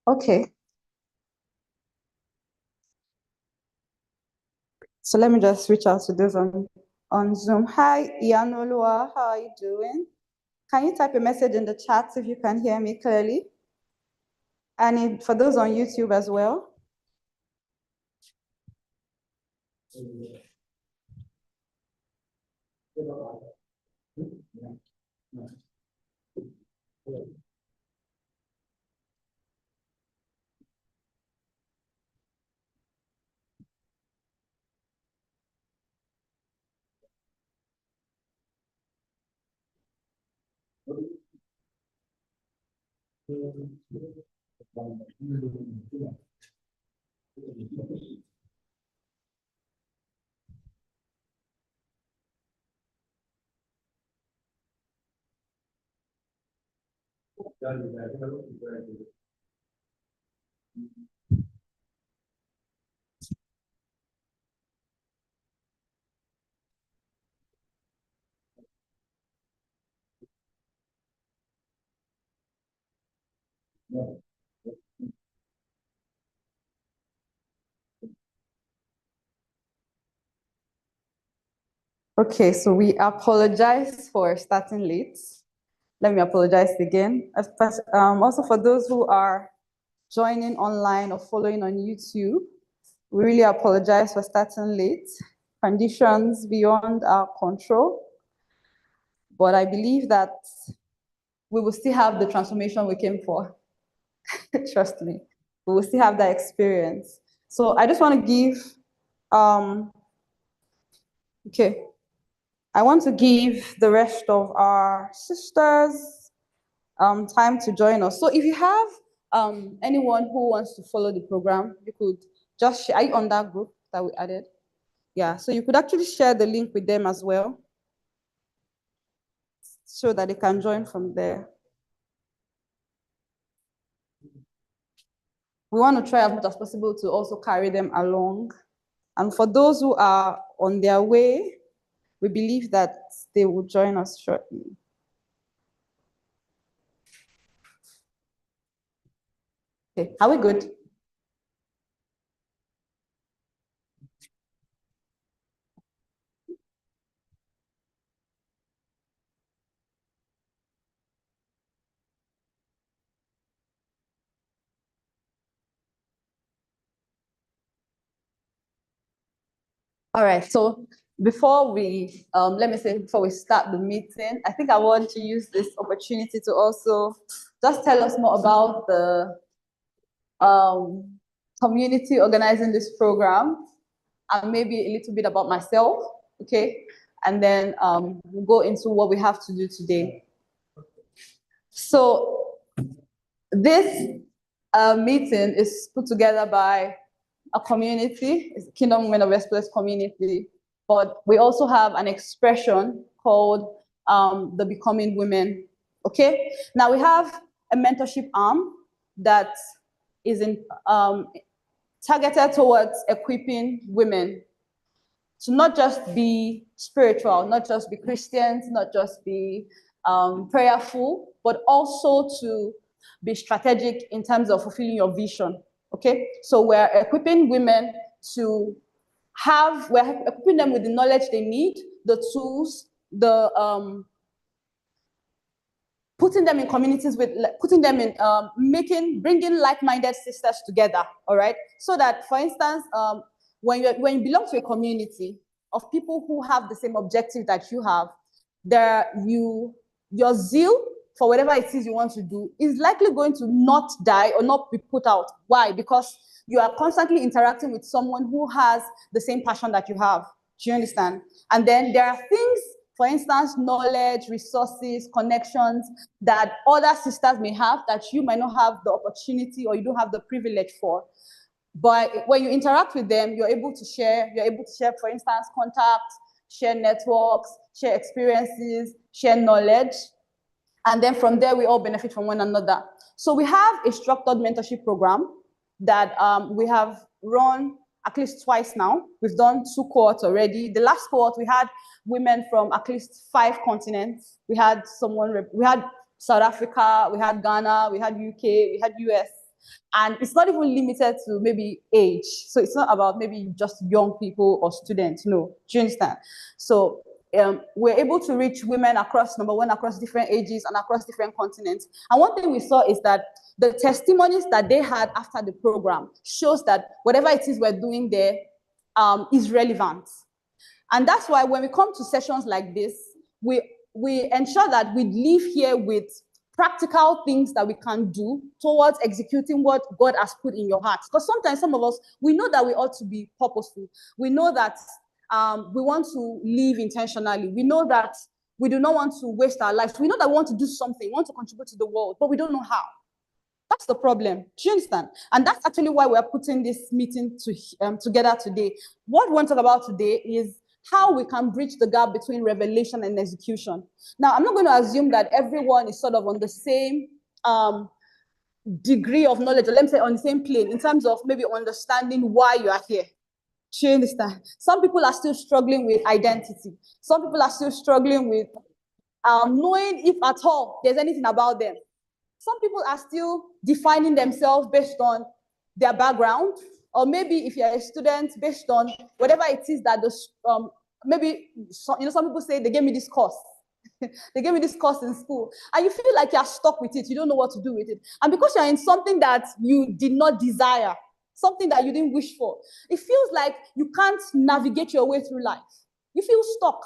Okay. So let me just reach out to those on Zoom. Hi, Ianolua, how are you doing? Can you type a message in the chat if you can hear me clearly? And for those on YouTube as well. Okay, so we apologize for starting late. Let me apologize again. Also for those who are joining online or following on YouTube, we really apologize for starting late. Conditions beyond our control. But I believe that we will still have the transformation we came for. Trust me, we will still have that experience. So I just want to give, I want to give the rest of our sisters time to join us. So if you have anyone who wants to follow the program, you could just share. Are you on that group that we added? Yeah, so you could actually share the link with them as well so that they can join from there. We want to try as much as possible to also carry them along. And for those who are on their way, we believe that they will join us shortly. Okay, are we good? All right, so before we, before we start the meeting, I think I want to use this opportunity to also just tell us more about the community organizing this program and maybe a little bit about myself, okay? And then we'll go into what we have to do today. So this meeting is put together by a community, it's Kingdom Women of Express community, but we also have an expression called the Becoming Women, okay? Now we have a mentorship arm that is targeted towards equipping women to not just be spiritual, not just be Christians, not just be prayerful, but also to be strategic in terms of fulfilling your vision, okay? So we're equipping women we're equipping them with the knowledge they need, the tools, putting them in communities bringing like-minded sisters together, all right? So that, for instance, when you belong to a community of people who have the same objective that you have, your zeal for whatever it is you want to do is likely going to not die or not be put out. Why? Because you are constantly interacting with someone who has the same passion that you have. Do you understand? And then there are things, for instance, knowledge, resources, connections that other sisters may have that you might not have the opportunity or you don't have the privilege for. But when you interact with them, you're able to share, for instance, contacts, share networks, share experiences, share knowledge. And then from there, we all benefit from one another. So we have a structured mentorship program that we have run at least twice now. We've done 2 cohorts already. The last cohort, we had women from at least 5 continents. We had South Africa, we had Ghana, we had UK, we had US. And it's not even limited to maybe age. So it's not about maybe just young people or students. No, do you understand? So we're able to reach women across, number one, across different ages and across different continents. And one thing we saw is that the testimonies that they had after the program shows that whatever it is we're doing there is relevant. And that's why when we come to sessions like this, we ensure that we leave here with practical things that we can do towards executing what God has put in your heart. Because sometimes some of us, we know that we ought to be purposeful. We know that we want to live intentionally. We know that we do not want to waste our lives. We know that we want to do something, we want to contribute to the world, but we don't know how. That's the problem. Do you understand? And that's actually why we're putting this meeting together today. What we want to talk about today is how we can bridge the gap between revelation and execution. Now, I'm not going to assume that everyone is sort of on the same degree of knowledge, or let me say on the same plane, in terms of maybe understanding why you are here. Do you understand? Some people are still struggling with identity. Some people are still struggling with knowing if at all there's anything about them. Some people are still defining themselves based on their background, or maybe if you're a student, based on whatever it is that maybe some people say they gave me this course. They gave me this course in school, and you feel like you're stuck with it. You don't know what to do with it, and because you're in something that you did not desire, something that you didn't wish for, it feels like you can't navigate your way through life. You feel stuck.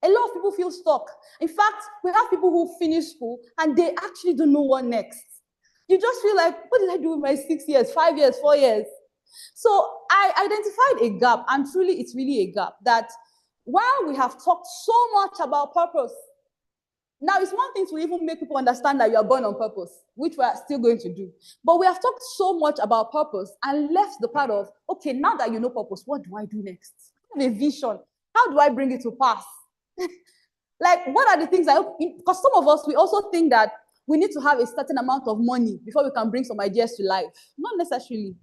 A lot of people feel stuck. In fact, we have people who finish school and they actually don't know what next. You just feel like, what did I do with my 6 years, 5 years, 4 years? So I identified a gap, and truly it's really a gap, that while we have talked so much about purpose, now it's one thing to even make people understand that you are born on purpose, which we are still going to do. But we have talked so much about purpose and left the part of, okay, now that you know purpose, what do I do next? I have a vision. How do I bring it to pass? Like, what are the things because some of us, we also think that we need to have a certain amount of money before we can bring some ideas to life. Not necessarily.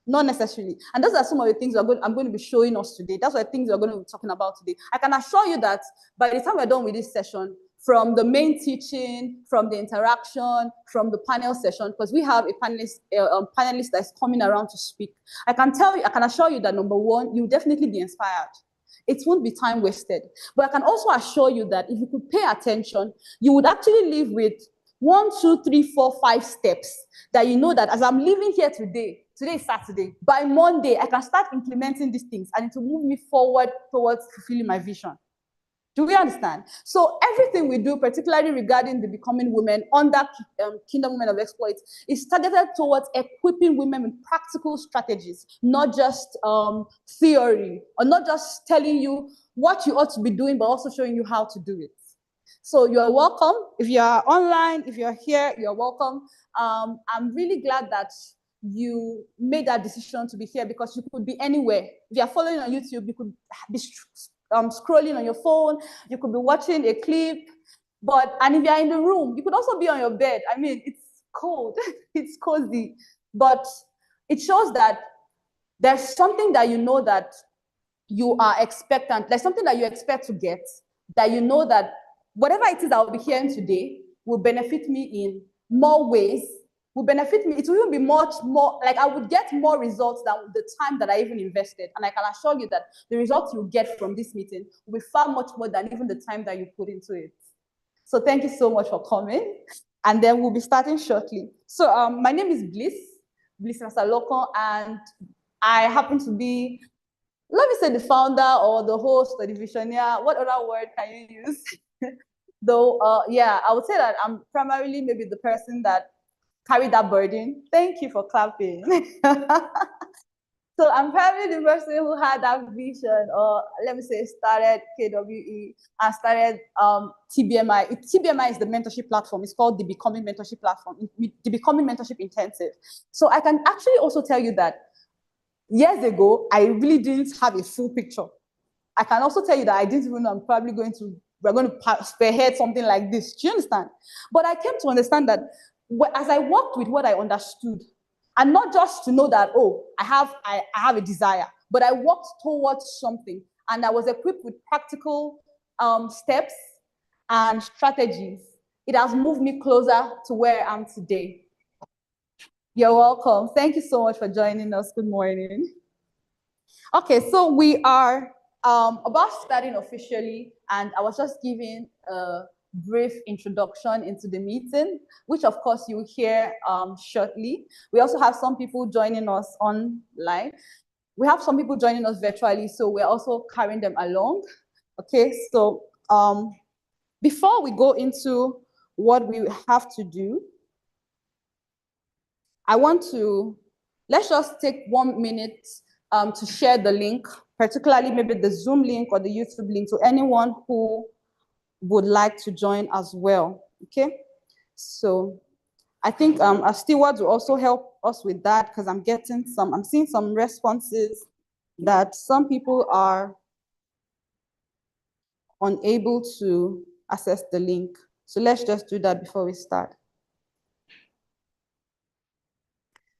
Not necessarily. And those are some of the things I'm going to be showing us today. That's what things we're going to be talking about today. I can assure you that by the time we're done with this session, from the main teaching, from the interaction, from the panel session, because we have a panelist that's coming around to speak, I can assure you that number one, you'll definitely be inspired. It won't be time wasted. But I can also assure you that if you could pay attention, you would actually live with 1, 2, 3, 4, 5 steps that you know that as I'm living here today is Saturday, by Monday, I can start implementing these things and it will move me forward towards fulfilling my vision. Do we understand? So everything we do, particularly regarding the Becoming Women under Kingdom Women of Exploits, is targeted towards equipping women with practical strategies, not just theory, or not just telling you what you ought to be doing, but also showing you how to do it. So you're welcome. If you are online, if you're here, you're welcome. I'm really glad that you made that decision to be here, because you could be anywhere. If you're following on YouTube, you could be scrolling on your phone, you could be watching a clip, and if you're in the room, you could also be on your bed. I mean, it's cold, it's cozy, but it shows that there's something that you know that you are expectant, there's something that you expect to get, that you know that whatever it is I'll be hearing today will benefit me in more ways, will benefit me. It will even be much more, like I would get more results than the time that I even invested. And I can assure you that the results you get from this meeting will be far much more than even the time that you put into it. So thank you so much for coming. And then we'll be starting shortly. So my name is Bliss Cephas-Alokan, and I happen to be, let me say, the founder or the host or the visionaire. What other word can you use? Though, yeah, I would say that I'm primarily maybe the person that carried that burden. Thank you for clapping. So I'm probably the person who had that vision, or let me say, started KWE and started TBMI. TBMI is the mentorship platform. It's called the Becoming Mentorship Platform, the Becoming Mentorship Intensive. So I can actually also tell you that years ago, I really didn't have a full picture. I can also tell you that I didn't even know we're going to spearhead something like this. Do you understand? But I came to understand that as I worked with what I understood, and not just to know that, oh, I have a desire, but I worked towards something, and I was equipped with practical steps and strategies. It has moved me closer to where I am today. You're welcome. Thank you so much for joining us. Good morning. Okay, so we are about starting officially, and I was just giving a brief introduction into the meeting, which of course you will hear shortly. We also have some people joining us online. We have some people joining us virtually, so we're also carrying them along. Okay, so before we go into what we have to do, let's just take 1 minute to share the link, particularly maybe the Zoom link or the YouTube link to anyone who would like to join as well, okay? So I think our stewards will also help us with that because I'm seeing some responses that some people are unable to access the link. So let's just do that before we start.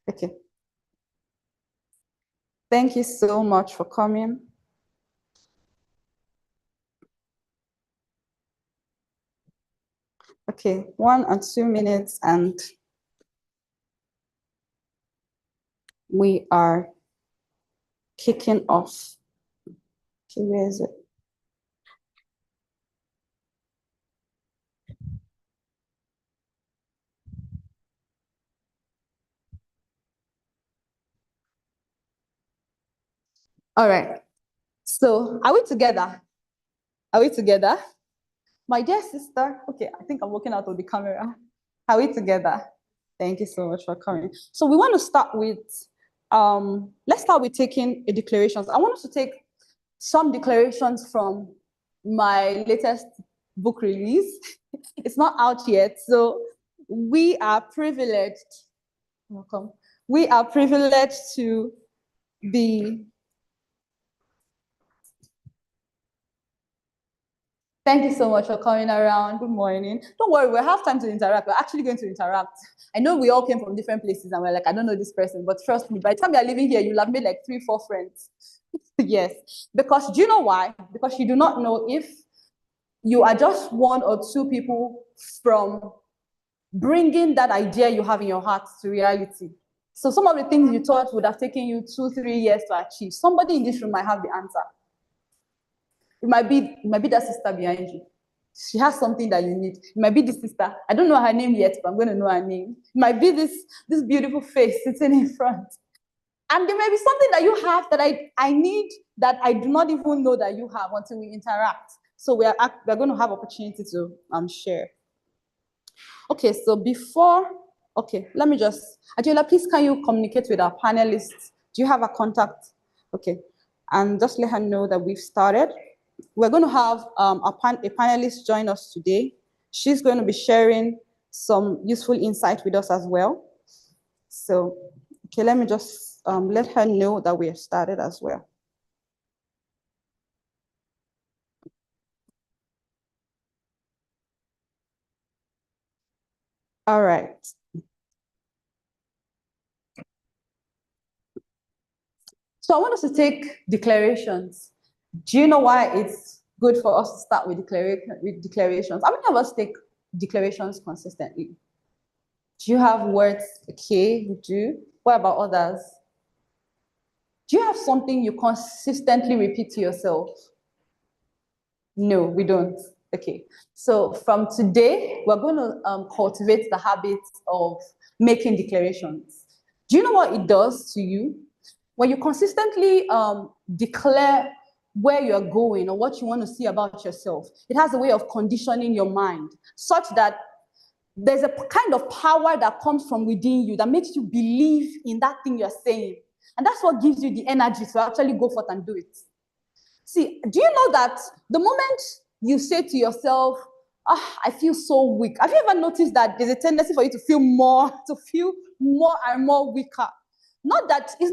Okay. Thank you so much for coming. Okay, 1 or 2 minutes and we are kicking off. Okay, where is it? All right. So are we together? Are we together? My dear sister, okay, I think I'm looking out of the camera. Are we together? Thank you so much for coming. So we want to start with, let's start with taking a declarations. I want us to take some declarations from my latest book release. It's not out yet, so we are privileged. Welcome. We are privileged to be. Thank you so much for coming around. Good morning. Don't worry, we'll have time to interact. We're actually going to interact. I know we all came from different places and we're like, I don't know this person, but trust me, by the time you're living here, you'll have made like 3, 4 friends. Yes. Because do you know why? Because you do not know if you are just 1 or 2 people from bringing that idea you have in your heart to reality. So some of the things you thought would have taken you 2, 3 years to achieve, somebody in this room might have the answer. It might be that sister behind you. She has something that you need. It might be this sister. I don't know her name yet, but I'm going to know her name. It might be this beautiful face sitting in front. And there may be something that you have that I need that I do not even know that you have until we interact. So we're going to have opportunity to share. Okay, so let me just, Adiola, please can you communicate with our panelists? Do you have a contact? Okay, and just let her know that we've started. We're going to have a panelist join us today. She's going to be sharing some useful insight with us as well. So, okay, let me just let her know that we have started as well. All right. So I want us to take declarations. Do you know why it's good for us to start with declarations? How many of us take declarations consistently? Do you have words? Okay, you do. What about others? Do you have something you consistently repeat to yourself? No, we don't. Okay. So from today, we're going to cultivate the habit of making declarations. Do you know what it does to you? When you consistently declare where you're going or what you want to see about yourself, it has a way of conditioning your mind such that there's a kind of power that comes from within you that makes you believe in that thing you're saying. And that's what gives you the energy to actually go forth and do it. See, do you know that the moment you say to yourself, I feel so weak. Have you ever noticed that there's a tendency for you to feel more and more weaker? It's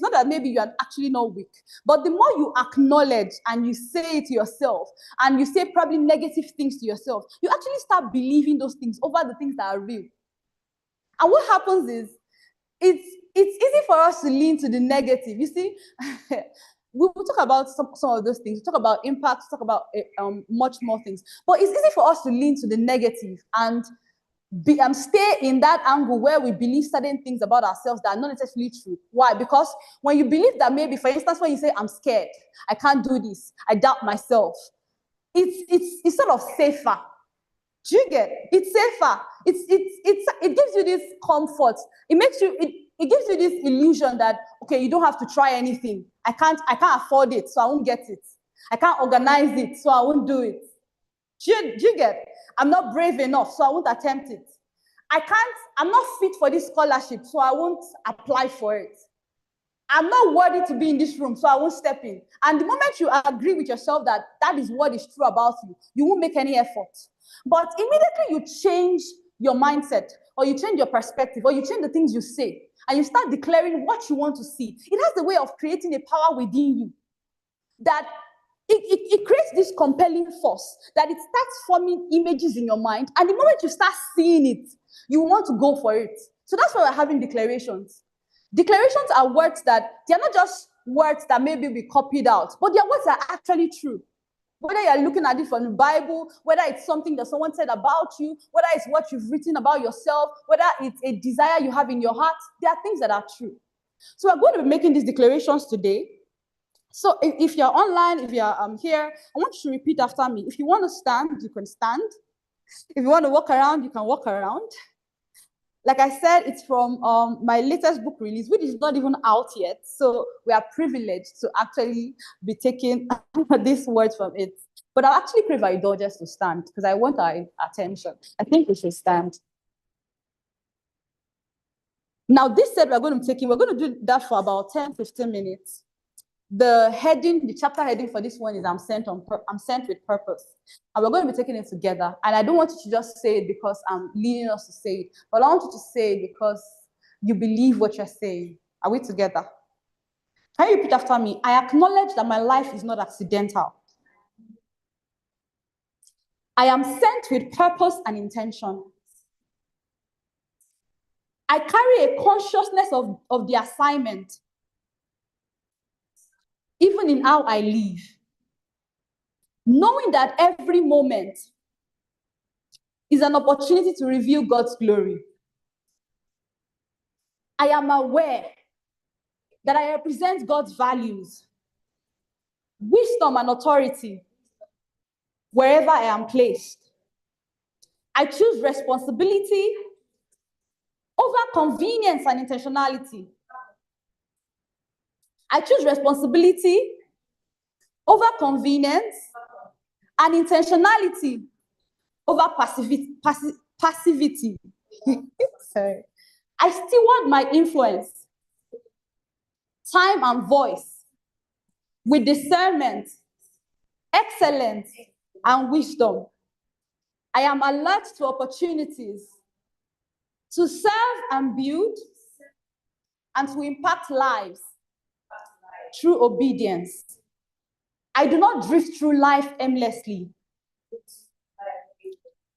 not that maybe you are actually not weak, but the more you acknowledge and you say it to yourself and you say probably negative things to yourself, you actually start believing those things over the things that are real. And what happens is it's easy for us to lean to the negative. You see, we'll talk about some of those things. We'll talk about impact, talk about much more things. But it's easy for us to lean to the negative and stay in that angle where we believe certain things about ourselves that are not necessarily true. Why? Because when you believe that, maybe, for instance, when you say, I'm scared, I can't do this, I doubt myself, it's sort of safer. Do you get? It's safer. It gives you this comfort. It gives you this illusion that, okay, you don't have to try anything. I can't afford it, so I won't get it. I can't organize it, so I won't do it. Do you get? I'm not brave enough, so I won't attempt it. I'm not fit for this scholarship, so I won't apply for it. I'm not worthy to be in this room, so I won't step in. And the moment you agree with yourself that that is what is true about you, you won't make any effort. But immediately you change your mindset, or you change your perspective, or you change the things you say, and you start declaring what you want to see. It has the way of creating a power within you that it creates this compelling force that it starts forming images in your mind. And the moment you start seeing it, you want to go for it. So that's why we're having declarations. Declarations are words that, they're not just words that maybe we copied out, but they're words that are actually true. Whether you're looking at it from the Bible, whether it's something that someone said about you, whether it's what you've written about yourself, whether it's a desire you have in your heart, there are things that are true. So we're going to be making these declarations today. So if you're online, if you're here, I want you to repeat after me. If you want to stand, you can stand. If you want to walk around, you can walk around. Like I said, it's from my latest book release, which is not even out yet. So we are privileged to actually be taking these words from it. But I'll actually crave our indulgence to stand because I want our attention. I think we should stand. Now, this said, we're going to do that for about 10, 15 minutes. The chapter heading for this one is I'm sent with purpose. And we're going to be taking it together. And I don't want you to just say it because I'm leading us to say it, but I want you to say it because you believe what you're saying. Are we together? Can you repeat after me? I acknowledge that my life is not accidental. I am sent with purpose and intention. I carry a consciousness of the assignment, even in how I live, knowing that every moment is an opportunity to reveal God's glory. I am aware that I represent God's values, wisdom, and authority wherever I am placed. I choose responsibility over convenience and intentionality. I choose responsibility over convenience and intentionality over passivity. Sorry. I steward my influence, time, and voice with discernment, excellence, and wisdom. I am alert to opportunities to serve and build and to impact lives through obedience. I do not drift through life aimlessly.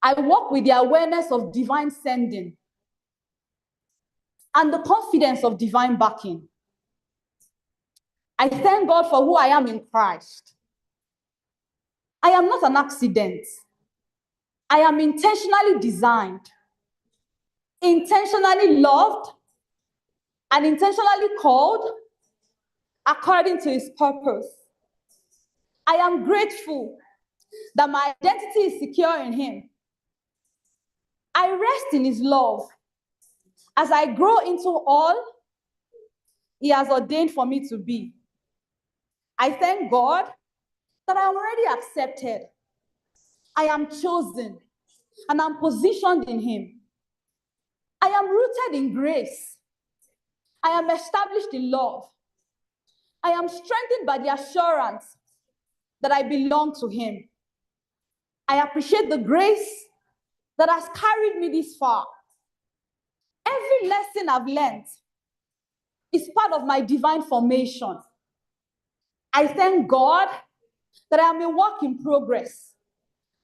I walk with the awareness of divine sending and the confidence of divine backing. I thank God for who I am in Christ. I am not an accident. I am intentionally designed, intentionally loved, and intentionally called according to his purpose. I am grateful that my identity is secure in him. I rest in his love as I grow into all he has ordained for me to be. I thank God that I am already accepted. I am chosen and I'm positioned in him. I am rooted in grace. I am established in love. I am strengthened by the assurance that I belong to him. I appreciate the grace that has carried me this far. Every lesson I've learned is part of my divine formation. I thank God that I am a work in progress.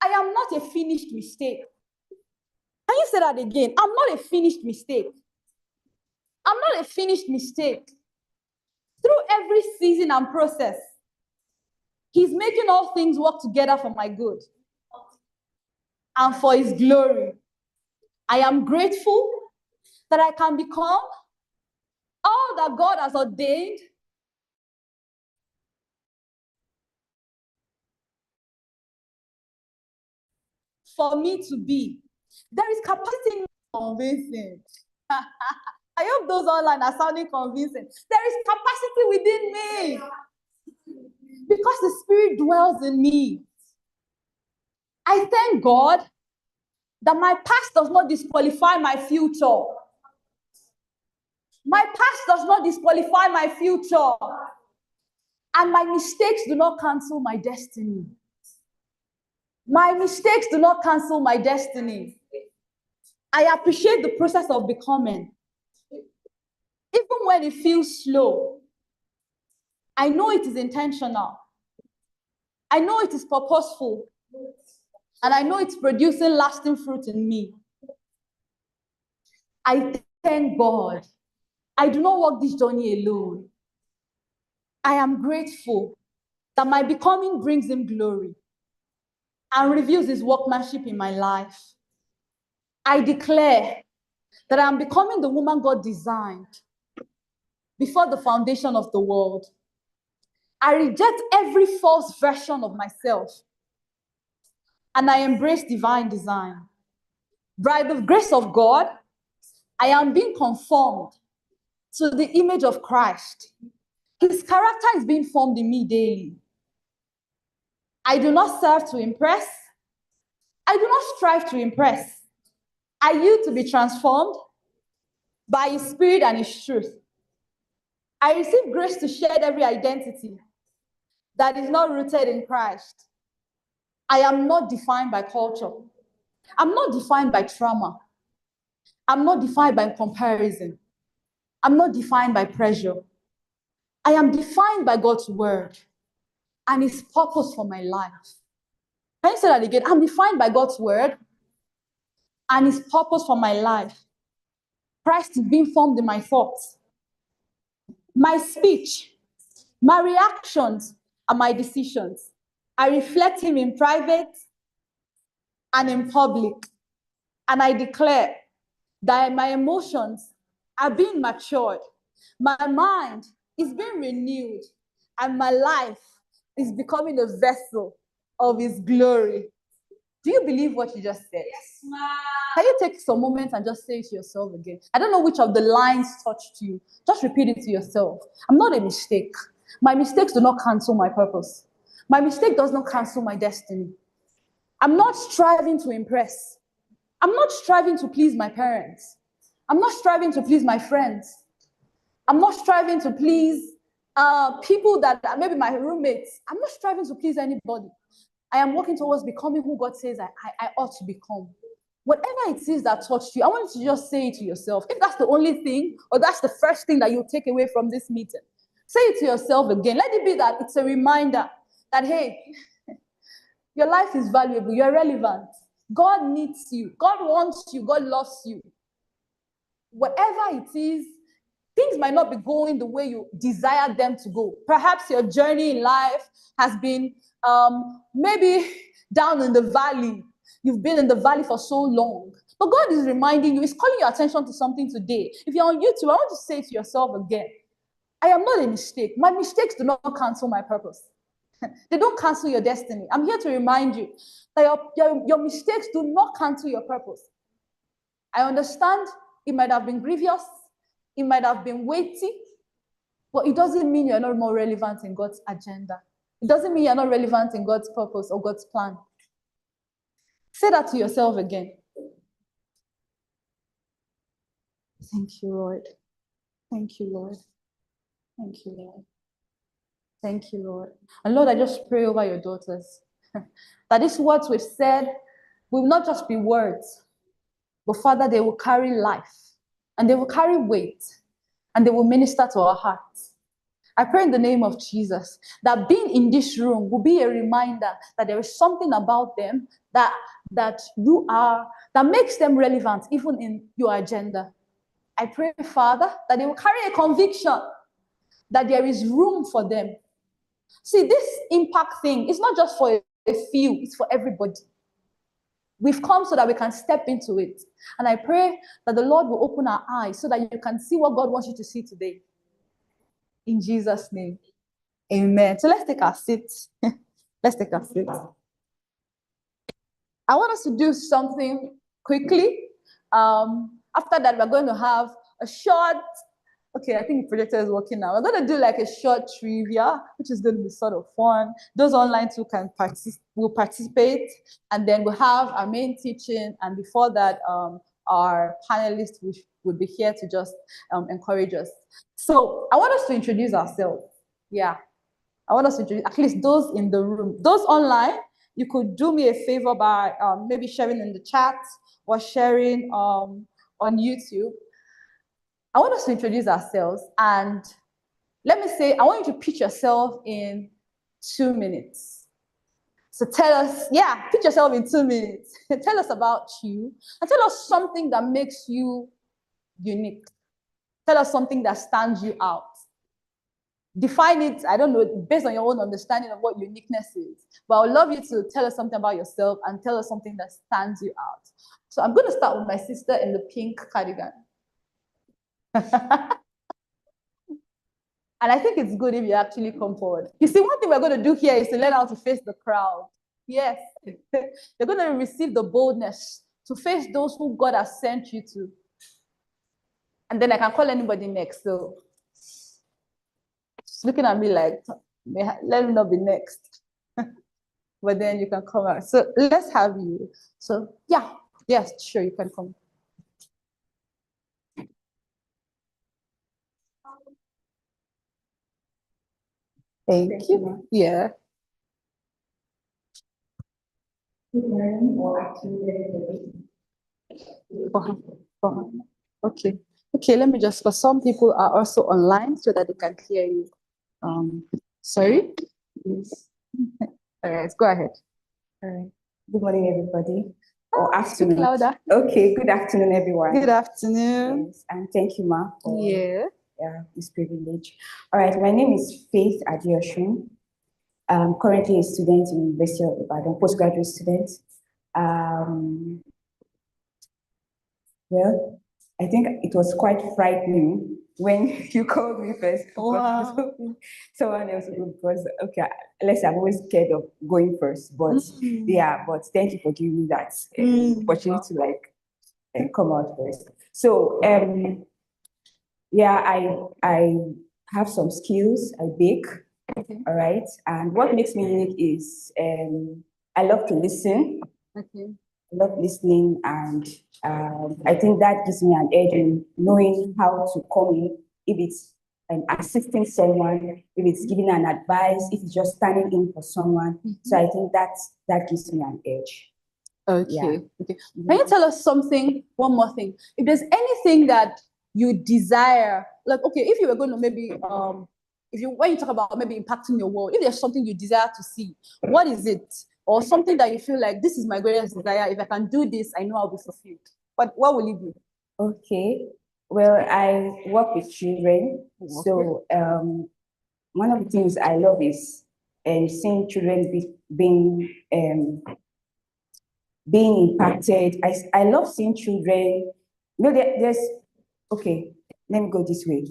I am not a finished mistake. Can you say that again? I'm not a finished mistake. I'm not a finished mistake. Through every season and process, he's making all things work together for my good and for his glory. I am grateful that I can become all that God has ordained for me to be. There is capacity in convincing. I hope those online are sounding convincing. There is capacity within me because the Spirit dwells in me. I thank God that my past does not disqualify my future. My past does not disqualify my future. And my mistakes do not cancel my destiny. My mistakes do not cancel my destiny. I appreciate the process of becoming. Even when it feels slow, I know it is intentional. I know it is purposeful. And I know it's producing lasting fruit in me. I thank God. I do not walk this journey alone. I am grateful that my becoming brings him glory and reveals his workmanship in my life. I declare that I am becoming the woman God designed before the foundation of the world. I reject every false version of myself and I embrace divine design. By the grace of God, I am being conformed to the image of Christ. His character is being formed in me daily. I do not serve to impress. I do not strive to impress. I yield to be transformed by his spirit and his truth. I receive grace to shed every identity that is not rooted in Christ. I am not defined by culture. I'm not defined by trauma. I'm not defined by comparison. I'm not defined by pressure. I am defined by God's word and his purpose for my life. Can you say that again? I'm defined by God's word and his purpose for my life. Christ is being formed in my thoughts, my speech, my reactions, and my decisions. I reflect him in private and in public. And I declare that my emotions are being matured. My mind is being renewed. And my life is becoming a vessel of his glory. Do you believe what you just said? Yes, ma'am. Can you take some moments and just say it to yourself again? I don't know which of the lines touched you. Just repeat it to yourself. I'm not a mistake. My mistakes do not cancel my purpose. My mistake does not cancel my destiny. I'm not striving to impress. I'm not striving to please my parents. I'm not striving to please my friends. I'm not striving to please people that are maybe my roommates. I'm not striving to please anybody. I am working towards becoming who God says I ought to become. Whatever it is that touched you, I want you to just say it to yourself. If that's the only thing, or that's the first thing that you take away from this meeting, say it to yourself again. Let it be that it's a reminder that, hey, your life is valuable, you're relevant. God needs you. God wants you. God loves you. Whatever it is, things might not be going the way you desire them to go. Perhaps your journey in life has been maybe down in the valley. You've been in the valley for so long. But God is reminding you, He's calling your attention to something today. If you're on YouTube, I want to say to yourself again, I am not a mistake. My mistakes do not cancel my purpose. They don't cancel your destiny. I'm here to remind you that your mistakes do not cancel your purpose. I understand it might have been grievous, it might have been weighty, but it doesn't mean you're not more relevant in God's agenda. It doesn't mean you're not relevant in God's purpose or God's plan. Say that to yourself again. Thank you, Lord. Thank you, Lord. Thank you, Lord. Thank you, Lord. And Lord, I just pray over your daughters that these words we've said will not just be words, but Father, they will carry life and they will carry weight and they will minister to our hearts. I pray in the name of Jesus that being in this room will be a reminder that there is something about them that you are, that makes them relevant even in your agenda. I pray, Father, that they will carry a conviction that there is room for them. See, this impact thing is not just for a few, it's for everybody. We've come so that we can step into it. And I pray that the Lord will open our eyes so that you can see what God wants you to see today. In Jesus' name. Amen. So let's take our seats. Let's take our seats. I want us to do something quickly. After that, we're going to have a short, okay, I think the projector is working now. We're going to do like a short trivia, which is going to be sort of fun. Those online too will participate. And then we'll have our main teaching. And before that, our panelists would be here to just encourage us. So I want us to introduce ourselves. Yeah. I want us to introduce at least those in the room. Those online, you could do me a favor by maybe sharing in the chat or sharing on YouTube. I want us to introduce ourselves, and let me say, I want you to pitch yourself in 2 minutes. So tell us, pitch yourself in 2 minutes. Tell us about you, and tell us something that makes you unique. Tell us something that stands you out. Define it, I don't know, based on your own understanding of what uniqueness is. But I would love you to tell us something about yourself and tell us something that stands you out. So I'm going to start with my sister in the pink cardigan. And I think it's good if you actually come forward. You see, one thing we're going to do here is to learn how to face the crowd. Yes. You're going to receive the boldness to face those who God has sent you to. And then I can call anybody next. So she's looking at me like, let me not be next. But then you can come out. So let's have you. So yes, sure, you can come. Thank you. Yeah. Good morning or afternoon. Okay. Okay, let me just, because some people are also online so that they can hear you. Sorry? Yes. All right, go ahead. All right. Good morning, everybody. Or Speak afternoon. louder. Okay, good afternoon, everyone. Good afternoon. Yes, and thank you, Ma, for this privilege. All right, my name is Faith Adioshun. I'm currently a student in University of Ibadan, postgraduate student. Well, I think it was quite frightening when you called me first. Wow. Someone else would, because, okay, let's say I'm always scared of going first, but but thank you for giving me that opportunity to come out first. So, I have some skills. I bake, all right? And what makes me unique is I love to listen. Okay. I love listening, and I think that gives me an edge in knowing how to come in, if it's assisting someone, if it's giving an advice, if it's just standing in for someone. So I think that gives me an edge. Okay. Yeah. Okay. Can you tell us one more thing? If there's anything that you desire, like, okay, if you were going to maybe, when you talk about maybe impacting your world, if there's something you desire to see, what is it? Or something that you feel like, this is my greatest desire. If I can do this, I know I'll be fulfilled. But what will it be? Okay. Well, I work with children. Okay. So one of the things I love is seeing children being impacted. I love seeing children. Okay, let me go this way.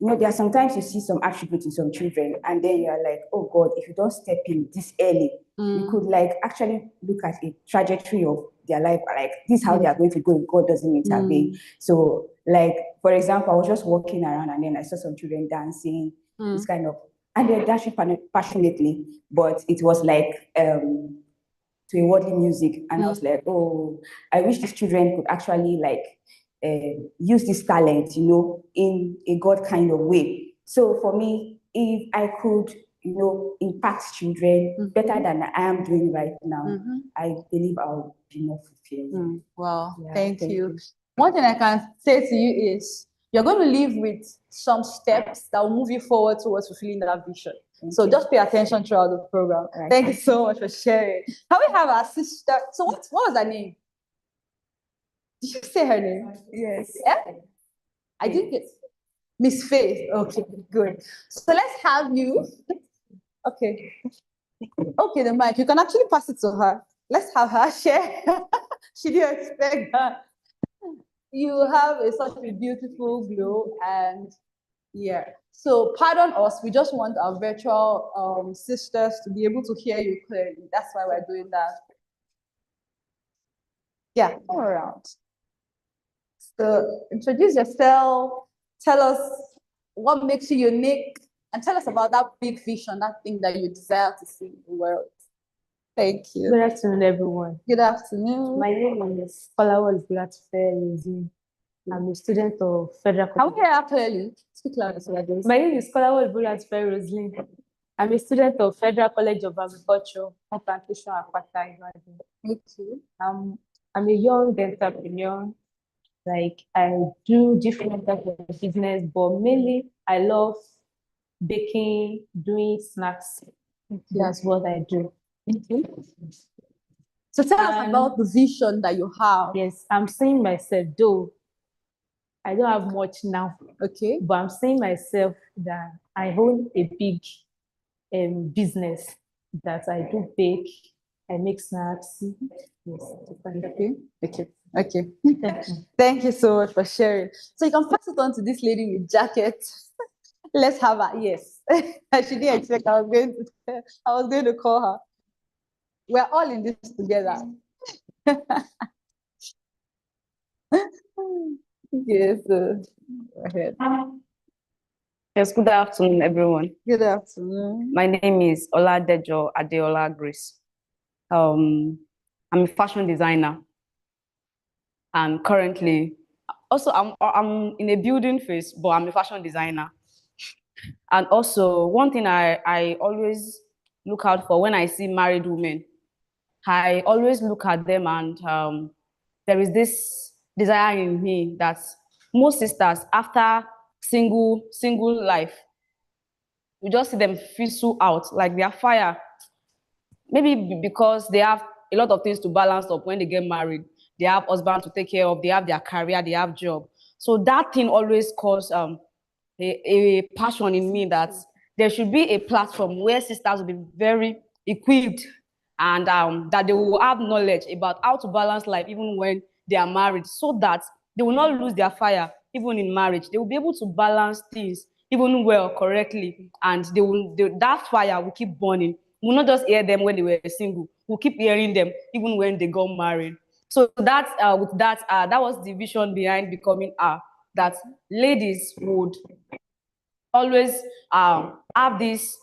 There are sometimes you see some attributes in some children, and then you are like, oh God, if you don't step in this early, you could actually look at a trajectory of their life, this is how they are going to go if God doesn't intervene. So, for example, I was just walking around and then I saw some children dancing, this kind of, and they're dancing passionately, but it was to a worldly music, and I was like, oh, I wish these children could actually use this talent, in a God kind of way. So for me, if I could, impact children better than I am doing right now, I believe I'll be more fulfilled. Wow, yeah, thank you. One thing I can say to you is you're going to live with some steps that will move you forward towards fulfilling that vision. So just pay attention throughout the program. Right. Thank you so much for sharing. Can we have our sister? So what was her name? Did you say her name? Yes. Yeah? I didn't get Miss Faith. Okay, good. So let's have you. Okay. Okay, the mic. You can actually pass it to her. Let's have her share. She didn't expect that. You have such a beautiful glow, and yeah. So pardon us. We just want our virtual sisters to be able to hear you clearly. That's why we're doing that. Yeah, all around. So introduce yourself. Tell us what makes you unique, and tell us about that big vision, that thing that you desire to see in the world. Thank you. Good afternoon, everyone. Good afternoon. My name is Bliss Cephas-Alokan. I'm a student of Federal Can we College. hear her clearly? Speak louder so that there's. My name is Bliss Cephas-Alokan. I'm a student of Federal College of Agriculture, Plantation, Apata, Ibadan. Okay. I'm a young entrepreneur. Like, I do different types of business, but mainly I love baking, doing snacks. Okay. That's what I do. Okay. So tell us about the vision that you have. Yes, I'm seeing myself, though I don't have much now. Okay. But I'm seeing myself that I own a big business that I do bake, I make snacks. Yes. Okay. Okay. Okay. Thank you so much for sharing. So you can pass it on to this lady with jacket. Let's have her. Yes. She didn't expect I was going to call her. We're all in this together. Yes. Go ahead. Yes, good afternoon, everyone. Good afternoon. My name is Oladejo Adeola Grace. I'm a fashion designer, and currently, also I'm in a building phase, but I'm a fashion designer. And also, one thing I always look out for when I see married women, I always look at them, and there is this desire in me that most sisters, after single life, you just see them fizzle out, like their fire. Maybe because they have a lot of things to balance up when they get married. They have husband to take care of, they have their career, they have job. So that thing always causes a passion in me that there should be a platform where sisters will be very equipped, and that they will have knowledge about how to balance life even when they are married, so that they will not lose their fire even in marriage. They will be able to balance things even well, correctly, and that fire will keep burning. We'll not just hear them when they were single, we'll keep hearing them even when they got married. So that was the vision behind becoming that ladies would always have these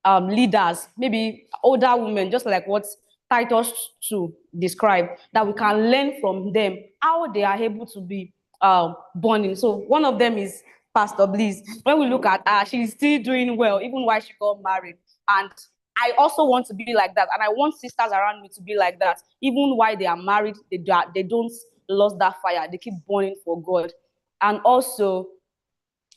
leaders, maybe older women, just like what Titus 2 described, that we can learn from them how they are able to be bonding. So one of them is Pastor Bliss. When we look at her, she's still doing well, even while she got married. And I also want to be like that. And I want sisters around me to be like that. Even while they are married, they don't lose that fire. They keep burning for God. And also,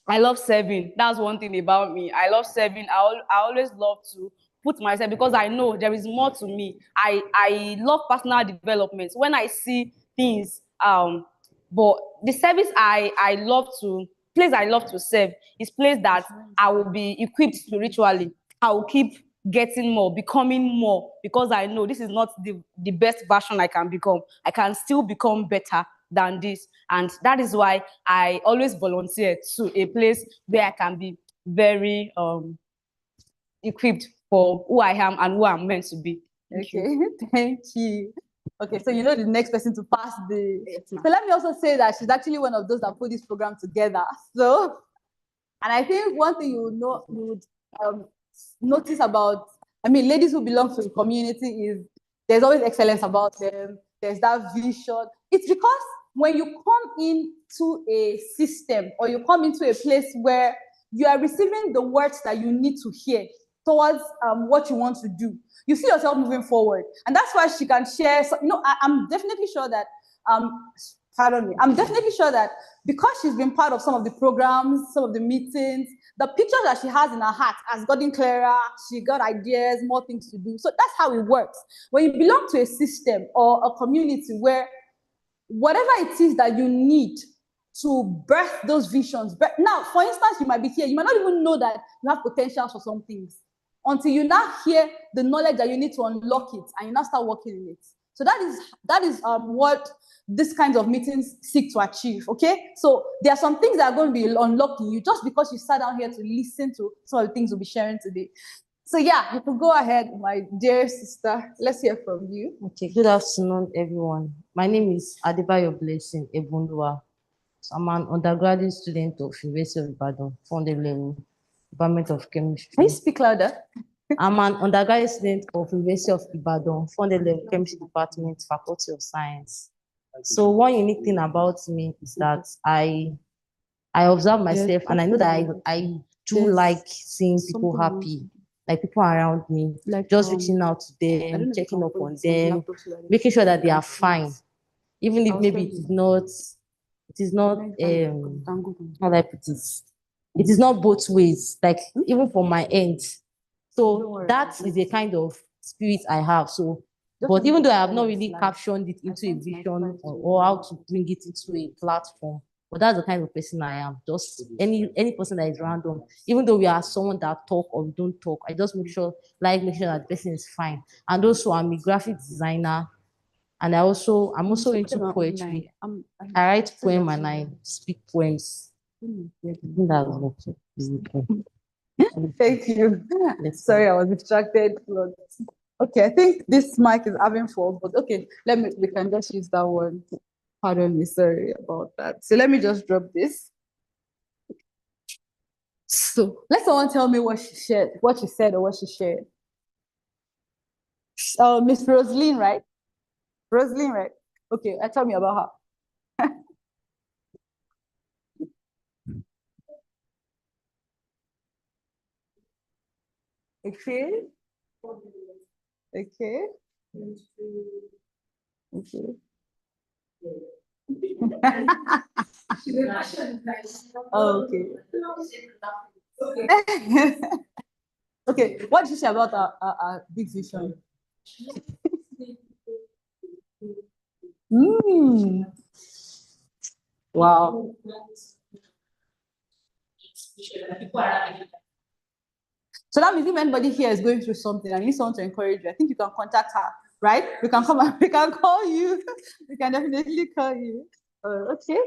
I love serving. That's one thing about me. I love serving. I always love to put myself, because I know there is more to me. I love personal development. When I see things, but the service I love to, place I love to serve is place that I will be equipped spiritually. I will keep getting more, becoming more, because I know this is not the best version I can become. I can still become better than this. And that is why I always volunteer to a place where I can be very equipped for who I am and who I'm meant to be. Thank you. Okay, so you know the next person to pass the. So let me also say that she's actually one of those that put this program together. So, and I think one thing you would notice about, ladies who belong to the community is there's always excellence about them. There's that vision. It's because when you come into a system, or you come into a place where you are receiving the words that you need to hear towards what you want to do, you see yourself moving forward. And that's why she can share. So, I'm definitely sure that, I'm definitely sure that because she's been part of some of the programs, some of the meetings, the picture that she has in her heart has gotten clearer. She got ideas, more things to do. So that's how it works. When you belong to a system or a community where whatever it is that you need to birth those visions. Now, for instance, you might be here, you might not even know that you have potential for some things until you now hear the knowledge that you need to unlock it, and you now start working in it. So that is what this kind of meetings seek to achieve. Okay, so there are some things that are going to be unlocked in you just because you sat down here to listen to some of the things we'll be sharing today. So yeah, you can go ahead, my dear sister. Let's hear from you. Okay, good afternoon, everyone. My name is Adebayo Blessing Ebunduwa. So I'm an undergraduate student of University of Ibadan, funded level, Department of Chemistry. Can you speak louder? I'm an undergraduate student of University of Ibadan, funded level, Chemistry Department, Faculty of Science. So one unique thing about me is that I observe myself and I know that I do like seeing people happy, like people around me, Like, just reaching out to them, checking up on them, making sure that they are fine, even if maybe it is not how do I put it is not both ways, like even from my end. So that is a kind of spirit I have. So, but even though I have not really captioned it into a vision or how to bring it into a platform, but that's the kind of person I am. Just any person that is random, even though we are someone that talk or we don't talk, I just make sure that the person is fine. And also, I'm a graphic designer, and I'm also into poetry. I write poem and I speak poems. I think that's what. Thank you. Sorry, I was distracted. Okay, I think this mic is having fault, but okay, we can just use that one. Pardon me, sorry about that. So let me just drop this. So let someone tell me what she said or what she shared. Miss Rosaline, right? Rosaline, right? Okay, tell me about her. Okay. Okay. Okay. Okay. Okay. What did you say about our big vision? Wow. So that means if anybody here is going through something and needs someone to encourage you, I think you can contact her, right? We can come and we can call you. We can definitely call you. Okay.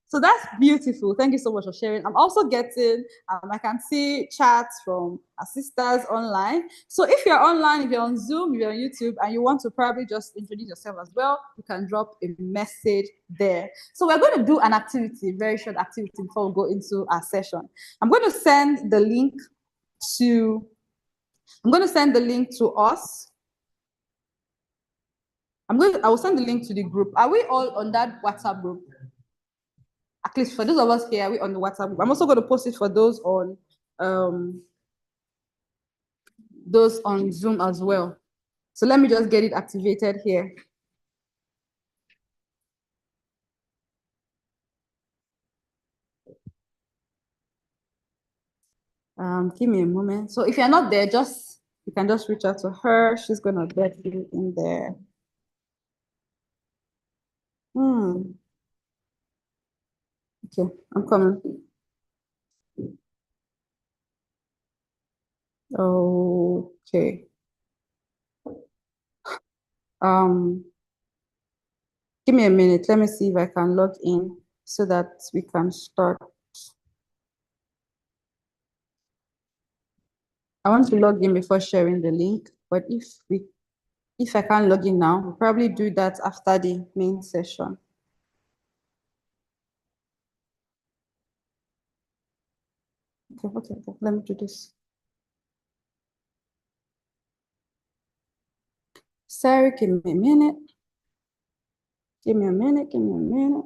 So that's beautiful. Thank you so much for sharing. I'm also getting, I can see chats from our sisters online. So if you're online, if you're on Zoom, if you're on YouTube, and you want to probably just introduce yourself as well, you can drop a message there. So we're going to do an activity, very short activity before we go into our session. I'm going to send the link to us. I will send the link to the group. Are we all on that WhatsApp group? At least for those of us here, are we on the WhatsApp group? I'm also going to post it for those on Zoom as well. So let me just get it activated here. Give me a moment. So if you're not there, you can just reach out to her. She's gonna get you in there. Okay, I'm coming. Okay. Give me a minute. Let me see if I can log in so that we can start. I want to log in before sharing the link, but if I can't log in now, we'll probably do that after the main session. Okay, let me do this. Sorry, give me a minute. Give me a minute. Give me a minute.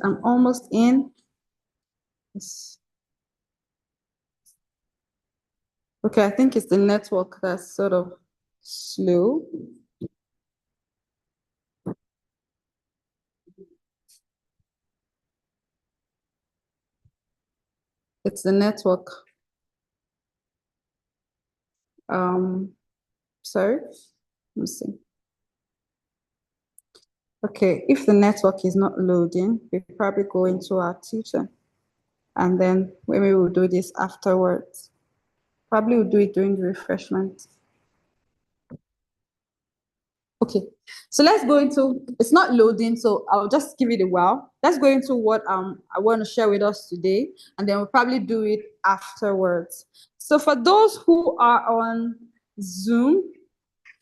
I'm almost in. Okay, I think it's the network that's sort of slow. It's the network. Sorry, let me see. Okay, if the network is not loading, we probably go into our teacher. And then maybe we'll do this afterwards. Probably we'll do it during the refreshment. Okay, so let's go into, it's not loading, so I'll just give it a while. Let's go into what I want to share with us today, and then we'll probably do it afterwards. So for those who are on Zoom,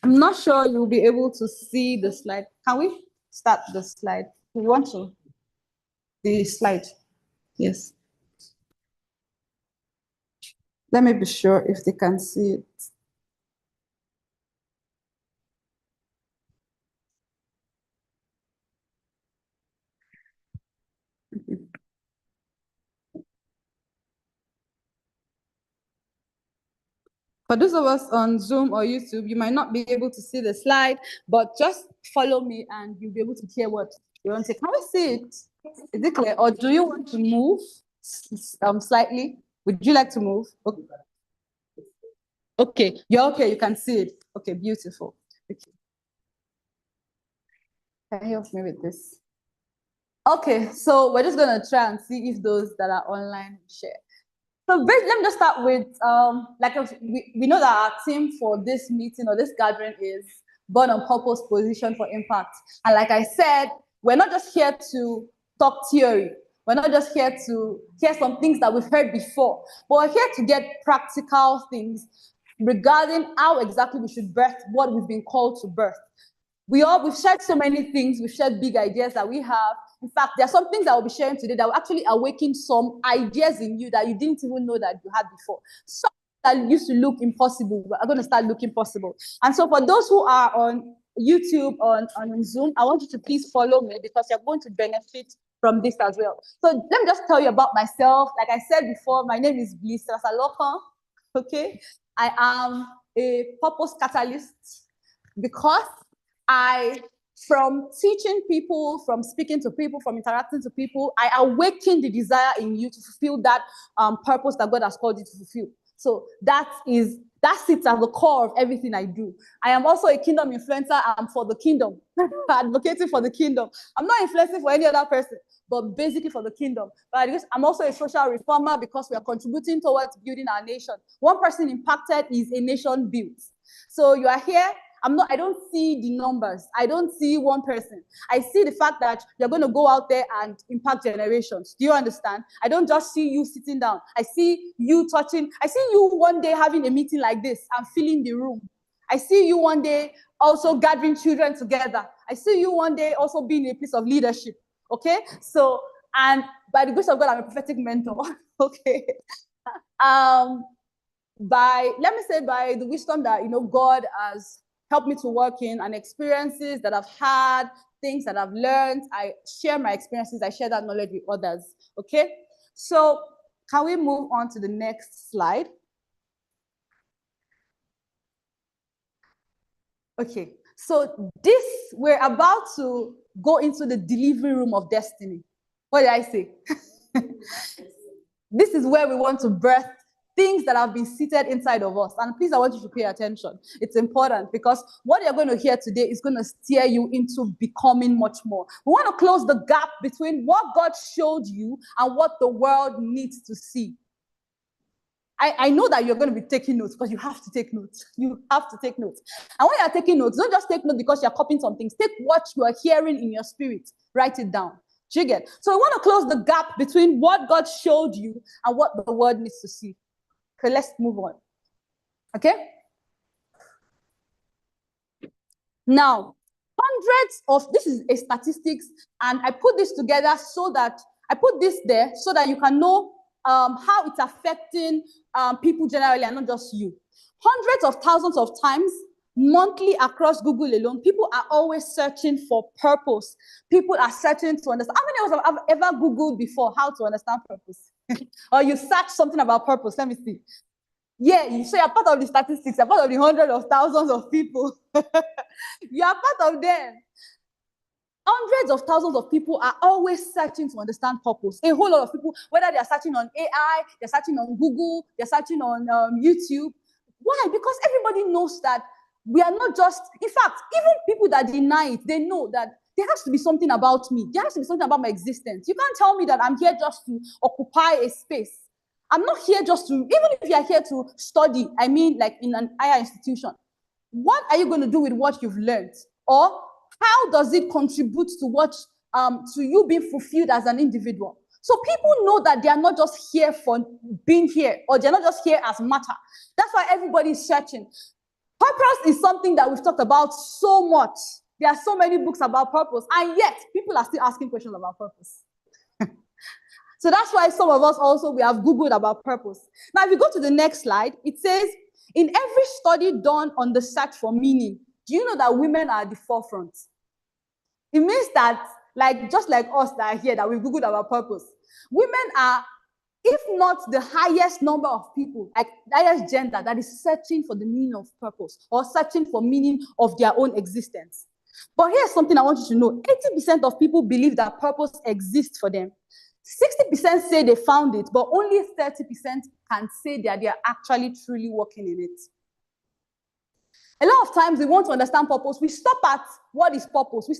I'm not sure you'll be able to see the slide. Can we start the slide? We want to. The slide. Yes. Let me be sure if they can see it. For those of us on Zoom or YouTube, you might not be able to see the slide, but just follow me and you'll be able to hear what you want to say. Can we see it? Is it clear? Or do you want to move slightly? Would you like to move? Okay. Okay, you're okay, you can see it. Okay, beautiful. Okay. Can you help me with this? Okay, so we're just gonna try and see if those that are online share. So let me just start with, we know that our theme for this meeting or this gathering is born on purpose, position for impact. And like I said, we're not just here to talk theory. We're not just here to hear some things that we've heard before, but we're here to get practical things regarding how exactly we should birth what we've been called to birth. We've shared so many things, we've shared big ideas that we have. In fact, there are some things that we'll be sharing today that will actually awaken some ideas in you that you didn't even know that you had before. Some that used to look impossible are going to start looking possible. And so for those who are on YouTube, on Zoom, I want you to please follow me because you're going to benefit from this as well. So let me just tell you about myself. Like I said before, my name is Bliss Cephas-Alokan. Okay, I am a purpose catalyst because from teaching people, from speaking to people, from interacting to people, I awaken the desire in you to fulfill that purpose that God has called you to fulfill. So that sits at the core of everything I do. I am also a kingdom influencer. I'm for the kingdom, advocating for the kingdom. I'm not influencing for any other person, but basically for the kingdom. But I'm also a social reformer because we are contributing towards building our nation. One person impacted is a nation built. So you are here. I don't see the numbers. I don't see one person. I see the fact that you're going to go out there and impact generations. Do you understand? I don't just see you sitting down. I see you touching. I see you one day having a meeting like this and filling the room. I see you one day also gathering children together. I see you one day also being a piece of leadership. Okay? So, and by the grace of God, I'm a prophetic mentor. Okay? Let me say by the wisdom that, God has helped me to work in and experiences that I've had, things that I've learned. I share my experiences. I share that knowledge with others. Okay? So can we move on to the next slide? Okay. So we're about to go into the delivery room of destiny. What did I say? This is where we want to birth things that have been seated inside of us. And please, I want you to pay attention. It's important because what you're going to hear today is going to steer you into becoming much more. We want to close the gap between what God showed you and what the world needs to see. I know that you're going to be taking notes because you have to take notes. You have to take notes. And when you're taking notes, don't just take notes because you're copying some things. Take what you are hearing in your spirit. Write it down. Do you get? So we want to close the gap between what God showed you and what the world needs to see. Okay, let's move on. Okay? Now, this is a statistics, and I put this together so that you can know how it's affecting people generally and not just you. Hundreds of thousands of times monthly across Google alone, people are always searching for purpose. People are searching to understand. How many of us have ever Googled before how to understand purpose? Or you search something about purpose? Let me see. Yeah, so you're part of the statistics, you're part of the hundreds of thousands of people. You are part of them. hundreds of thousands of people are always searching to understand purpose. A whole lot of people, whether they're searching on AI, they're searching on Google, they're searching on YouTube. Why? Because everybody knows that we are not just, in fact, even people that deny it, they know that there has to be something about me. There has to be something about my existence. You can't tell me that I'm here just to occupy a space. I'm not here just to, even if you are here to study, I mean, like in an higher institution, what are you going to do with what you've learned? Or how does it contribute to to you being fulfilled as an individual? So people know that they are not just here for being here, or they're not just here as matter. That's why everybody is searching. Purpose is something that we've talked about so much. There are so many books about purpose, and yet people are still asking questions about purpose. So that's why some of us also, we have Googled about purpose. Now, if you go to the next slide, it says, in every study done on the search for meaning, do you know that women are at the forefront? It means that, just like us that are here, that we've Googled about purpose, women are, if not the highest number of people, like the highest gender that is searching for the meaning of purpose or searching for meaning of their own existence. But here's something I want you to know. 80% of people believe that purpose exists for them. 60% say they found it, but only 30% can say that they are actually truly working in it. A lot of times we want to understand purpose. We stop at what is purpose. We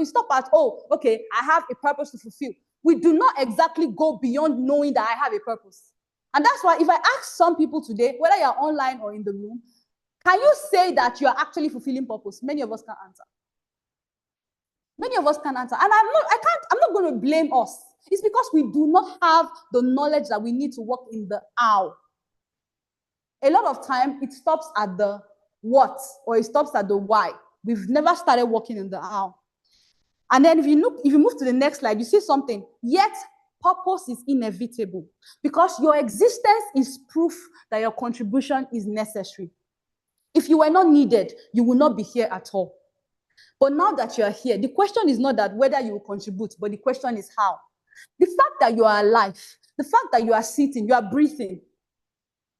stop at, oh, okay, I have a purpose to fulfill. We do not exactly go beyond knowing that I have a purpose. And that's why if I ask some people today, whether you're online or in the room, can you say that you are actually fulfilling purpose? Many of us can't answer. Many of us can't answer. And I'm not going to blame us. It's because we do not have the knowledge that we need to work in the how. A lot of time, it stops at the what, or it stops at the why. We've never started working in the how. And then if you move to the next slide, you see something. Yet, purpose is inevitable because your existence is proof that your contribution is necessary. If you were not needed, you will not be here at all. But now that you are here, the question is not that whether you will contribute, but the question is how. The fact that you are alive, the fact that you are sitting, you are breathing,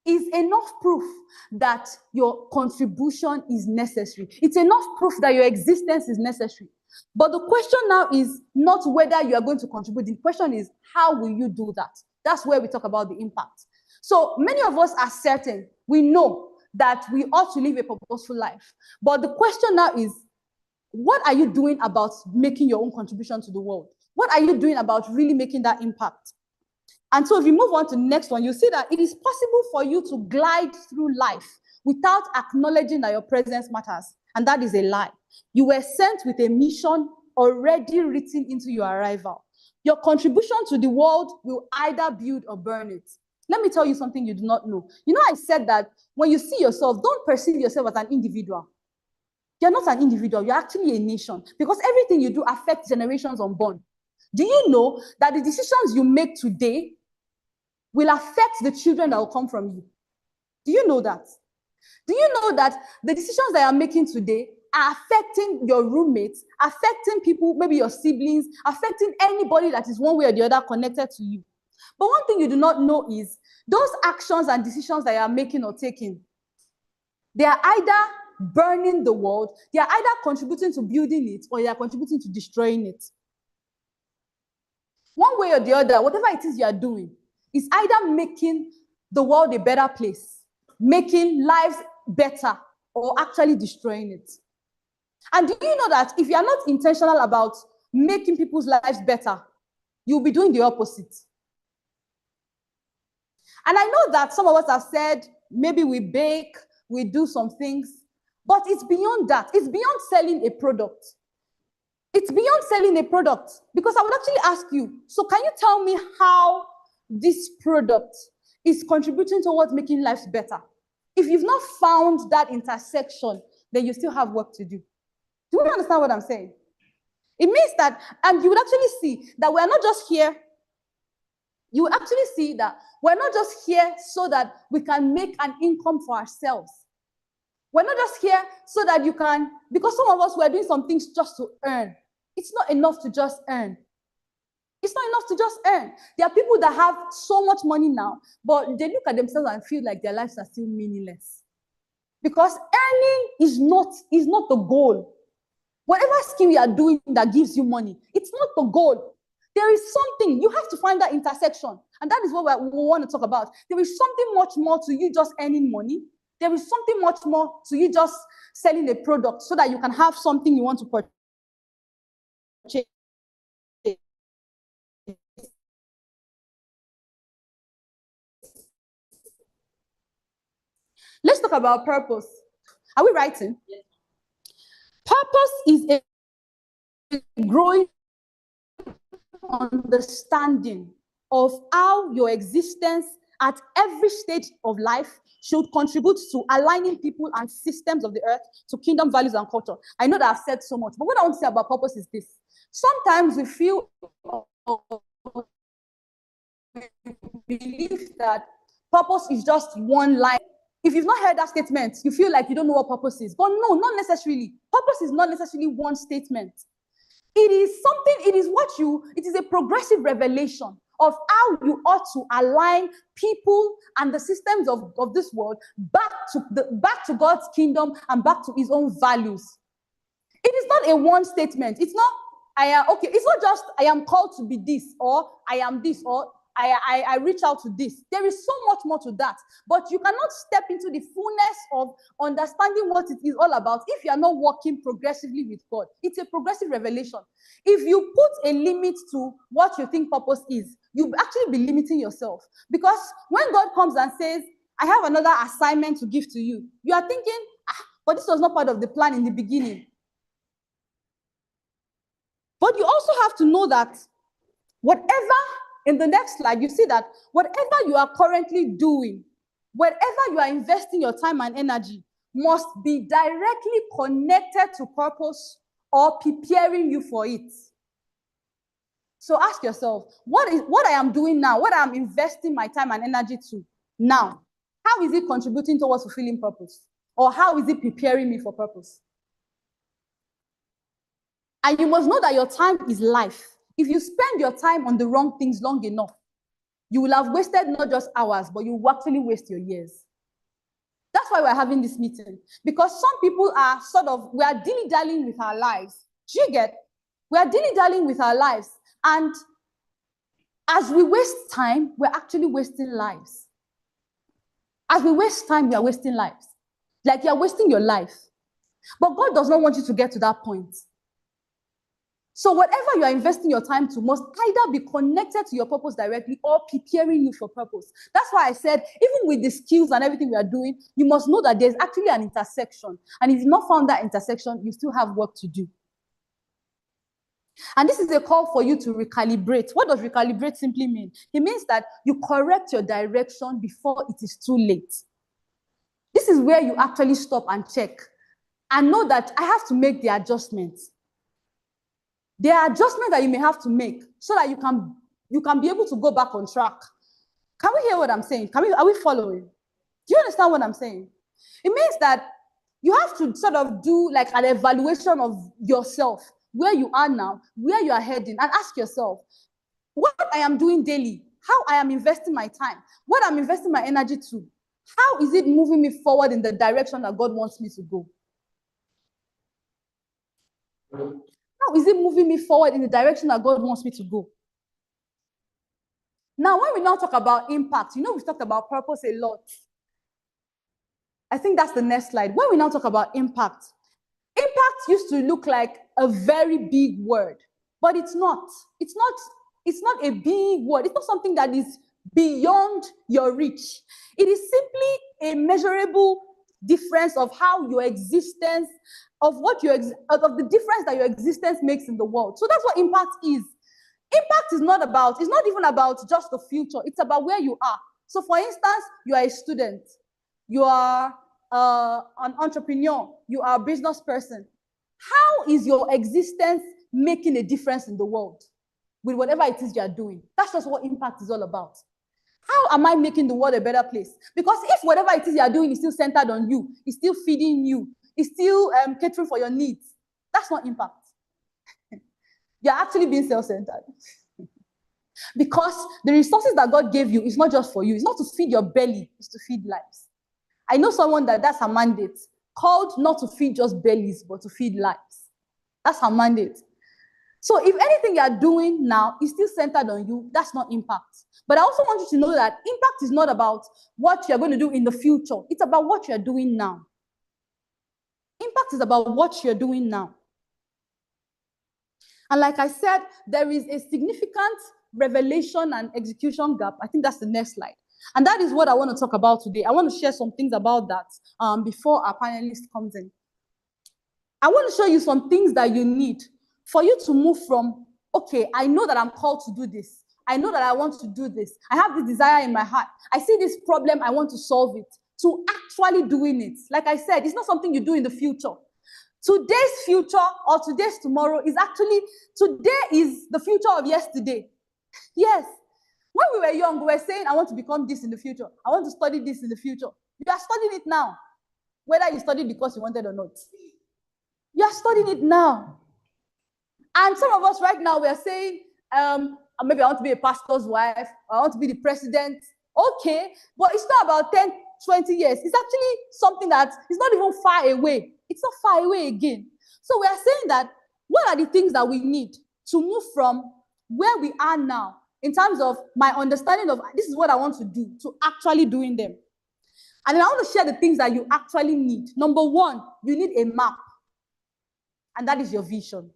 is enough proof that your contribution is necessary. It's enough proof that your existence is necessary. But the question now is not whether you are going to contribute. The question is, how will you do that? That's where we talk about the impact. So many of us are certain, we know that we ought to live a purposeful life. But the question now is, what are you doing about making your own contribution to the world? What are you doing about really making that impact? And so if you move on to the next one, you see that it is possible for you to glide through life without acknowledging that your presence matters. And that is a lie. You were sent with a mission already written into your arrival. Your contribution to the world will either build or burn it. Let me tell you something you do not know. You know, I said that when you see yourself, don't perceive yourself as an individual. You're not an individual, you're actually a nation, because everything you do affects generations unborn. Do you know that the decisions you make today will affect the children that will come from you? Do you know that? Do you know that the decisions that you're making today are affecting your roommates, affecting people, maybe your siblings, affecting anybody that is one way or the other connected to you? But one thing you do not know is those actions and decisions that you are making or taking, they are either burning the world, they are either contributing to building it, or they are contributing to destroying it. One way or the other, whatever it is you are doing, is either making the world a better place, making lives better, or actually destroying it. And do you know that if you are not intentional about making people's lives better, you'll be doing the opposite? And I know that some of us have said, maybe we bake, we do some things, but it's beyond that. It's beyond selling a product. It's beyond selling a product. Because I would actually ask you, so can you tell me how this product is contributing towards making lives better? If you've not found that intersection, then you still have work to do. Do you understand what I'm saying? It means that, and you would actually see that we're not just here. You would actually see that we're not just here so that we can make an income for ourselves. We're not just here so that you can, because some of us were doing some things just to earn. It's not enough to just earn. It's not enough to just earn. There are people that have so much money now, but they look at themselves and feel like their lives are still meaningless. Because earning is not the goal. Whatever skill you are doing that gives you money, it's not the goal. There is something, you have to find that intersection. And that is what we want to talk about. There is something much more to you just earning money. There is something much more to you just selling a product so that you can have something you want to purchase. Let's talk about purpose. Are we writing? Yes. Purpose is a growing understanding of how your existence at every stage of life should contribute to aligning people and systems of the earth to kingdom values and culture. I know that I've said so much, but what I want to say about purpose is this. Sometimes we feel believe that purpose is just one line. If you've not heard that statement, you feel like you don't know what purpose is. But no, not necessarily. Purpose is not necessarily one statement. It is something, it is a progressive revelation of how you ought to align people and the systems of this world back to God's kingdom and back to his own values. It is not a one statement. It's not, it's not just I am called to be this, or I am this, or I reach out to this. There is so much more to that. But you cannot step into the fullness of understanding what it is all about if you are not working progressively with God. It's a progressive revelation. If you put a limit to what you think purpose is, you'll actually be limiting yourself. Because when God comes and says, I have another assignment to give to you, you are thinking, but this was not part of the plan in the beginning. But you also have to know that whatever, in the next slide, you see that whatever you are currently doing, wherever you are investing your time and energy, must be directly connected to purpose or preparing you for it. So ask yourself, what I am doing now, what I am investing my time and energy to now, how is it contributing towards fulfilling purpose? Or how is it preparing me for purpose? And you must know that your time is life. If you spend your time on the wrong things long enough, you will have wasted not just hours, but you will actually waste your years. That's why we're having this meeting. Because some people are we are dilly-dallying with our lives. Do you get? We are dilly-dallying with our lives. And as we waste time, we're actually wasting lives. As we waste time, we are wasting lives. Like you're wasting your life. But God does not want you to get to that point. So whatever you are investing your time to must either be connected to your purpose directly or preparing you for purpose. That's why I said, even with the skills and everything we are doing, you must know that there's actually an intersection. And if you've not found that intersection, you still have work to do. And this is a call for you to recalibrate. What does recalibrate simply mean? It means that you correct your direction before it is too late. This is where you actually stop and check and know that I have to make the adjustments. There are adjustments that you may have to make so that you can be able to go back on track. Can we hear what I'm saying? Are we following? Do you understand what I'm saying? It means that you have to sort of do like an evaluation of yourself, where you are now, where you are heading, and ask yourself, what I am doing daily, how I am investing my time, what I'm investing my energy to, how is it moving me forward in the direction that God wants me to go? How is it moving me forward in the direction that God wants me to go? Now, when we now talk about impact, we've talked about purpose a lot. I think that's the next slide. When we now talk about impact used to look like a very big word, but it's not. It's not a big word. It's not something that is beyond your reach. It is simply a measurable difference of how your existence, of the difference that your existence makes in the world. So that's what impact is. Impact is not even about just the future. It's about where you are. So for instance, you are a student, you are an entrepreneur, you are a business person. How is your existence making a difference in the world with whatever it is you are doing? That's just what impact is all about. How am I making the world a better place? Because if whatever it is you are doing is still centered on you, it's still feeding you, it's still catering for your needs, that's not impact. You're actually being self-centered. Because the resources that God gave you is not just for you. It's not to feed your belly, it's to feed lives. I know someone that's a mandate, called not to feed just bellies, but to feed lives. That's her mandate. So if anything you are doing now is still centered on you, that's not impact. But I also want you to know that impact is not about what you're going to do in the future. It's about what you're doing now. Impact is about what you're doing now. And like I said, there is a significant revelation and execution gap. I think that's the next slide. And that is what I want to talk about today. I want to share some things about that before our panelist comes in. I want to show you some things that you need for you to move from, okay, I know that I'm called to do this. I know that I want to do this. I have the desire in my heart. I see this problem, I want to solve it. To actually doing it. Like I said, it's not something you do in the future. Today's future or today's tomorrow is actually, today is the future of yesterday. Yes. When we were young, we were saying, I want to become this in the future. I want to study this in the future. You are studying it now. Whether you studied because you wanted or not. You are studying it now. And some of us right now, we are saying, maybe I want to be a pastor's wife, or I want to be the president. Okay, but it's not about 10, 20 years. It's actually something that is not even far away. It's not far away again. So we are saying that what are the things that we need to move from where we are now in terms of my understanding of this is what I want to do to actually doing them. And then I want to share the things that you actually need. Number one, you need a map. And that is your vision.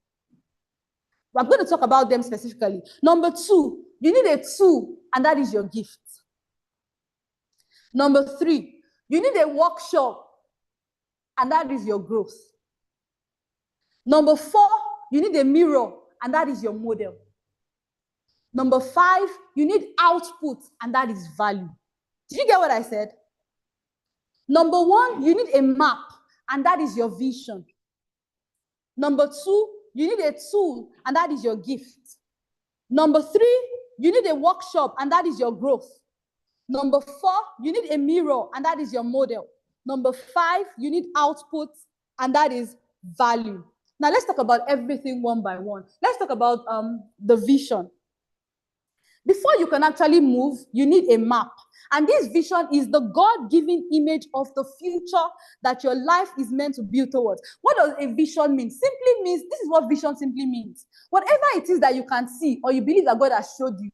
I'm going to talk about them specifically. Number two, you need a tool, and that is your gift. Number three, you need a workshop, and that is your growth. Number four, you need a mirror, and that is your model. Number five, you need output, and that is value. Did you get what I said? Number one, you need a map, and that is your vision. Number two, you need a tool, and that is your gift. Number three, you need a workshop, and that is your growth. Number four, you need a mirror, and that is your model. Number five, you need output, and that is value. Now, let's talk about everything one by one. Let's talk about the vision. Before you can actually move, you need a map. And this vision is the God-given image of the future that your life is meant to build towards. What does a vision mean? Simply means, this is what vision simply means. Whatever it is that you can see or you believe that God has showed you,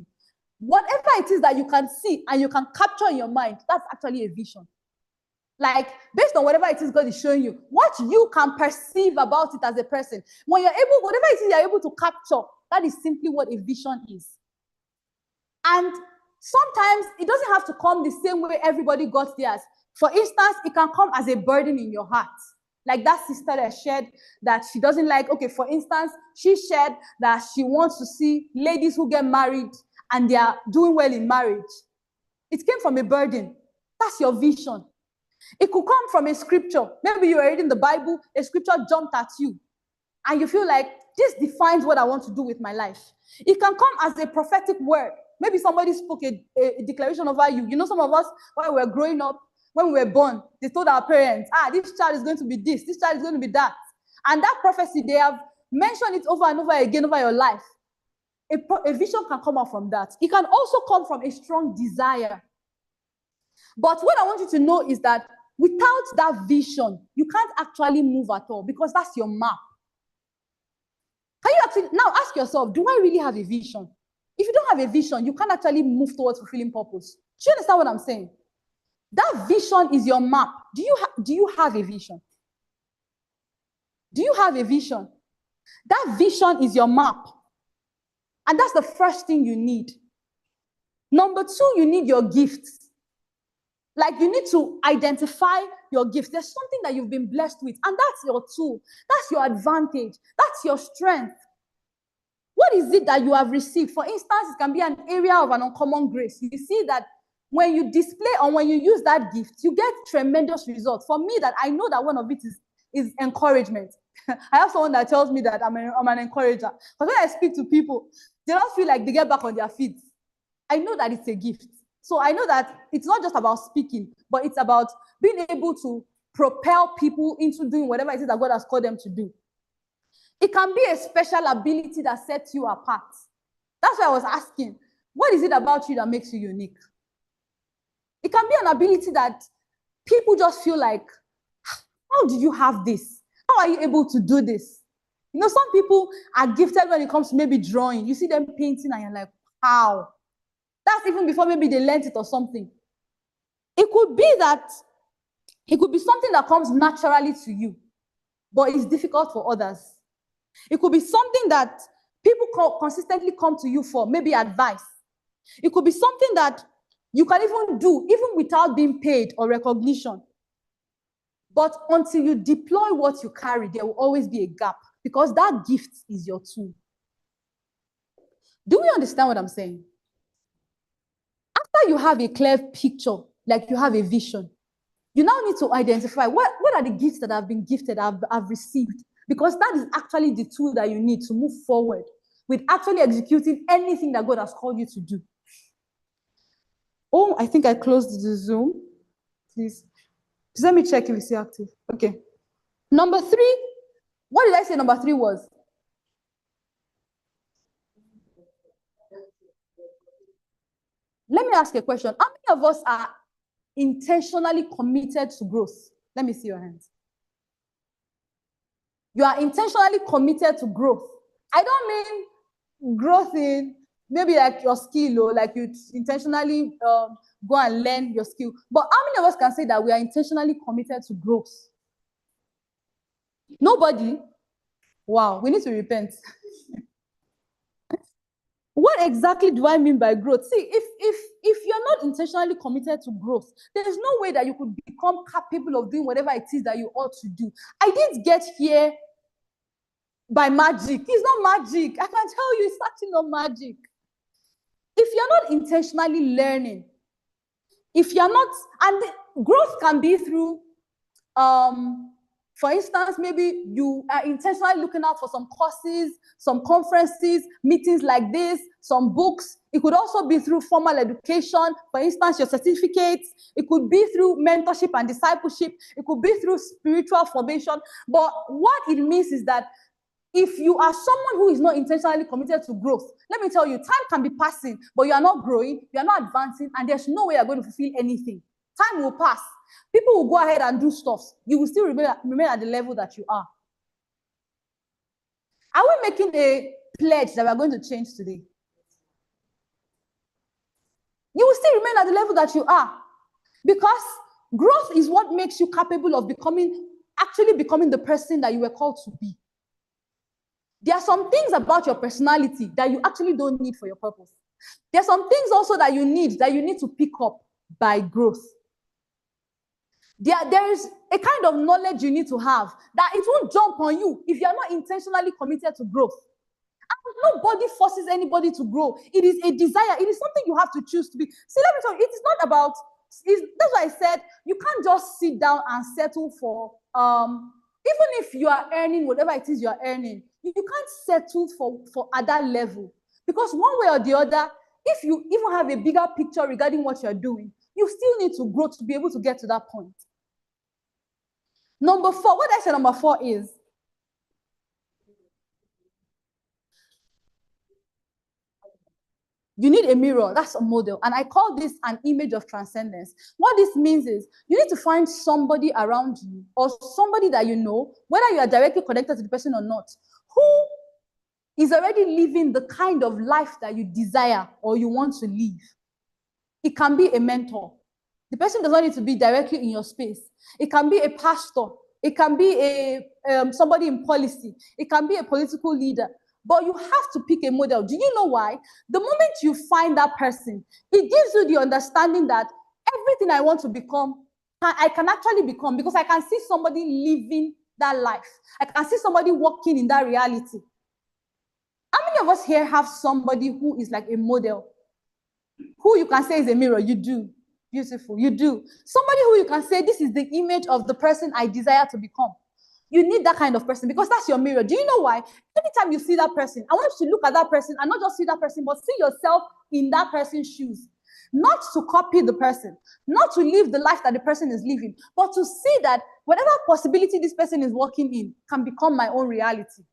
whatever it is that you can see and you can capture in your mind, that's actually a vision. Like, based on whatever it is God is showing you, what you can perceive about it as a person, when you're able, whatever it is you're able to capture, that is simply what a vision is. And sometimes it doesn't have to come the same way everybody got theirs. For instance, it can come as a burden in your heart. Like that sister that shared that she doesn't like, okay, for instance, she shared that she wants to see ladies who get married and they are doing well in marriage. It came from a burden. That's your vision. It could come from a scripture. Maybe you are reading the Bible, a scripture jumped at you, and you feel like this defines what I want to do with my life. It can come as a prophetic word. Maybe somebody spoke a declaration over you. You know, some of us, when we were growing up, when we were born, they told our parents, this child is going to be this child is going to be that. And that prophecy, they have mentioned it over and over again over your life. A vision can come out from that. It can also come from a strong desire. But what I want you to know is that without that vision, you can't actually move at all because that's your map. Can you actually now ask yourself, do I really have a vision? If you don't have a vision, you can't actually move towards fulfilling purpose. Do you understand what I'm saying? That vision is your map. Do you have a vision? Do you have a vision? That vision is your map. And that's the first thing you need. Number two, you need your gifts. Like you need to identify your gifts. There's something that you've been blessed with, and that's your tool. That's your advantage. That's your strength. What is it that you have received? For instance, it can be an area of an uncommon grace. You see that when you display or when you use that gift, you get tremendous results. For me, that I know that one of it is encouragement. I have someone that tells me that I'm an encourager. But when I speak to people, they don't feel like they get back on their feet. I know that it's a gift. So I know that it's not just about speaking, but it's about being able to propel people into doing whatever it is that God has called them to do. It can be a special ability that sets you apart. That's why I was asking, what is it about you that makes you unique? It can be an ability that people just feel like, how do you have this? How are you able to do this? You know, some people are gifted when it comes to maybe drawing. You see them painting and you're like, how? That's even before maybe they learned it or something. It could be something that comes naturally to you, but it's difficult for others. It could be something that people consistently come to you for, maybe advice. It could be something that you can even do, even without being paid or recognition. But until you deploy what you carry, there will always be a gap because that gift is your tool. Do we understand what I'm saying? After you have a clear picture, like you have a vision, you now need to identify what are the gifts that I've been gifted, I've received, because that is actually the tool that you need to move forward with actually executing anything that God has called you to do. Oh, I think I closed the Zoom. Please let me check if it's still active. Okay. Number 3, what did I say number 3 was? Let me ask you a question. How many of us are intentionally committed to growth? Let me see your hands. You are intentionally committed to growth. I don't mean growth in maybe like your skill or like you intentionally go and learn your skill. But how many of us can say that we are intentionally committed to growth? Nobody? Wow, we need to repent. What exactly do I mean by growth? See, if you're not intentionally committed to growth, there's no way that you could become capable of doing whatever it is that you ought to do. I didn't get here by magic. It's not magic. I can tell you it's actually not magic. If you're not intentionally learning, if you're not, and growth can be through, for instance, maybe you are intentionally looking out for some courses, some conferences, meetings like this, some books. It could also be through formal education, for instance, your certificates. It could be through mentorship and discipleship. It could be through spiritual formation. But what it means is that if you are someone who is not intentionally committed to growth, let me tell you, time can be passing, but you are not growing, you are not advancing, and there's no way you're going to fulfill anything. Time will pass. People will go ahead and do stuff. You will still remain at the level that you are. Are we making a pledge that we're going to change today? You will still remain at the level that you are. Because growth is what makes you capable of actually becoming the person that you were called to be. There are some things about your personality that you actually don't need for your purpose. There are some things also that you need to pick up by growth. There is a kind of knowledge you need to have that it won't jump on you if you're not intentionally committed to growth. And nobody forces anybody to grow. It is a desire. It is something you have to choose to be. See, let me tell you, it is not about, that's why I said you can't just sit down and settle for, even if you are earning whatever it is you are earning, you can't settle for at that level. Because one way or the other, if you even have a bigger picture regarding what you're doing, you still need to grow to be able to get to that point. Number 4, what I said number 4 is, you need a mirror. That's a model. And I call this an image of transcendence. What this means is you need to find somebody around you or somebody that you know, whether you are directly connected to the person or not, who is already living the kind of life that you desire or you want to live. It can be a mentor. The person does not need to be directly in your space. It can be a pastor. It can be somebody in policy. It can be a political leader. But you have to pick a model. Do you know why? The moment you find that person, it gives you the understanding that everything I want to become, I can actually become, because I can see somebody living that life. I can see somebody walking in that reality. How many of us here have somebody who is like a model? Who you can say is a mirror? You do. Beautiful. You do. Somebody who you can say, this is the image of the person I desire to become. You need that kind of person because that's your mirror. Do you know why? Anytime you see that person, I want you to look at that person and not just see that person, but see yourself in that person's shoes. Not to copy the person, not to live the life that the person is living, but to see that whatever possibility this person is walking in can become my own reality.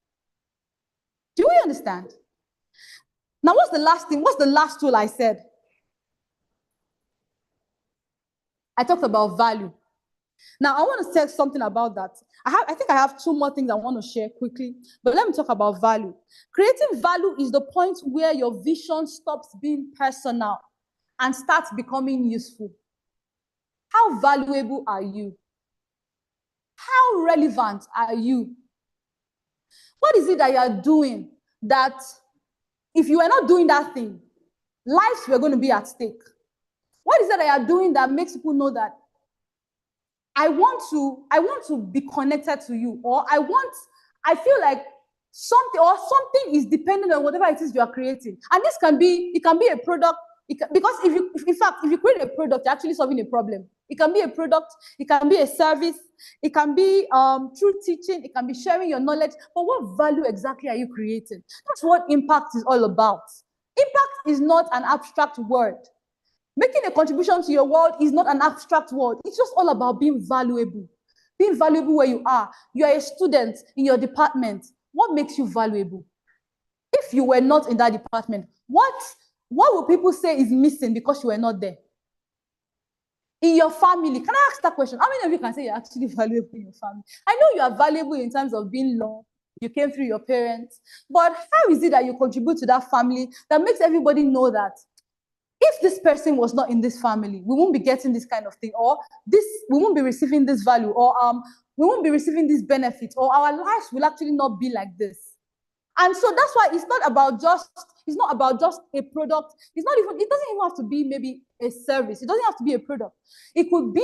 Do we understand? Now, what's the last thing? What's the last tool I said? I talked about value. Now, I want to say something about that. I think I have two more things I want to share quickly, but let me talk about value. Creating value is the point where your vision stops being personal and starts becoming useful. How valuable are you? How relevant are you? What is it that you are doing that if you were not doing that thing, lives were going to be at stake? What is it that you are doing that makes people know that I want to be connected to you, or I feel like something is dependent on whatever it is you are creating. And it can be a product, because if you create a product, you're actually solving a problem. It can be a product, it can be a service, it can be through teaching, it can be sharing your knowledge. But what value exactly are you creating? That's what impact is all about. Impact is not an abstract word. Making a contribution to your world is not an abstract word. It's just all about being valuable. Being valuable where you are. You are a student in your department. What makes you valuable? If you were not in that department, what will people say is missing because you were not there? In your family, can I ask that question? How many of you can say you're actually valuable in your family? I know you are valuable in terms of being loved. You came through your parents. But how is it that you contribute to that family that makes everybody know that if this person was not in this family, we won't be getting this kind of thing, or we won't be receiving this value, or we won't be receiving this benefit, or our lives will actually not be like this. And so that's why it's not about just a product. It doesn't even have to be maybe a service. It doesn't have to be a product. It could be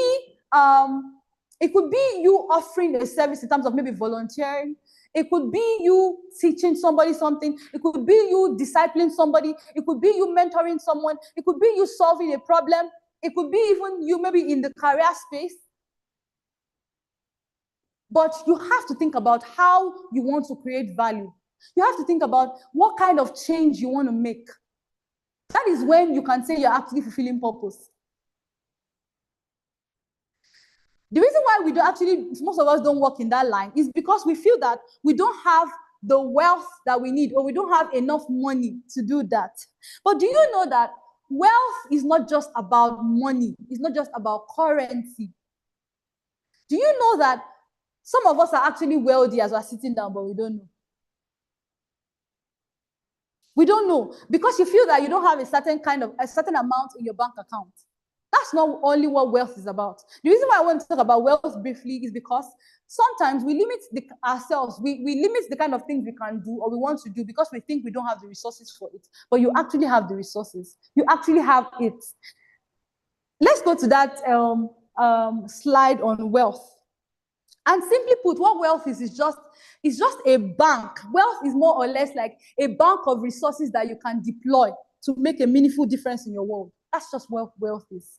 you offering a service in terms of maybe volunteering. It could be you teaching somebody something. It could be you discipling somebody. It could be you mentoring someone. It could be you solving a problem. It could be even you maybe in the career space. But you have to think about how you want to create value. You have to think about what kind of change you want to make. That is when you can say you're actually fulfilling purpose. The reason why most of us don't work in that line is because we feel that we don't have the wealth that we need, or we don't have enough money to do that. But do you know that wealth is not just about money? It's not just about currency. Do you know that some of us are actually wealthy as we're sitting down, but we don't know? We don't know because you feel that you don't have a certain amount in your bank account. That's not only what wealth is about. The reason why I want to talk about wealth briefly is because sometimes we limit ourselves. We limit the kind of things we can do or we want to do because we think we don't have the resources for it. But you actually have the resources. You actually have it. Let's go to that slide on wealth. And simply put, what wealth is just a bank. Wealth is more or less like a bank of resources that you can deploy to make a meaningful difference in your world. That's just what wealth is.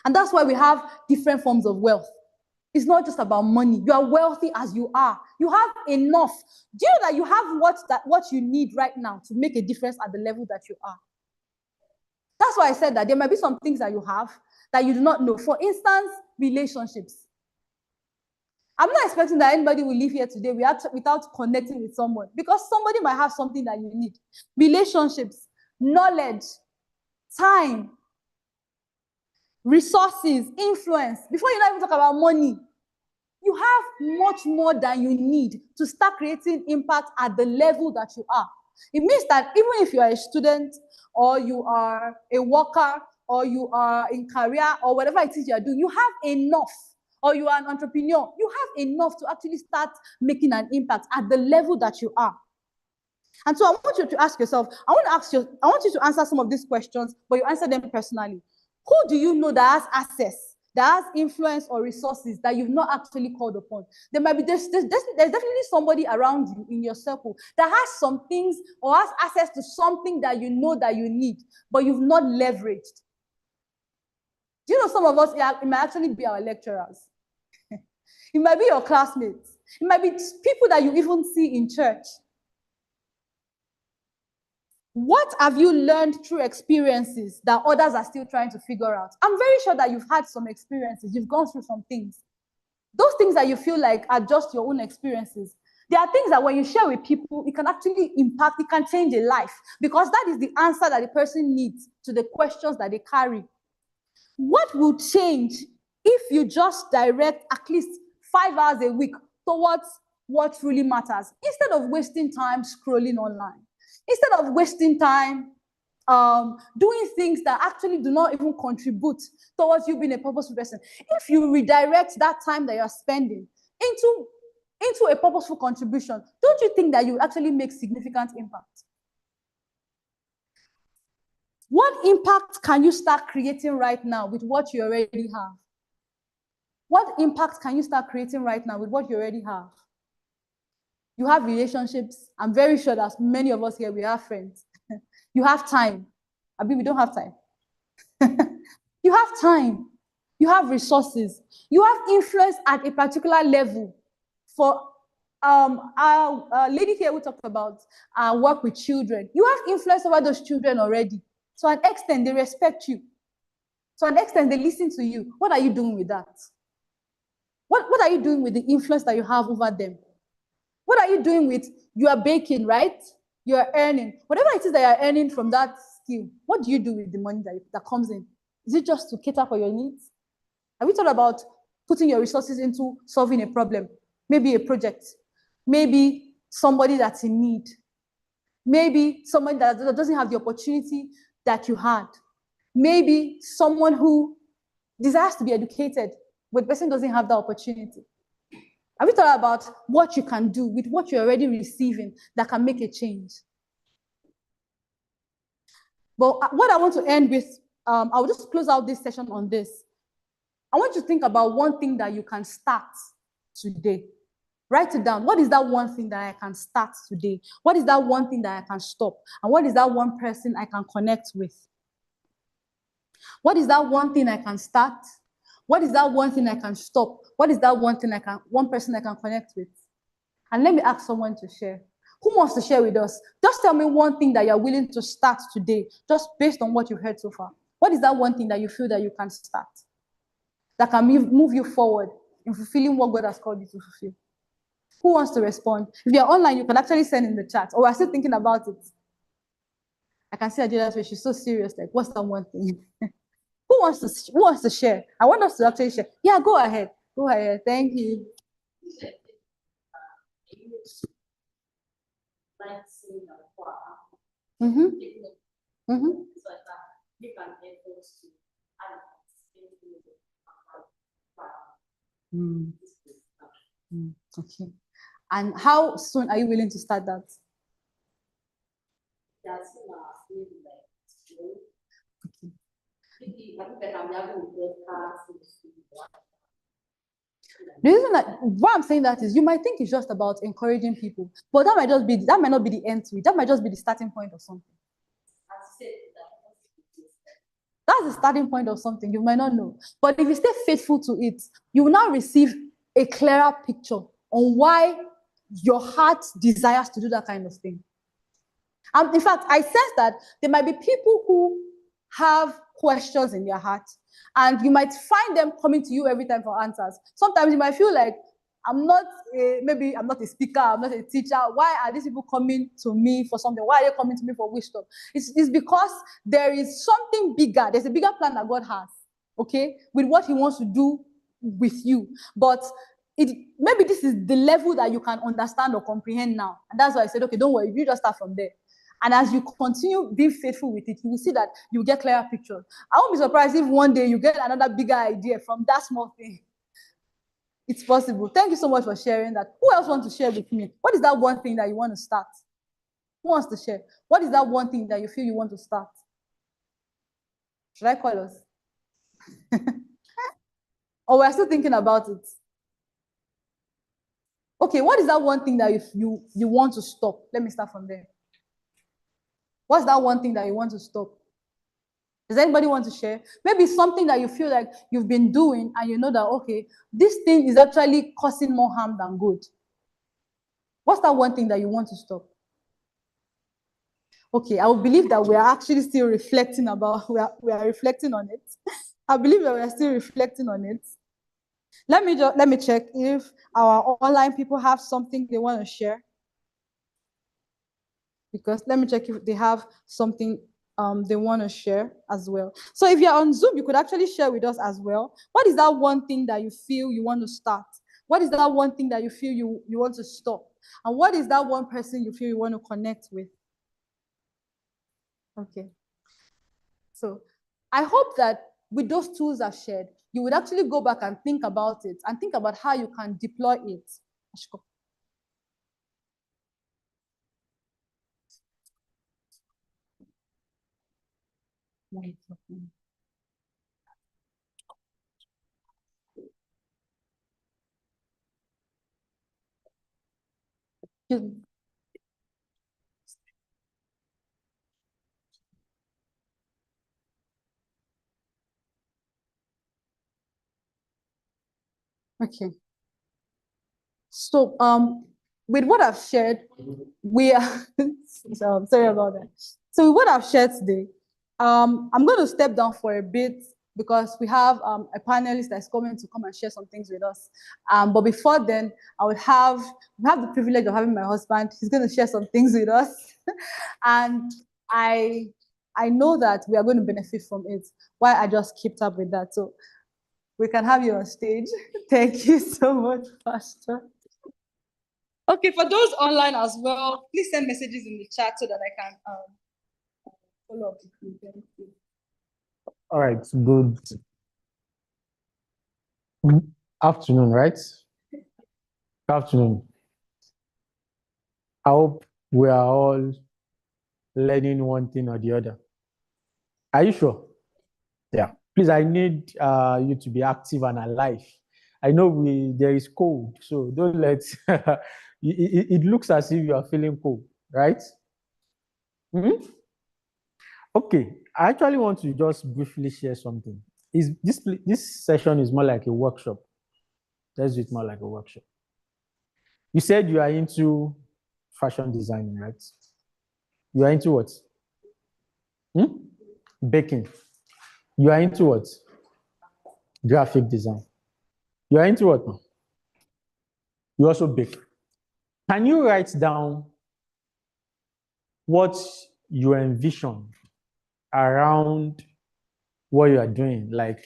And that's why we have different forms of wealth. It's not just about money. You are wealthy as you are. You have enough. Do you know that you have what you need right now to make a difference at the level that you are? That's why I said that there might be some things that you have that you do not know. For instance, relationships. I'm not expecting that anybody will leave here today without connecting with someone, because somebody might have something that you need. Relationships, knowledge, time, resources, influence. Before you even talk about money, you have much more than you need to start creating impact at the level that you are. It means that even if you are a student, or you are a worker, or you are in career, or whatever it is you are doing, you have enough. Or you are an entrepreneur, you have enough to actually start making an impact at the level that you are. And so I want you to ask yourself, I want you to answer some of these questions, but you answer them personally. Who do you know that has access, that has influence or resources that you've not actually called upon? There's definitely somebody around you in your circle that has some things or has access to something that you know that you need, but you've not leveraged. Do you know some of us, it might actually be our lecturers. It might be your classmates. It might be people that you even see in church. What have you learned through experiences that others are still trying to figure out? I'm very sure that you've had some experiences. You've gone through some things. Those things that you feel like are just your own experiences. There are things that when you share with people, it can actually impact, it can change a life, because that is the answer that the person needs to the questions that they carry. What will change if you just direct at least 5 hours a week towards what really matters, instead of wasting time scrolling online, instead of wasting time doing things that actually do not even contribute towards you being a purposeful person, if you redirect that time that you're spending into a purposeful contribution, don't you think that you actually make significant impact? What impact can you start creating right now with what you already have? What impact can you start creating right now with what you already have? You have relationships. I'm very sure that many of us here, we have friends. You have time. I mean, we don't have time. You have time. You have resources. You have influence at a particular level. For our lady here who talked about work with children, you have influence over those children already. To an extent, they respect you. To an extent, they listen to you. What are you doing with that? What are you doing with the influence that you have over them? What are you doing with, you are baking, right? You are earning. Whatever it is that you are earning from that skill, what do you do with the money that comes in? Is it just to cater for your needs? Have you thought about putting your resources into solving a problem? Maybe a project. Maybe somebody that's in need. Maybe someone that doesn't have the opportunity that you had. Maybe someone who desires to be educated, but the person doesn't have that opportunity. Have you thought about what you can do with what you're already receiving that can make a change? But what I want to end with, I'll just close out this session on this. I want you to think about one thing that you can start today. Write it down. What is that one thing that I can start today? What is that one thing that I can stop? And what is that one person I can connect with? What is that one thing I can start? What is that one thing I can stop? What is that one person I can connect with? And let me ask someone to share. Who wants to share with us? Just tell me one thing that you're willing to start today, just based on what you've heard so far. What is that one thing that you feel that you can start? That can move you forward in fulfilling what God has called you to fulfill? Who wants to respond? If you're online, you can actually send in the chat. Or we're still thinking about it. I can see Adela's face. She's so serious. Like, what's that one thing? Who wants to share? I want us to actually share. Yeah, go ahead. Go ahead. Thank you. Mm-hmm. Mm-hmm. Okay. And how soon are you willing to start that? Okay. The reason that why I'm saying that is you might think it's just about encouraging people, but that might not be the end to it. That might just be the starting point of something. That's the starting point of something you might not know. But if you stay faithful to it, you will now receive a clearer picture on why your heart desires to do that kind of thing. And in fact, I sense that there might be people who have questions in their heart, and you might find them coming to you every time for answers. Sometimes you might feel like, maybe I'm not a speaker, I'm not a teacher. Why are these people coming to me for something? Why are they coming to me for wisdom? It's because there is something bigger. There's a bigger plan that God has, okay, with what he wants to do with you. But maybe this is the level that you can understand or comprehend now. And that's why I said, okay, don't worry, you just start from there. And as you continue being faithful with it, you will see that you get clearer pictures. I won't be surprised if one day you get another bigger idea from that small thing. It's possible. Thank you so much for sharing that. Who else wants to share with me? What is that one thing that you want to start? Who wants to share? What is that one thing that you feel you want to start? Should I call us? Or we're still thinking about it? Okay, what is that one thing that you want to stop? Let me start from there. What's that one thing that you want to stop? Does anybody want to share? Maybe something that you feel like you've been doing and you know that, okay, this thing is actually causing more harm than good. What's that one thing that you want to stop? Okay, I will believe that we are actually still reflecting we are reflecting on it. I believe that we are still reflecting on it. Let me check if our online people have something they want to share. Because let me check if they have something they want to share as well. So if you're on Zoom, you could actually share with us as well. What is that one thing that you feel you want to start? What is that one thing that you feel you want to stop? And what is that one person you feel you want to connect with? Okay. So I hope that with those tools I've shared, you would actually go back and think about it and think about how you can deploy it. Okay. So with what I've shared, we are so sorry about that. So with what I've shared today, I'm going to step down for a bit because we have a panelist that's coming to come and share some things with us. But before then, we have the privilege of having my husband. He's going to share some things with us, and I know that we are going to benefit from it. Why I just kept up with that. So we can have you on stage. Thank you so much, Pastor. Okay, for those online as well, please send messages in the chat so that I can follow up with you. Thank you. All right, good afternoon, right? Good afternoon. I hope we are all learning one thing or the other. Are you sure? Yeah. Please, I need you to be active and alive. I know there is cold, so don't let it looks as if you are feeling cold, right? Mm-hmm. Okay, I actually want to just briefly share something. This session is more like a workshop. Let's do it more like a workshop. You said you are into fashion designing, right? You are into what? Baking. You are into what? Graphic design. You are into what? You also bake. Can you write down what you envision around what you are doing? Like,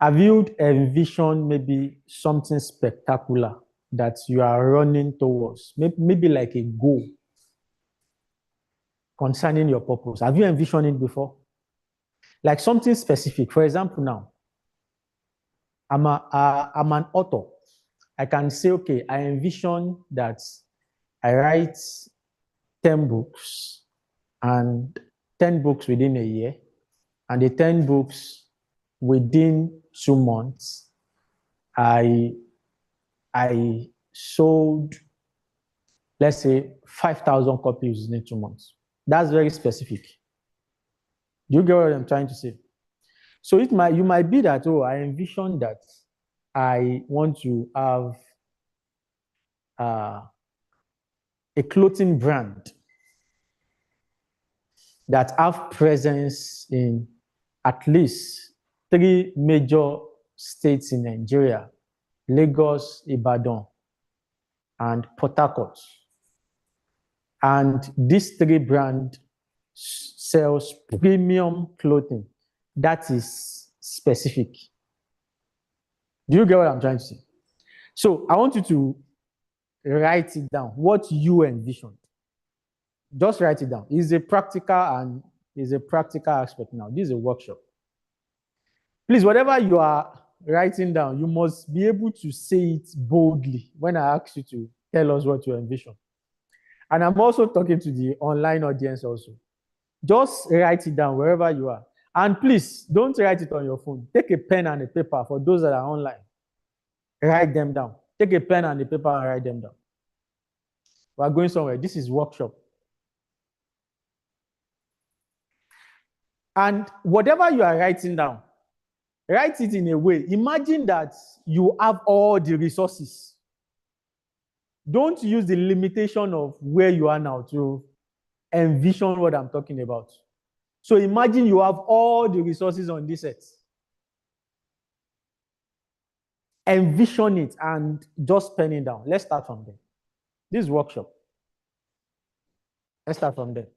have you envisioned maybe something spectacular that you are running towards? Maybe like a goal concerning your purpose. Have you envisioned it before? Like something specific. For example, now, I'm an author. I can say, okay, I envision that I write 10 books and 10 books within a year, and the 10 books within 2 months, I sold, let's say, 5,000 copies in 2 months. That's very specific. Do you get what I'm trying to say? So you might be that, oh, I envision that I want to have a clothing brand that have presence in at least 3 major states in Nigeria: Lagos, Ibadan, and Port Harcourt. And these 3 brands sells premium clothing that is specific. Do you get what I'm trying to say? So I want you to write it down, what you envisioned. Just write it down. It's a practical aspect now. This is a workshop. Please, whatever you are writing down, you must be able to say it boldly when I ask you to tell us what you envision. And I'm also talking to the online audience also. Just write it down wherever you are. And please, don't write it on your phone. Take a pen and a paper for those that are online. Write them down. Take a pen and a paper and write them down. We are going somewhere. This is workshop. And whatever you are writing down, write it in a way. Imagine that you have all the resources. Don't use the limitation of where you are now to envision what I'm talking about. So imagine you have all the resources on this set. Envision it and just pen it down. Let's start from there. This workshop. Let's start from there.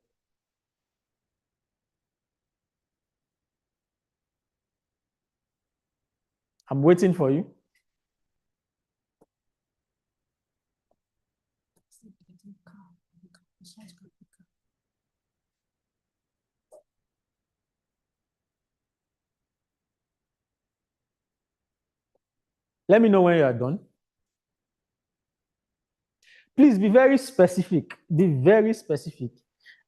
I'm waiting for you. Let me know when you are done. Please be very specific. Be very specific.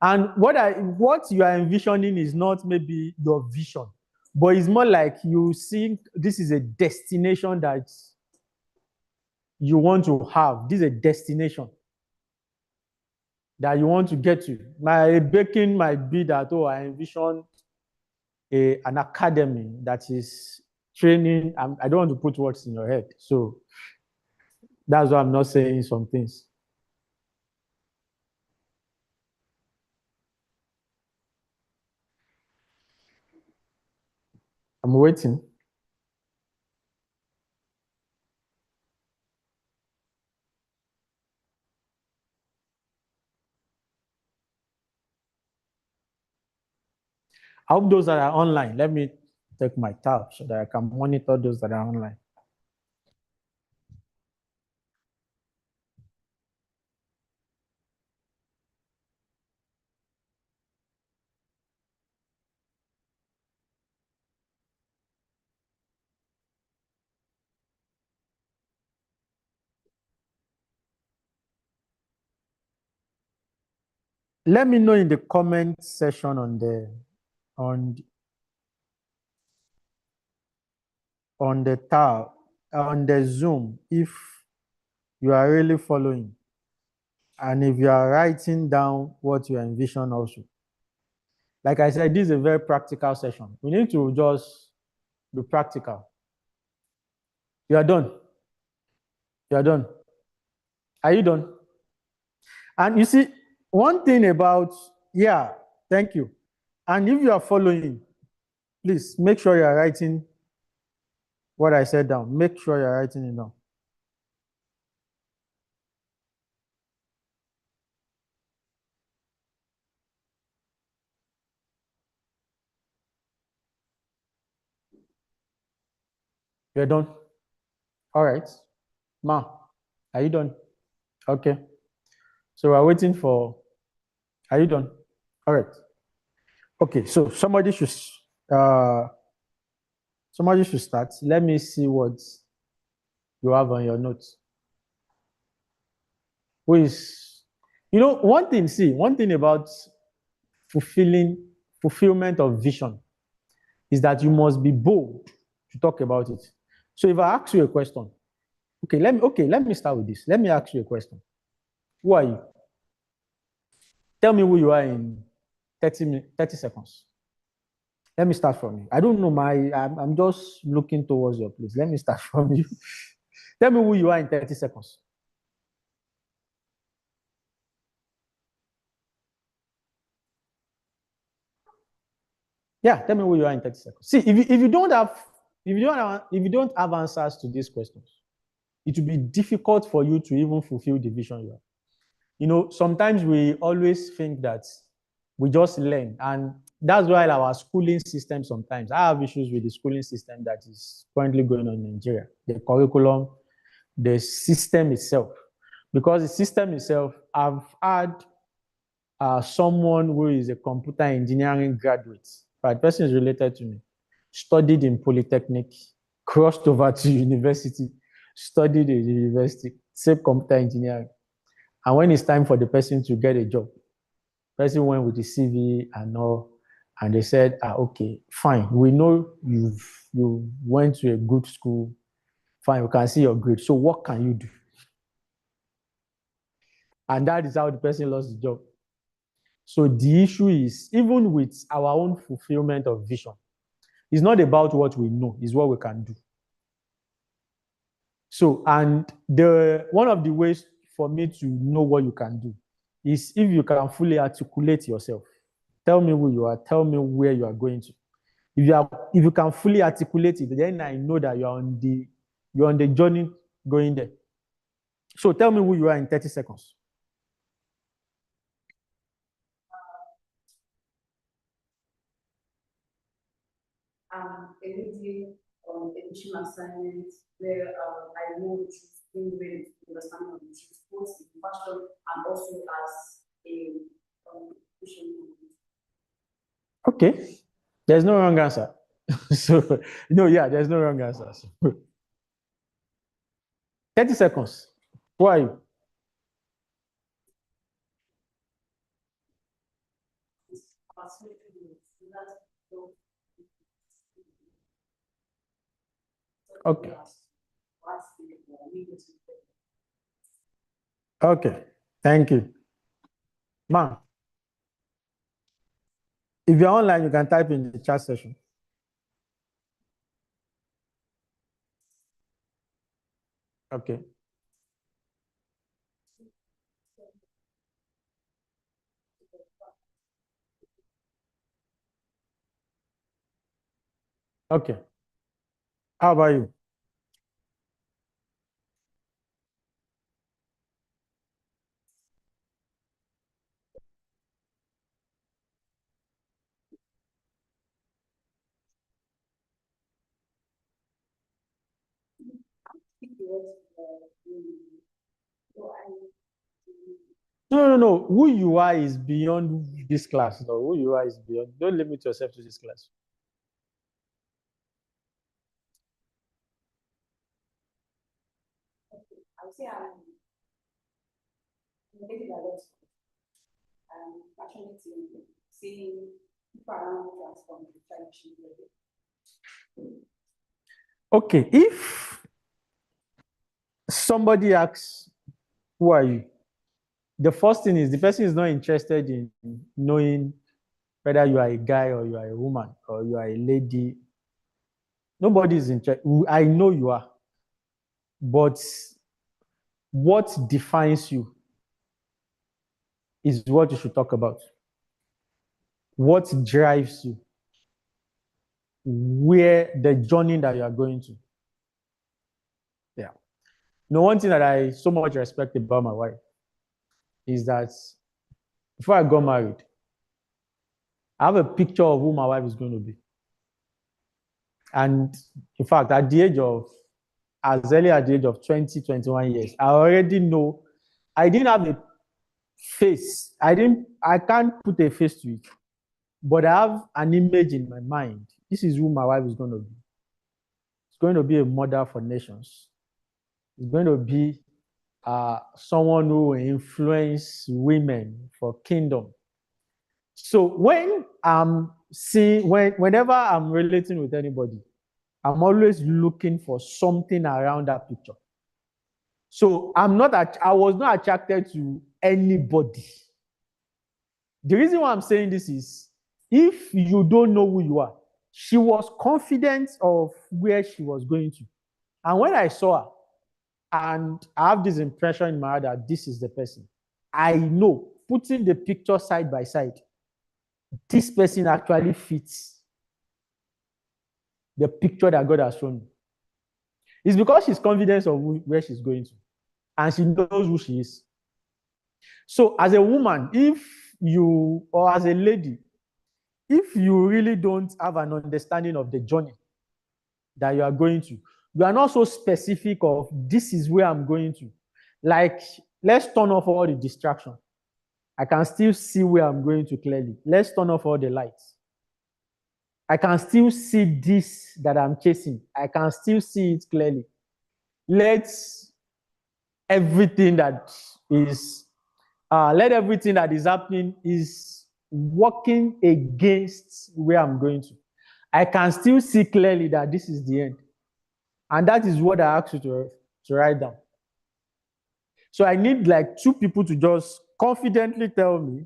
And what you are envisioning is not maybe your vision, but it's more like you think this is a destination that you want to have. This is a destination that you want to get to. My baking might be that, I envision an academy that is training. I don't want to put words in your head. So that's why I'm not saying some things. I'm waiting. I hope those that are online, let me take my tab so that I can monitor those that are online. Let me know in the comment section on the tab, on the Zoom, if you are really following and if you are writing down what you envision also. Like I said, this is a very practical session. We need to just be practical. You are done. You are done. Are you done? And you see, one thing about, thank you. And if you are following, please make sure you are writing what I said down. Make sure you are writing it down. You're done. All right. Ma, are you done? Okay. So we're waiting for, are you done? All right. Okay, so somebody should start. Let me see what you have on your notes. Who is, one thing about fulfillment of vision is that you must be bold to talk about it. So if I ask you a question, let me start with this. Let me ask you a question. Who are you? Tell me who you are in 30 seconds. Let me start from you. I don't know I'm just looking towards your place. Let me start from you. Tell me who you are in 30 seconds. Yeah, tell me who you are in 30 seconds. See, if you don't have answers to these questions, it will be difficult for you to even fulfill the vision you have. Sometimes we always think that we just learn, and that's why our schooling system, sometimes I have issues with the schooling system that is currently going on in Nigeria, the curriculum, the system itself. Because the system itself, I've had someone who is a computer engineering graduate, right? Person is related to me, studied in Polytechnic, crossed over to university, studied in university, same computer engineering. And when it's time for the person to get a job, person went with the CV and all, and they said, okay, fine. We know you went to a good school. Fine, we can see your grade. So what can you do? And that is how the person lost the job. So the issue is, even with our own fulfillment of vision, it's not about what we know, it's what we can do. So, and one of the ways for me to know what you can do is if you can fully articulate yourself. Tell me who you are, tell me where you are going to. If you can fully articulate it, then I know that you're on the journey going there. So tell me who you are in 30 seconds. A lady education assignments where I know the truth, bring with understanding of the truth, both in fashion and also as a education. Okay. There's no wrong answer. So, no, yeah, there's no wrong answer. So, 30 seconds. Who are you? Okay. Okay. Thank you. Ma'am, if you're online, you can type in the chat session. Okay. Okay. How about you? No. Who you are is beyond this class. No, who you are is beyond. Don't limit yourself to this class. I would say I'm motivated a lot. I'm passionate in seeing people around me transform to try to change their life. Okay. If somebody asks, who are you? The first thing is the person is not interested in knowing whether you are a guy or you are a woman or you are a lady. Nobody is interested. I know you are. But what defines you is what you should talk about. What drives you? Where the journey that you are going to. Yeah. No, one thing that I so much respect about my wife is that before I got married, I have a picture of who my wife is going to be. And in fact, as early at the age of 20, 21 years, I already know I didn't have a face. I can't put a face to it, but I have an image in my mind. This is who my wife is going to be. It's going to be a mother for nations. It's going to be someone who will influence women for kingdom. So whenever I'm relating with anybody, I'm always looking for something around that picture. So I was not attracted to anybody. The reason why I'm saying this is, if you don't know who you are, she was confident of where she was going to. And when I saw her, and I have this impression in my head that this is the person, I know, putting the picture side by side, this person actually fits the picture that God has shown me. It's because she's confident of where she's going to, and she knows who she is. So as a woman, or as a lady, if you really don't have an understanding of the journey that you are going to, you are not so specific of this is where I'm going to. Like, let's turn off all the distraction. I can still see where I'm going to clearly. Let's turn off all the lights. I can still see this that I'm chasing. I can still see it clearly. Let everything that is happening is working against where I'm going to. I can still see clearly that this is the end. And that is what I asked you to write down. So I need like two people to just confidently tell me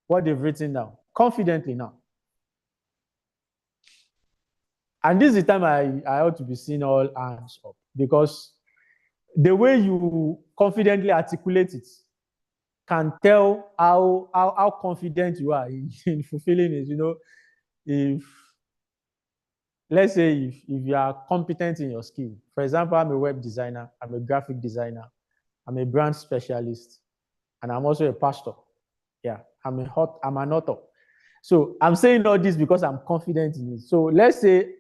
what they've written down. Confidently now. And this is the time I ought to be seeing all hands up, because the way you confidently articulate it can tell how confident you are in fulfilling it. You know, let's say if you are competent in your skill. For example, I'm a web designer, I'm a graphic designer, I'm a brand specialist, and I'm also a pastor. Yeah, I'm an author. So I'm saying all this because I'm confident in it. So let's say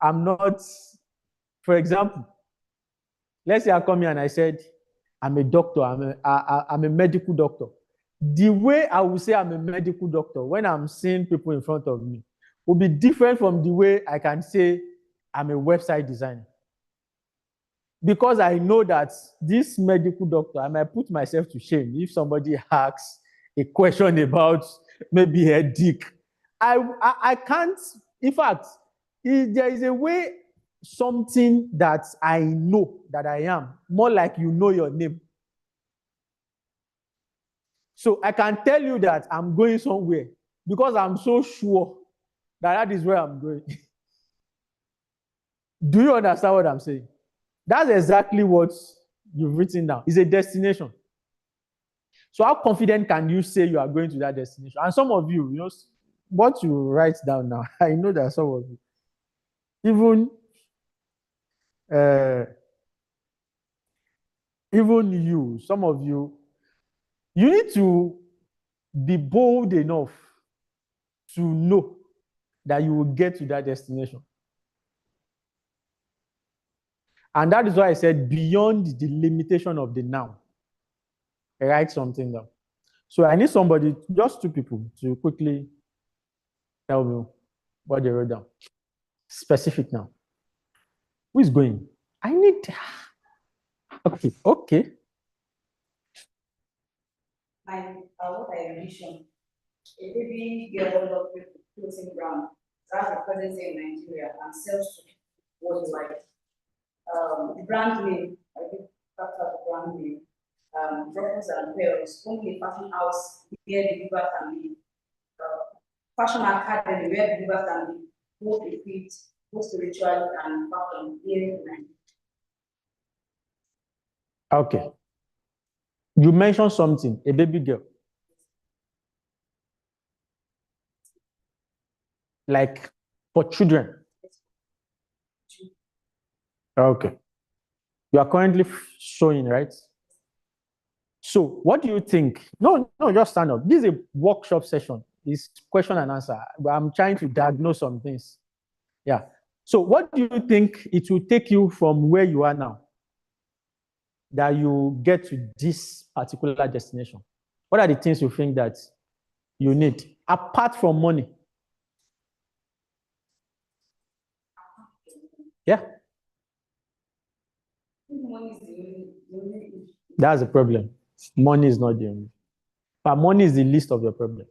I'm not, for example, let's say I come here and I said, I'm a doctor, I'm a medical doctor. The way I will say I'm a medical doctor when I'm seeing people in front of me will be different from the way I can say I'm a website designer. Because I know that this medical doctor, I might put myself to shame if somebody asks a question about maybe headache. I can't, in fact, if there is a way, something that I know that I am, more like you know your name. So I can tell you that I'm going somewhere because I'm so sure that that is where I'm going. Do you understand what I'm saying? That's exactly what you've written down. It's a destination. So how confident can you say you are going to that destination? And some of you, what you write down now, I know that some of you, even you, some of you, you need to be bold enough to know that you will get to that destination. And that is why I said beyond the limitation of the now. Write something down. So I need somebody, just 2 people, to quickly tell me what they wrote down. Specific now. Who is going? I need. Okay. What I envision, a baby girl of clothing brand, that's a presence in Nigeria and sells to worldwide. The brand name, I think that's the brand name. Droppers and pearls, only a fashion house where the viewers can be, fashion academy where the viewers can be both equipped, both spiritually and fashion here in Nigeria. Okay. You mentioned something, a baby girl. Like for children. Okay. You are currently showing, right? So what do you think? No, just stand up. This is a workshop session. It's question and answer. I'm trying to diagnose some things. Yeah. So what do you think it will take you from where you are now that you get to this particular destination? What are the things you think that you need apart from money? Yeah. That's the problem. Money is not the only. But money is the least of your problem.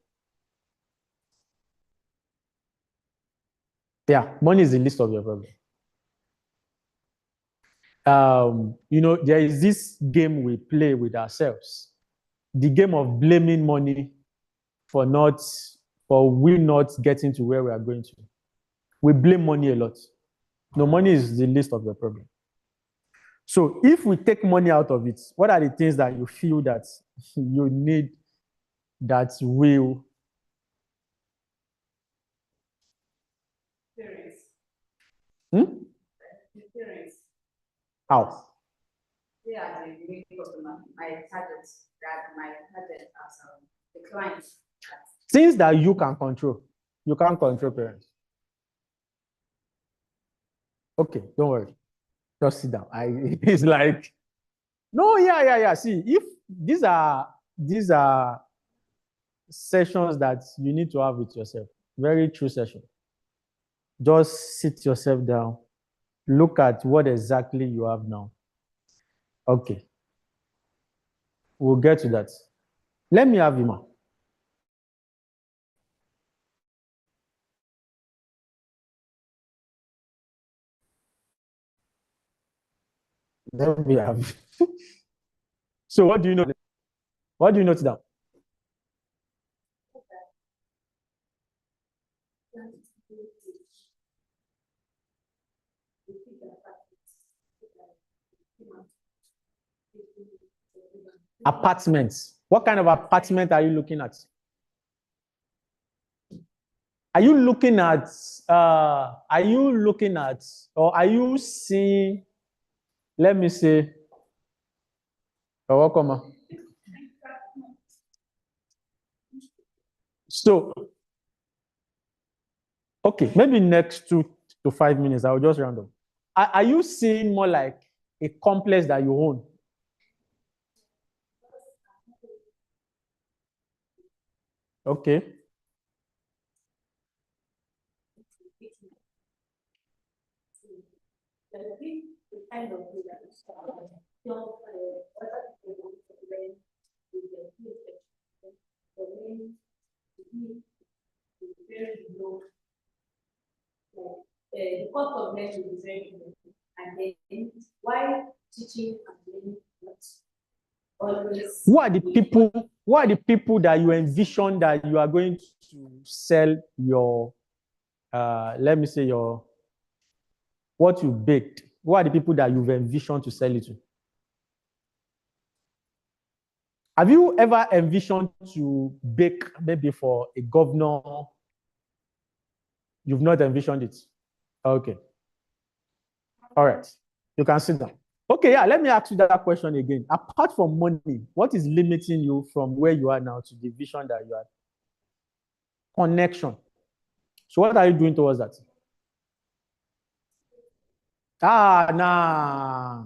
Yeah, money is the least of your problem. There is this game we play with ourselves. The game of blaming money for we not getting to where we are going to. We blame money a lot. No, money is the least of your problem. So if we take money out of it, what are the things that you feel that you need that will? How? Yeah, the main customer, my target as the client. Things that you can control. You can't control parents. Okay, don't worry. Just sit down. It's like, no, yeah. See, if these are sessions that you need to have with yourself. Very true session. Just sit yourself down. Look at what exactly you have now. Okay. We'll get to that. Let me have Ima. Let me have. So what do you know? What do you note down? Apartments. What kind of apartment are you looking at? Are you looking at, or are you seeing, let me say, you're welcome. So, okay, maybe next to to 5 minutes. I'll just round up. Are you seeing more like a complex that you own? Okay. The cost of learning is very low, and then why teaching and learning not always. Who are the people that you envision that you are going to sell your let me say your what you baked? Who are the people that you've envisioned to sell it to? Have you ever envisioned to bake maybe for a governor? You've not envisioned it. Okay. All right. You can sit down. Okay, yeah, let me ask you that question again. Apart from money, what is limiting you from where you are now to the vision that you are? Connection. So what are you doing towards that? Nah.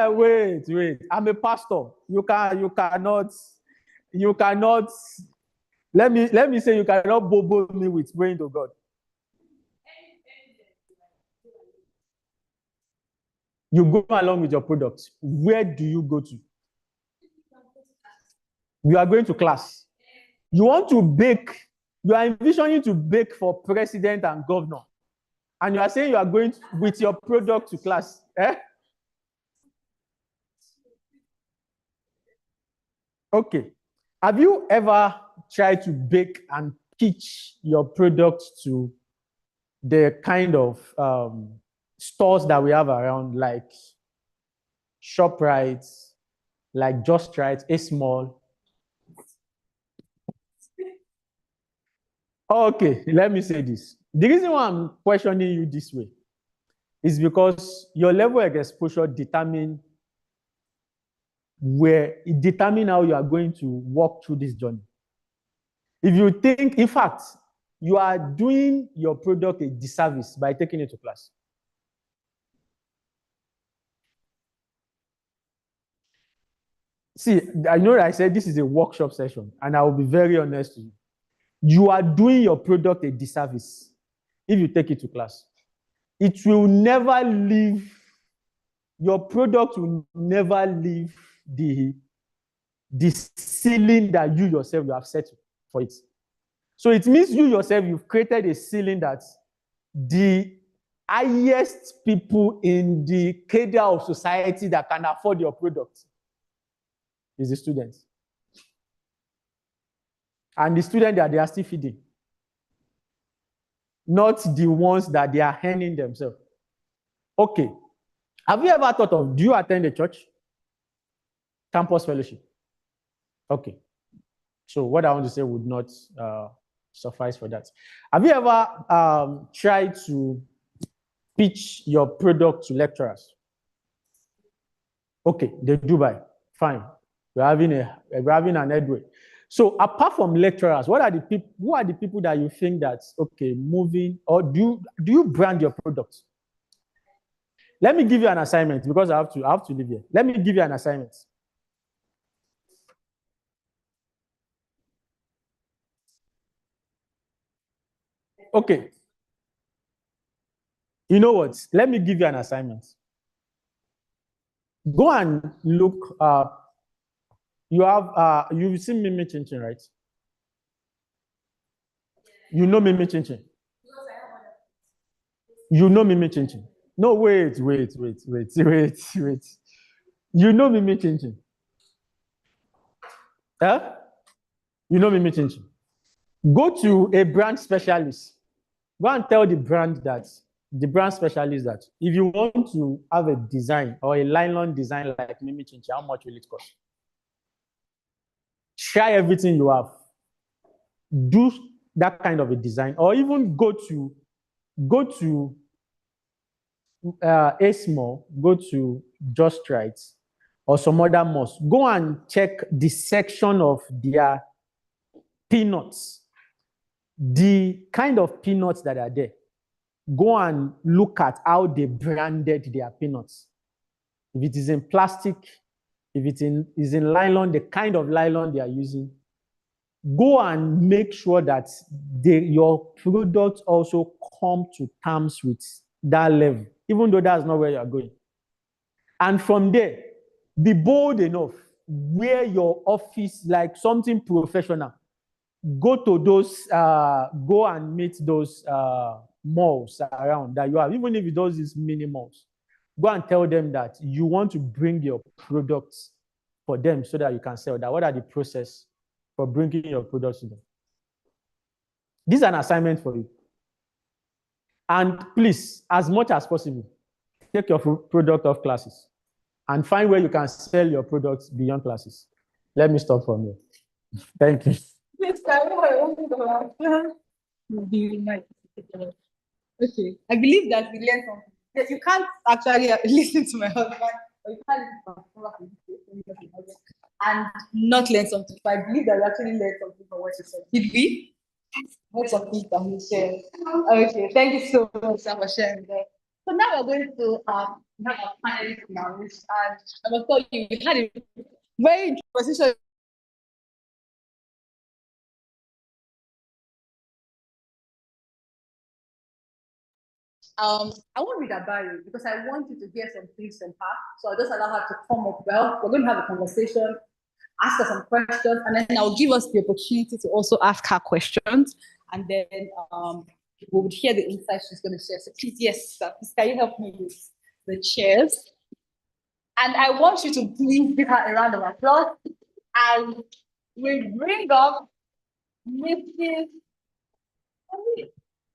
Wait. I'm a pastor. You cannot. Let me say you cannot bobo me with praying to God. You go along with your products. Where do you go to? You are going to class. You want to bake. You are envisioning to bake for president and governor. And you are saying you are going with your product to class. Okay. Have you ever tried to bake and pitch your product to the kind of stores that we have around, like ShopRite, like Just Right, A Small? Okay, let me say this. The reason why I'm questioning you this way is because your level of exposure determine how you are going to walk through this journey. If you think, in fact, you are doing your product a disservice by taking it to class. See, I know that I said this is a workshop session, and I will be very honest with you. You are doing your product a disservice if you take it to class. It will never leave, your product will never leave the ceiling that you yourself you have set for it. So it means you yourself, you've created a ceiling that the highest people in the cadre of society that can afford your product is the students. And the students that they are still feeding, not the ones that they are earning themselves. Okay. Have you ever thought of, do you attend a church? Campus fellowship. Okay. So what I want to say would not suffice for that. Have you ever tried to pitch your product to lecturers? Okay, they do buy. Fine. We're having an headway. So apart from lecturers, who are the people that you think that, okay, moving, or do you brand your product? Let me give you an assignment because I have to leave here. Let me give you an assignment. Okay. You know what? Let me give you an assignment. Go and look. You've seen Mimi Chinchin, right? You know Mimi Chinchin. You know Mimi Chinchin. No, wait. You know Mimi Chinchin. Huh? You know Mimi Chinchin. Go to a brand specialist. Go and tell the brand specialist that if you want to have a design or a nylon design like Mimi Chinchin, how much will it cost? Try everything you have. Do that kind of a design, or even go to A Small, go to Just Right, or some other malls. Go and check the section of their peanuts. the kind of peanuts that are there, go and look at how they branded their peanuts. If it is in plastic, if it is in nylon, the kind of nylon they are using, go and make sure that your product also come to terms with that level, even though that's not where you're going. And from there, be bold enough, wear your office like something professional. Go to those, go and meet those malls around that you have, even if it does these mini malls. Go and tell them that you want to bring your products for them so that you can sell that. What are the process for bringing your products to them? This is an assignment for you. And please, as much as possible, take your product off classes and find where you can sell your products beyond classes. Let me stop from here. Thank you. Okay, I believe that we learned something. Yes, you can't actually listen to my husband, or you can't listen to my husband and not learn something. But I believe that we actually learned something from what you said. Did we? What's something that we shared? Okay, thank you so much for sharing that. So now we're going to have a panelist now, and I must tell you, we had a very interesting conversation. I won't read her bio because I want you to hear some things from her. So I'll just allow her to come up. Well, we're going to have a conversation, ask her some questions, and then I'll give us the opportunity to also ask her questions. And then we would hear the insights she's going to share. So please, yes, sir, please, can you help me with the chairs? And I want you to please give her a round of applause. And we bring up Mrs.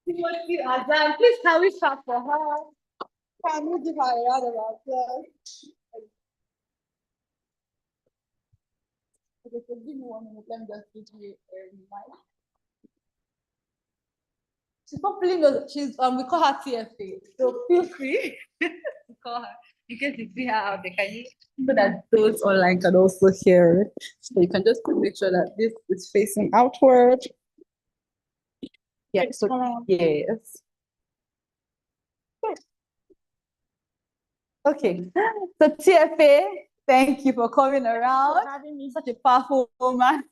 Timothy Azan. Please, can we clap for her? Can we give her a round of applause? Okay, so give me 1 minute. Let me just give you a mic. She's popularly known. We call her TFA. So feel free to call her in case you see her out there. Can you so that those online can also hear it? So you can just make sure that this is facing outward. Yes. So yes. Okay. So TFA, thank you for coming around. For having me. Such a powerful woman.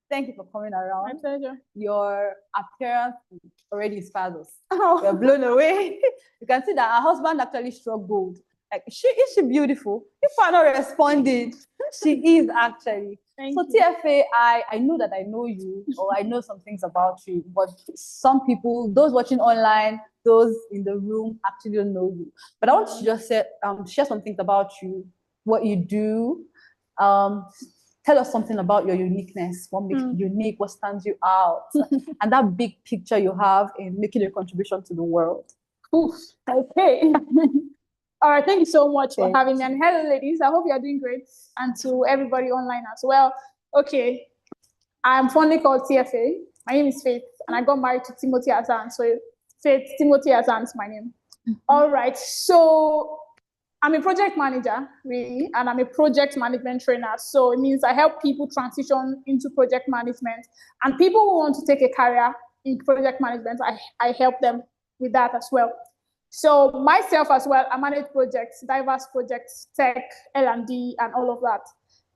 Thank you for coming around. My pleasure. Your appearance already inspires us. Oh. We're blown away. You can see that her husband actually struggled. Like, is she beautiful? If I'm not responding, she is actually. Thank so you. TFA, I know that I know you, or I know some things about you, but some people, those watching online, those in the room actually don't know you. But I want to just share some things about you, what you do. Tell us something about your uniqueness. What makes you unique? What stands you out? And that big picture you have in making a contribution to the world. Oof. Okay. All right. Thank you so much for having me. And hello, ladies. I hope you are doing great. And to everybody online as well. Okay. I'm fondly called TFA. My name is Faith, and I got married to Timothy Azan. So Faith Timothy Azan is my name. All right. So I'm a project manager, really, and I'm a project management trainer. So it means I help people transition into project management. And people who want to take a career in project management, I help them with that as well. So myself as well, I manage projects, diverse projects, tech, L&D, and all of that.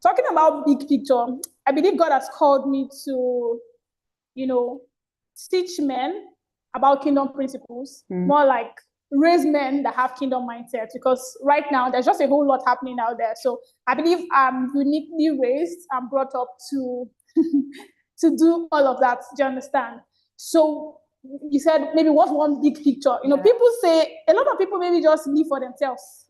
Talking about big picture, I believe God has called me to, teach men about kingdom principles, more like raise men that have kingdom mindset, because right now there's just a whole lot happening out there. So I believe I'm uniquely raised and brought up to to do all of that. Do you understand? So you said maybe what's one big picture? People say, a lot of people maybe just live for themselves,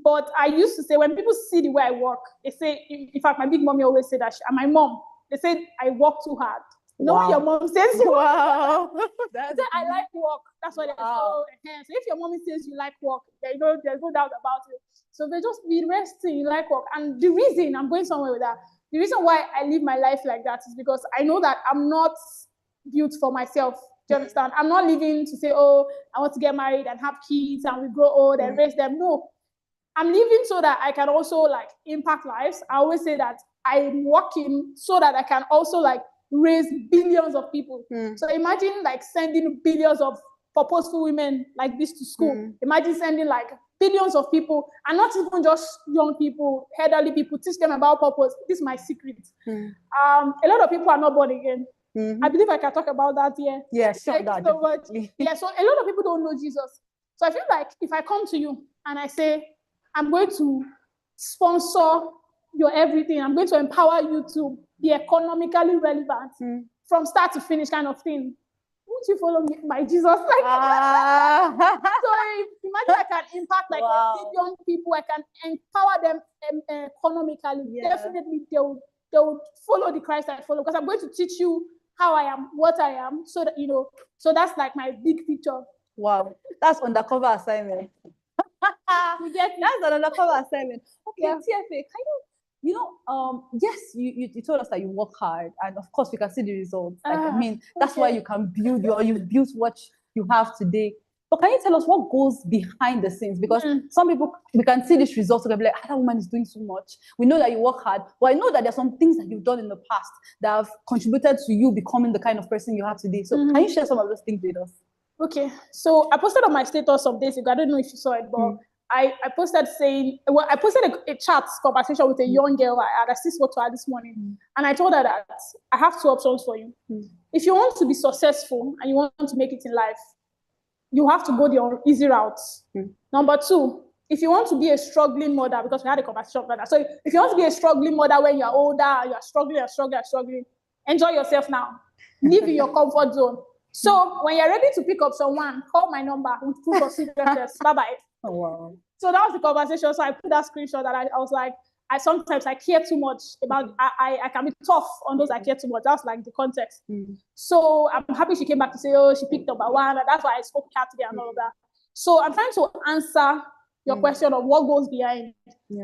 But I used to say, when people see the way I work, they say, in fact, my big mommy always said that, and my mom, they said I work too hard. When your mom says you Wow. say, I like work. That's what they say. So if your mommy says you like work, there's no doubt about it. So they just be resting, you like work. And the reason, I'm going somewhere with that, the reason why I live my life like that is because I know that I'm not built for myself. Do you understand? I'm not living to say, oh, I want to get married and have kids and we grow old and raise them. No. I'm living so that I can also impact lives. I always say that I'm working so that I can also raise billions of people. So imagine like sending billions of purposeful women like this to school. Imagine sending like billions of people, and not even just young people, elderly people, teach them about purpose. This is my secret. A lot of people are not born again. I believe I can talk about that here. Yeah, sure. Thank you so much. Yeah, so a lot of people don't know Jesus. So I feel like if I come to you and I say, I'm going to sponsor your everything, I'm going to empower you to be economically relevant from start to finish kind of thing, won't you follow me, my Jesus? Like, so imagine I can impact like a billion people, I can empower them economically. Definitely they will follow the Christ I follow, because I'm going to teach you how I am, what I am, so that, you know, so that's like my big picture. Wow, that's undercover assignment. You get That's an undercover assignment. Okay, TFA, yes, you told us that you work hard, and of course we can see the results. Like, I mean, that's why you can build you've built what you have today. But can you tell us what goes behind the scenes? Because some people, we can see these results, and be like, that woman is doing so much. We know that you work hard, but I know that there's some things that you've done in the past that have contributed to you becoming the kind of person you have today. So can you share some of those things with us? Okay, so I posted on my status some days ago. I don't know if you saw it, but I posted saying, well, I posted a chat conversation with a young girl I still spoke to her this morning. And I told her that I have two options for you. If you want to be successful and you want to make it in life, you have to go the easy route. Number two, if you want to be a struggling mother, because we had a conversation about that. So if you want to be a struggling mother when you're older, you're struggling, enjoy yourself now. Live in your comfort zone. So when you're ready to pick up someone, call my number with proof of seriousness. Bye-bye. Oh, wow. So that was the conversation. So I put that screenshot that I was like, sometimes I care too much about, I can be tough on those I care too much. That's like the context. So I'm happy she came back to say, oh, she picked up a one. And that's why I spoke to her today and all of that. So I'm trying to answer your question of what goes behind.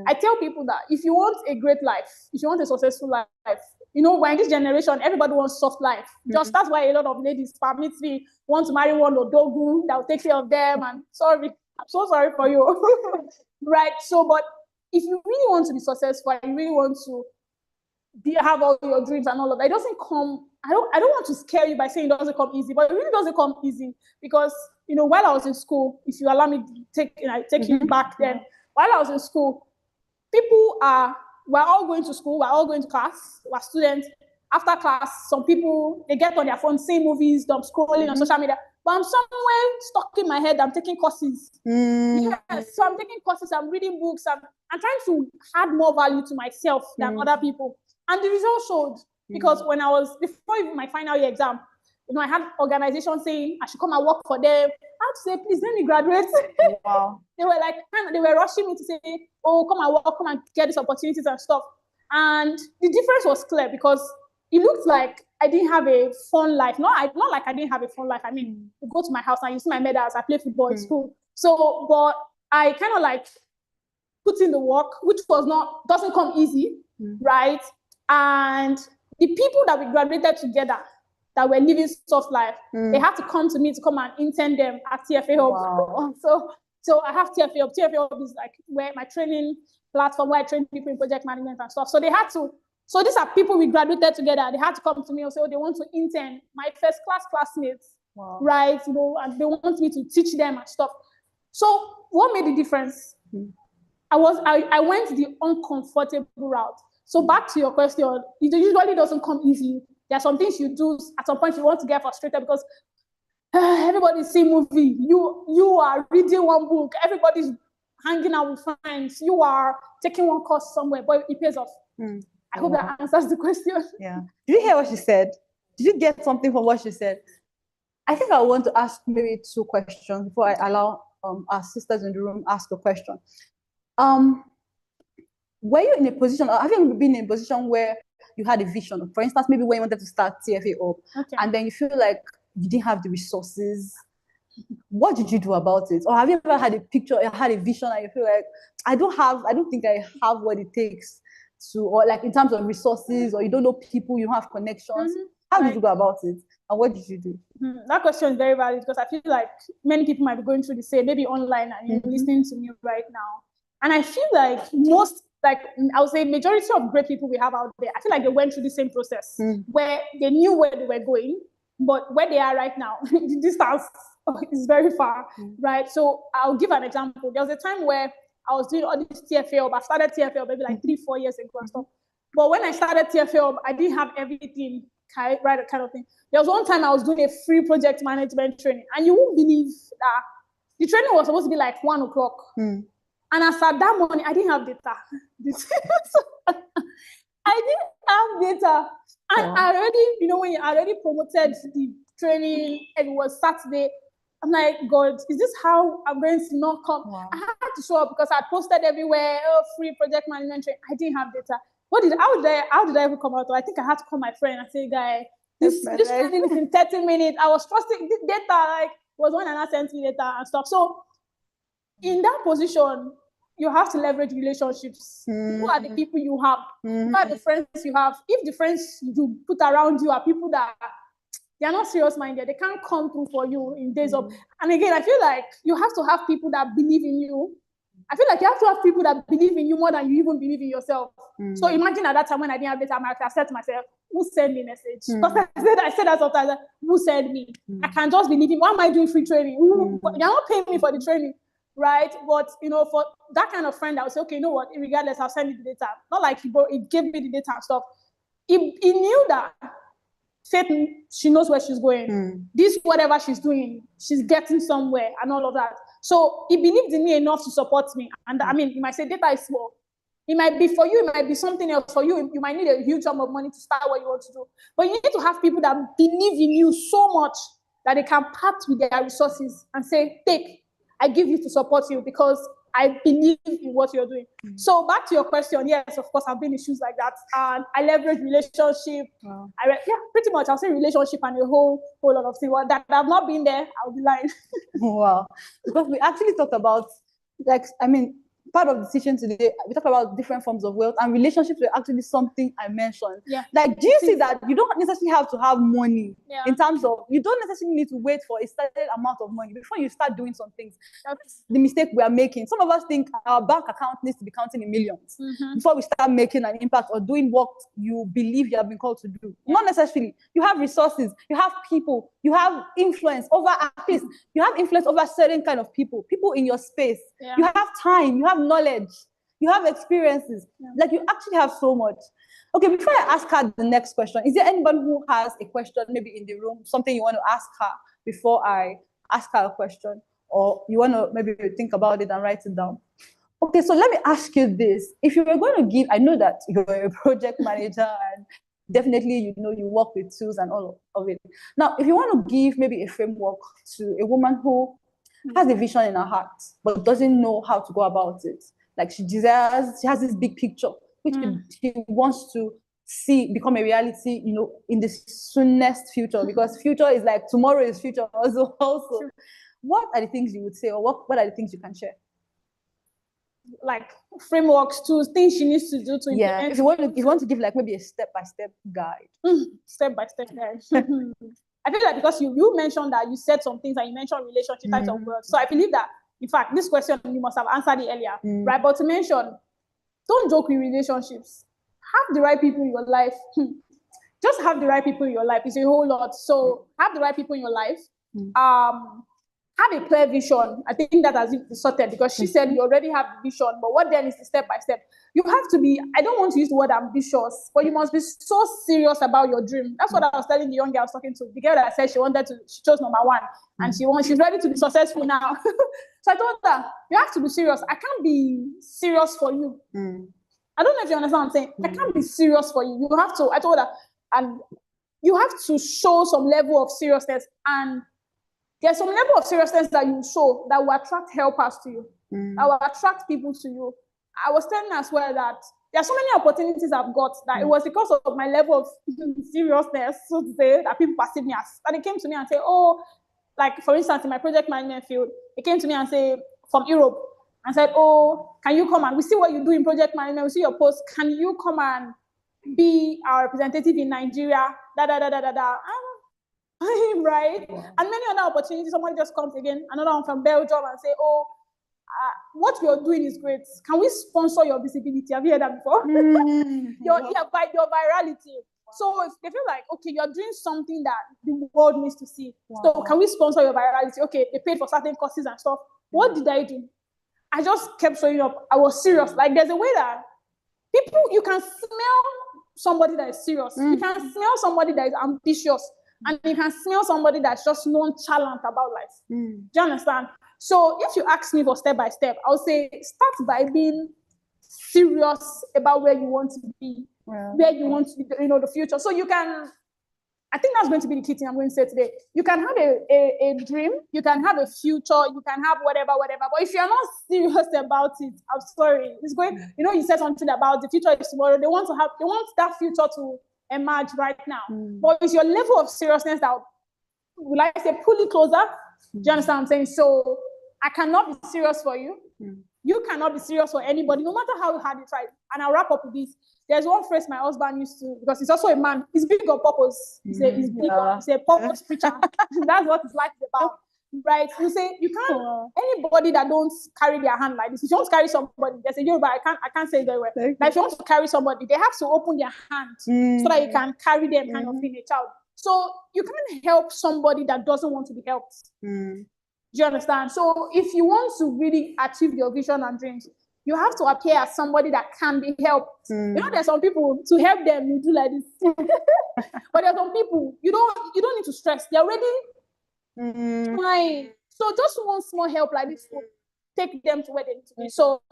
I tell people that if you want a great life, if you want a successful life, you know, we're in this generation, everybody wants soft life. Just that's why a lot of ladies, permit me, want to marry one Odogu that will take care of them. And sorry, I'm so sorry for you. Right? So, but if you really want to be successful, you really want to have all your dreams and all of that, it doesn't come, I don't want to scare you by saying it doesn't come easy, but it really doesn't come easy because, you know, while I was in school, if you allow me to take you back then, while I was in school, we're all going to school, we're all going to class, we're students. After class, some people, they get on their phone, see movies, they're scrolling on social media, but I'm somewhere stuck in my head, I'm taking courses. Yes, so I'm taking courses, I'm reading books, I'm trying to add more value to myself than other people. And the result showed, because when I was, before even my final year exam, you know, I had organizations saying I should come and work for them. I had to say, please let me graduate. Wow. They were rushing me to say, oh, come and work, come and get these opportunities and stuff. And the difference was clear because it looked like I didn't have a fun life. Not like I didn't have a fun life. I mean, you go to my house and you see my medals, I play football in school. So, but I kind of like put in the work, which doesn't come easy, right? And the people that we graduated together, that were living soft life, they had to come to me to come and intern them at TFA Hub. Wow. So I have TFA Hub. TFA Hub is like where my training platform, where I train people in project management and stuff. So they had to, so these are people we graduated together. They had to come to me and say, oh, they want to intern my first class classmates, right? You know, and they want me to teach them and stuff. So what made the difference? I went the uncomfortable route. So back to your question, it usually doesn't come easy. There are some things you do, at some point you want to get frustrated because everybody's seeing movie, you are reading one book, everybody's hanging out with friends, you are taking one course somewhere, but it pays off. I hope that answers the question. Yeah. Did you hear what she said? Did you get something from what she said? I think I want to ask maybe two questions before I allow our sisters in the room ask a question. Were you in a position, or have you been in a position where you had a vision? For instance, maybe when you wanted to start TFA up, and then you feel like you didn't have the resources. What did you do about it? Or have you ever had a picture, had a vision, and you feel like, I don't think I have what it takes to, or like in terms of resources, or you don't know people, you don't have connections. How did you go about it? And what did you do? That question is very valid because I feel like many people might be going through the same, maybe online, and you're listening to me right now. And I feel like like I would say majority of great people we have out there, I feel like they went through the same process where they knew where they were going, but where they are right now, the distance is very far, right? So I'll give an example. There was a time where I was doing all this TFL, but I started TFL maybe like 3-4 years ago and stuff. But when I started TFL, I didn't have everything right, kind of thing. There was one time I was doing a free project management training, and you won't believe that the training was supposed to be like 1 o'clock. And as at that morning, I didn't have data. I didn't have data. And I already, you know, when you already promoted the training and it was Saturday, I'm like, God, is this how I'm going to not come? I had to show up because I posted everywhere, free project management training. I didn't have data. How did I even come out? I think I had to call my friend and say, guy, this training is in 30 minutes. I was trusting this data, like, was one and a half sent me data and stuff. So in that position, you have to leverage relationships. Who are the people you have? Who are the friends you have? If the friends you put around you are people that they are not serious-minded, they can't come through for you in days of. And again, I feel like you have to have people that believe in you. I feel like you have to have people that believe in you more than you even believe in yourself. So imagine at that time when I didn't have data, I might have said to myself, who sent me a message? Because I said that sometimes, who sent me? I can just believe in, why am I doing free training? You're not paying me for the training, right? But, you know, for that kind of friend, I would say, okay, you know what, regardless, I'll send you the data. Not like he gave me the data and stuff. He knew that Faith, she knows where she's going. This, whatever she's doing, she's getting somewhere and all of that. So he believed in me enough to support me. And I mean, you might say data is small. It might be for you, it might be something else for you. You might need a huge sum of money to start what you want to do. But you need to have people that believe in you so much that they can part with their resources and say, take, I give you to support you because I believe in what you're doing. So back to your question, yes, of course, I've been in issues like that. And I leverage relationship. Pretty much. I'll say relationship and a whole lot of things. Well, that I've not been there, I'll be lying. Wow. Because we actually talked about, part of the decision today, we talked about different forms of wealth, and relationships were actually something I mentioned. Like, do you see that you don't necessarily have to have money in terms of, you don't necessarily need to wait for a certain amount of money before you start doing some things. That's the mistake we are making. Some of us think our bank account needs to be counting in millions before we start making an impact or doing what you believe you have been called to do. Not necessarily. You have resources, you have people, you have influence over artists, you have influence over certain kind of people in your space. You have time, you have knowledge, you have experiences. Like, you actually have so much. Okay, before I ask her the next question, is there anybody who has a question maybe in the room, something you want to ask her before I ask her a question, or you want to maybe think about it and write it down? Okay, so let me ask you this. If you were going to give, I know that you're a project manager and definitely, you know, you work with tools and all of it. Now, if you want to give maybe a framework to a woman who has a vision in her heart, but doesn't know how to go about it. Like, she has this big picture, which she wants to see become a reality, you know, in the soonest future, because future is like, tomorrow is future also. What are the things you would say, or what are the things you can share? Like frameworks, tools, things she needs to do to implement. If you want to give like maybe a step-by-step guide. Step-by-step guide. I feel like because you mentioned that you said some things and you mentioned relationship types of words. So I believe that, in fact, this question, you must have answered it earlier, right? But to mention, don't joke with relationships. Have the right people in your life. Just have the right people in your life. It's a whole lot. So have the right people in your life. Have a clear vision. I think that has been sorted, because she said you already have the vision, but what then is the step-by-step? You have to be, I don't want to use the word ambitious, but you must be so serious about your dream. That's what I was telling the young girl I was talking to. The girl that said she chose number one, and she's ready to be successful now. So I told her, you have to be serious. I can't be serious for you. I don't know if you understand what I'm saying. I can't be serious for you. You have to, I told her, and you have to show some level of seriousness, and there's some level of seriousness that you show that will attract helpers to you, that will attract people to you. I was telling her as well that there are so many opportunities I've got that it was because of my level of seriousness, so to say, that people perceive me as. And they came to me and say, oh, like for instance, in my project management field, they came to me and say, from Europe, and said, oh, can you come and we see what you do in project management, we see your post, can you come and be our representative in Nigeria, right? And many other opportunities. Somebody just comes again, another one from Belgium, and say, oh, what you're doing is great. Can we sponsor your visibility? Have you heard that before? your virality. So if they feel like, okay, you're doing something that the world needs to see. So can we sponsor your virality? Okay, they paid for certain courses and stuff. What did I do? I just kept showing up. I was serious. Like there's a way that people, you can smell somebody that is serious. You can smell somebody that is ambitious. And you can smell somebody that's just nonchalant about life. Do you understand? So if you ask me for step by step, I'll say start by being serious about where you want to be, where you want to be, the future. So you can, I think that's going to be the key thing I'm going to say today. You can have a dream, you can have a future, you can have whatever. But if you're not serious about it, I'm sorry. It's going, you said something about the future is tomorrow. They want that future to emerge right now. But it's your level of seriousness that, will I say, pull it closer. Do you understand what I'm saying? So I cannot be serious for you. You cannot be serious for anybody, no matter how hard you try. And I'll wrap up with this. There's one phrase my husband used to, because he's also a man, he's big on purpose. He's a purpose preacher. That's what his life is about. Right? You say you can't anybody that don't carry their hand like this. If you want to carry somebody, they say, but I can't say it very well. Like if you want to carry somebody, they have to open their hand so that you can carry them kind of thing, a child. So you can't help somebody that doesn't want to be helped. Do you understand? So if you want to really achieve your vision and dreams, you have to appear as somebody that can be helped. There's some people, to help them, you do like this. But there's some people, you don't need to stress. They're already fine. So just one small help like this will take them to where they need to be. So,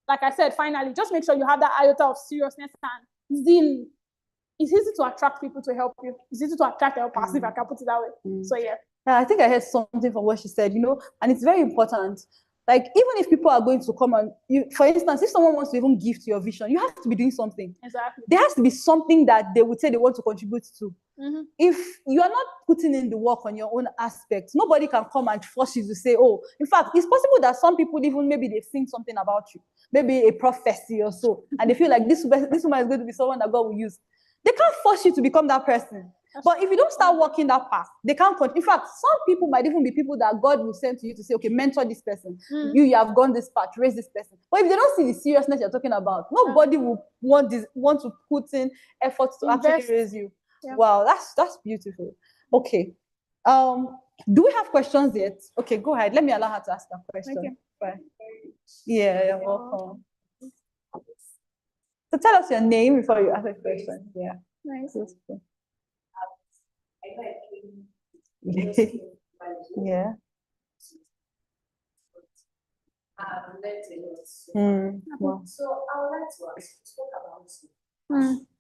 like I said, finally, just make sure you have that iota of seriousness and zeal. It's easy to attract people to help you. It's easy to attract your passive, I can put it that way. So yeah. Yeah, I think I heard something from what she said, and it's very important. Like, even if people are going to come and, for instance, if someone wants to even give to your vision, you have to be doing something. Exactly. There has to be something that they would say they want to contribute to. If you are not putting in the work on your own aspect, nobody can come and force you to say, oh, in fact, it's possible that some people even maybe they've seen something about you, maybe a prophecy or so, and they feel like this woman is going to be someone that God will use. They can't force you to become that person. But if you don't start walking that path, they can't continue. In fact, some people might even be people that God will send to you to say, okay, mentor this person. You have gone this path, raise this person. But if they don't see the seriousness you're talking about, nobody will want to put in effort to actually raise you. Yeah. Wow, that's beautiful. Okay. Do we have questions yet? Okay, go ahead. Let me allow her to ask that question. Okay. Bye. Yeah, you're welcome. So tell us your name before you ask a question. Yeah. Nice. Yeah. Wow. So I would like to ask, talk about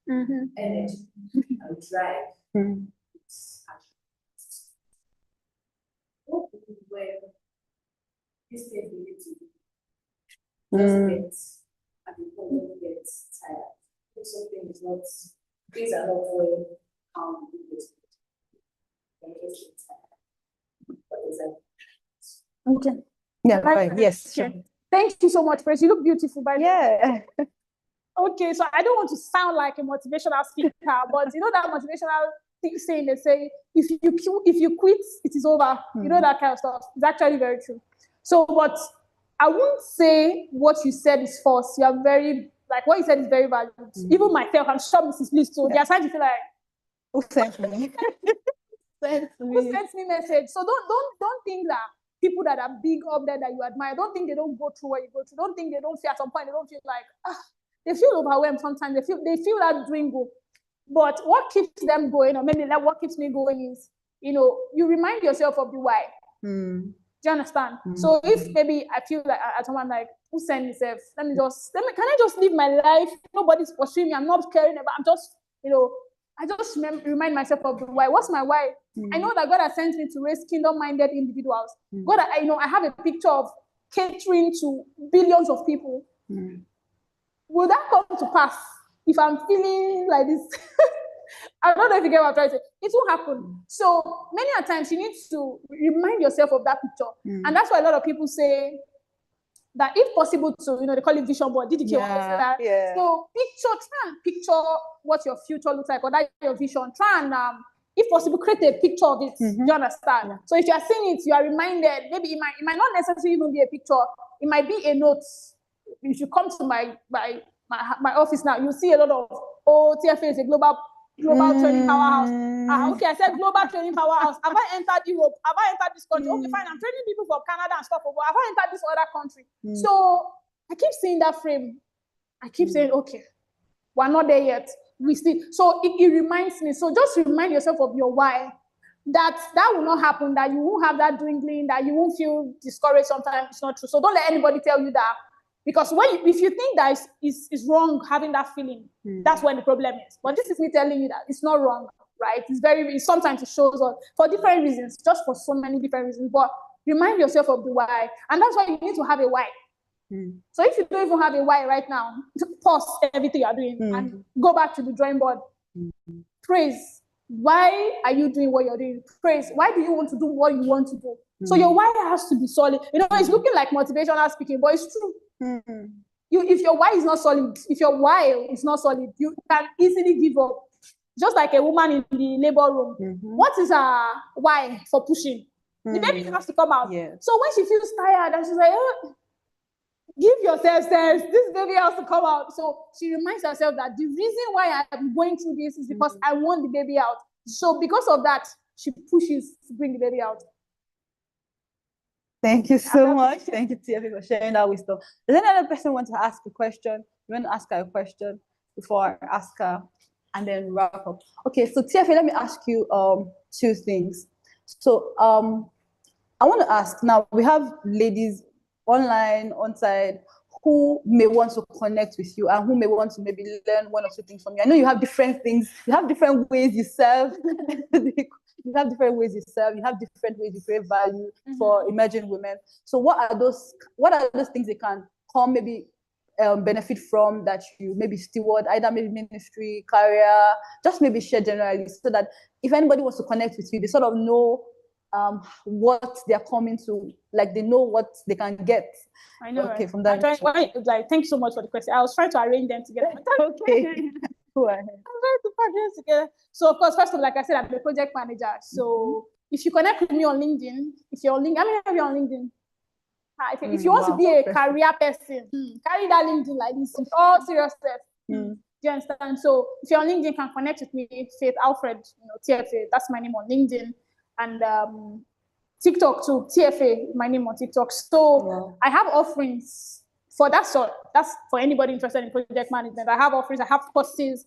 energy and drive. What would be where this ability just gets and the problem gets tired? If something is not, things are not going Okay. Yeah, right. Yes. Sure. Thank you so much, Grace. You look beautiful, by the way. Yeah. Okay, so I don't want to sound like a motivational speaker, but that motivational saying they say, if you quit, it is over. That kind of stuff. It's actually very true. So, but I won't say what you said is false. You are very, like what you said is very valid. Even myself, I'm sure Mrs. Bliss too. They are trying to feel like, who sent me? Who sends me message? So don't think that people that are big up there that you admire, don't think they don't go through what you go through. Don't think they don't feel at some point, they don't feel like, they feel overwhelmed sometimes. They feel that dream go. But what keeps them going, or maybe like what keeps me going is, you remind yourself of the why. Do you understand? So if maybe I feel like at someone like, who sent myself? Can I just live my life? Nobody's pursuing me. I'm not caring about, I'm just, I just remind myself of the why. What's my why? I know that God has sent me to raise kingdom-minded individuals. God, I have a picture of catering to billions of people. Will that come to pass if I'm feeling like this? I don't know if you get what I'm trying to say. It won't happen. So many a times you need to remind yourself of that picture. And that's why a lot of people say that if possible to, they call it vision board, DDK. Yeah. So try and picture what your future looks like, or that your vision. Try and, if possible, create a picture of it. Do you understand? Yeah. So if you are seeing it, you are reminded, maybe it might not necessarily even be a picture, it might be a note. If you come to my office now, you'll see a lot of, oh, TFA is a global training powerhouse. Okay, I said global training powerhouse. Have I entered Europe? Have I entered this country? Okay, fine, I'm training people from Canada and stuff, but have I entered this other country? So I keep seeing that frame. I keep saying, okay, we're not there yet. We still. So it reminds me. So just remind yourself of your why. That will not happen, that you won't have that dwindling, that you won't feel discouraged sometimes. It's not true. So don't let anybody tell you that. Because if you think that it's wrong having that feeling, that's when the problem is. But this is me telling you that it's not wrong, right? Sometimes it shows up for different reasons, just for so many different reasons. But remind yourself of the why. And that's why you need to have a why. So if you don't even have a why right now, pause everything you're doing and go back to the drawing board. Praise. Why are you doing what you're doing? Praise. Why do you want to do what you want to do? So your why has to be solid. It's looking like motivational speaking, but it's true. If your why is not solid, you can easily give up. Just like a woman in the labor room. What is her why for pushing? The baby has to come out. Yeah. So when she feels tired and she's like, give yourself sense, this baby has to come out. So she reminds herself that the reason why I'm going through this is because I want the baby out. So because of that, she pushes to bring the baby out. Thank you so much. Thank you, TFA, for sharing that wisdom. Does any other person want to ask a question? You want to ask her a question before I ask her and then wrap up? Okay, so TFA, let me ask you two things. So I want to ask, now we have ladies online, on-site, who may want to connect with you and who may want to maybe learn one or two things from you. I know you have different things, you have different ways you serve. You have different ways you serve, you have different ways you create value for emerging women. So what are those things they can come maybe benefit from, that you maybe steward, either maybe ministry, career, just maybe share generally, so that if anybody wants to connect with you, they sort of know what they're coming to, like they know what they can get. I know. Okay, right? from that. Thank you so much for the question. I was trying to arrange them together. Okay. Go ahead. I'm trying to pack them together. So of course, first of all, like I said, I'm the project manager. So if you connect with me on LinkedIn, if you're on LinkedIn, how many of you on LinkedIn? If you want to be a career person, carry that LinkedIn like this with all seriousness. Do you understand? So if you're on LinkedIn, you can connect with me, Faith Alfred, TFA. That's my name on LinkedIn. And TikTok too, TFA, my name on TikTok. So I have offerings for that sort. That's for anybody interested in project management. I have offerings, I have courses,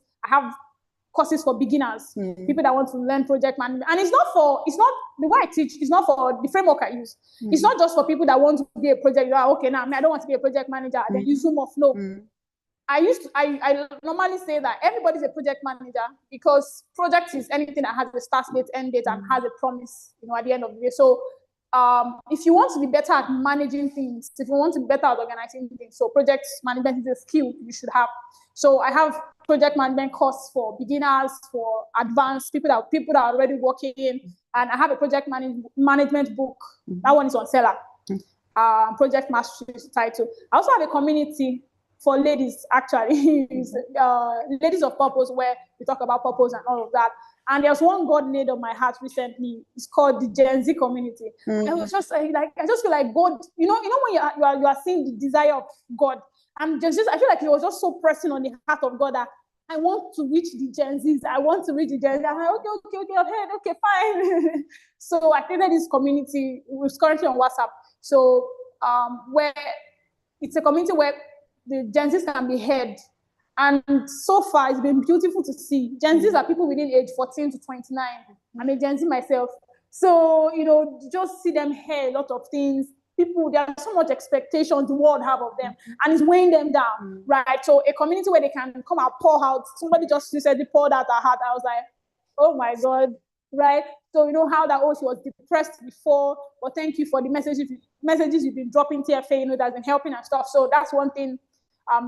for beginners, people that want to learn project management. And it's not the way I teach, it's not for the framework I use. It's not just for people that want to be a project, okay, now I don't want to be a project manager, then you zoom off. No. I normally say that everybody's a project manager, because project is anything that has a start date, end date, and has a promise, at the end of the day. So if you want to be better at managing things, if you want to be better at organizing things, so project management is a skill you should have. So I have project management course for beginners, for advanced people that are already working, and I have a project management book. That one is on seller. Project Mastery title. I also have a community for ladies, actually, Ladies of Purpose, where we talk about purpose and all of that. And there's one God laid on my heart recently. It's called the Gen Z community. I was just I just feel like God, when you are seeing the desire of God, and I feel like it was just so pressing on the heart of God that I want to reach the Gen Zs. I want to reach the Gen Z. I'm like, okay, fine. So I created this community. It's currently on WhatsApp. So where it's a community where the Gen Zs can be heard. And so far, it's been beautiful to see. Gen Zs are people within age 14 to 29. I'm a Gen Z myself. So, just see them hear a lot of things. There are so much expectations the world have of them, and it's weighing them down, right? So a community where they can come and pour out. Somebody just recently poured out her heart. I was like, oh my God, right? So how that, she was depressed before, but thank you for the messages you've been dropping, TFA, that's been helping and stuff. So that's one thing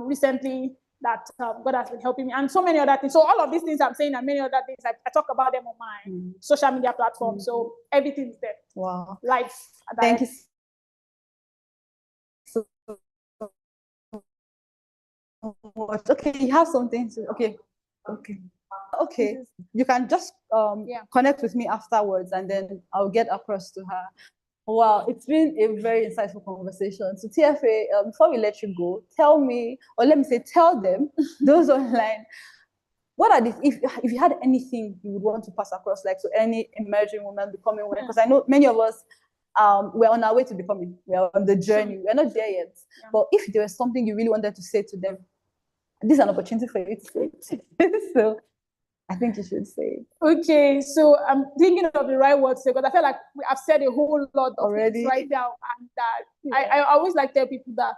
recently that God has been helping me, and so many other things. So all of these things I'm saying, and many other things, I talk about them on my social media platform. So everything's there. Wow. Life. Thank you so much. Okay, you have something to, okay. You can just connect with me afterwards, and then I'll get across to her. Wow, it's been a very insightful conversation. So TFA, before we let you go, tell me, or let me say, tell them, those online, what are the, if you had anything you would want to pass across, like to any emerging woman becoming women, because I know many of us, we're on our way to becoming, we're on the journey, we're not there yet. But if there was something you really wanted to say to them, this is an opportunity for you to say it. So I think you should say it. Okay, so I'm thinking of the right words because I feel like I've said a whole lot already right now, and that I always like to tell people that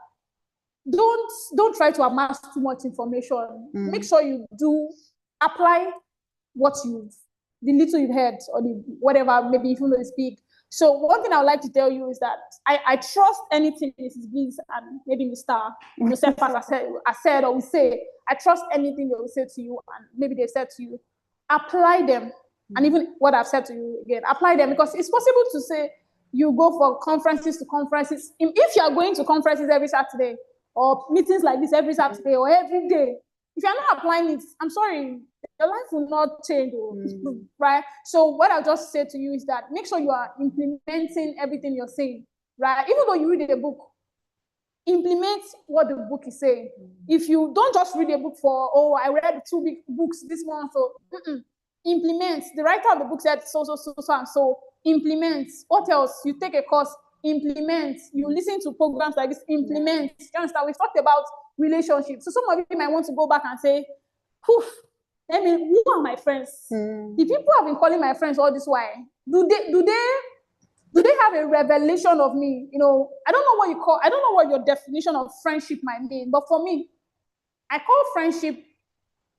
don't try to amass too much information. Make sure you do apply what the little you've heard or the whatever, maybe even though it's big. So one thing I would like to tell you is that I trust anything Mrs. Bliss and maybe Mr. Cephas I said or we say. I trust anything they will say to you and maybe they said to you. Apply them. And even what I've said to you again, apply them, because it's possible to say you go for conferences to conferences. If you are going to conferences every Saturday or meetings like this every Saturday or every day, if you're not applying it, I'm sorry, your life will not change, right? So what I'll just say to you is that make sure you are implementing everything you're saying, right? Even though you read a book, implement what the book is saying. If you don't just read a book for, oh, I read 2 big books this month, so implement. The writer of the book said so, and so. Implement. What else? You take a course, implement. You listen to programs like this, implement. You understand? We've talked about relationships. So some of you might want to go back and say, who are my friends? The people I've been calling my friends all this while, do they have a revelation of me? You know, I don't know what your definition of friendship might mean, but for me, I call friendship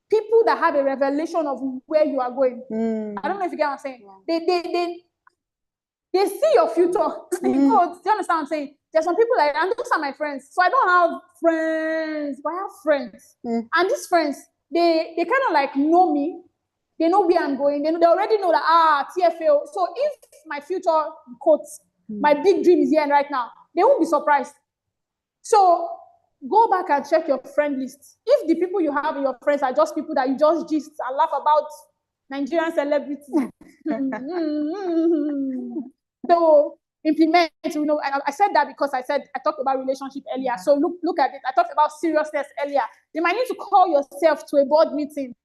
people that have a revelation of where you are going. I don't know if you get what I'm saying. They see your future. Do you understand what I'm saying? There's some people like, and those are my friends. So I don't have friends, but I have friends. And these friends, they kind of like know me. They know where I'm going. They already know that, TFL. So if my future quotes, my big dream is here and right now, they won't be surprised. So go back and check your friend list. If the people you have in your friends are just people that you just gist and laugh about, Nigerian celebrities. So implement, I said that because I talked about relationship earlier. So look at it. I talked about seriousness earlier. You might need to call yourself to a board meeting.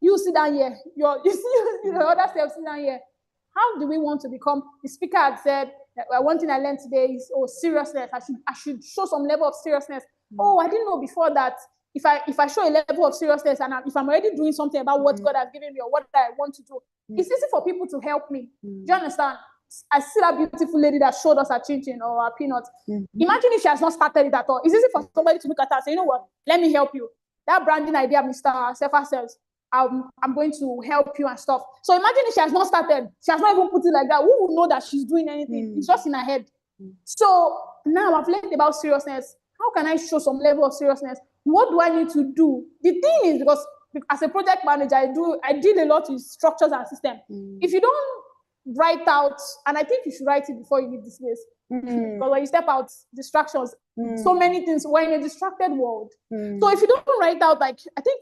You sit down here. You see the other self sit down here. How do we want to become? The speaker had said, one thing I learned today is, seriousness. I should show some level of seriousness. I didn't know before that if I show a level of seriousness and if I'm already doing something about what God has given me or what I want to do, it's easy for people to help me. Do you understand? I see that beautiful lady that showed us her chin or her peanut. Imagine if she has not started it at all. It's easy for somebody to look at her and say, you know what, let me help you. That branding idea, Mr. Cephas says, I'm going to help you and stuff. So imagine if she has not started, she has not even put it like that. Who will know that she's doing anything? It's just in her head. So now I've learned about seriousness. How can I show some level of seriousness? What do I need to do? The thing is, because as a project manager, I deal a lot with structures and systems. If you don't write out, and I think you should write it before you leave this place. Because when you step out, distractions, so many things, we're in a distracted world. So if you don't write out, like, I think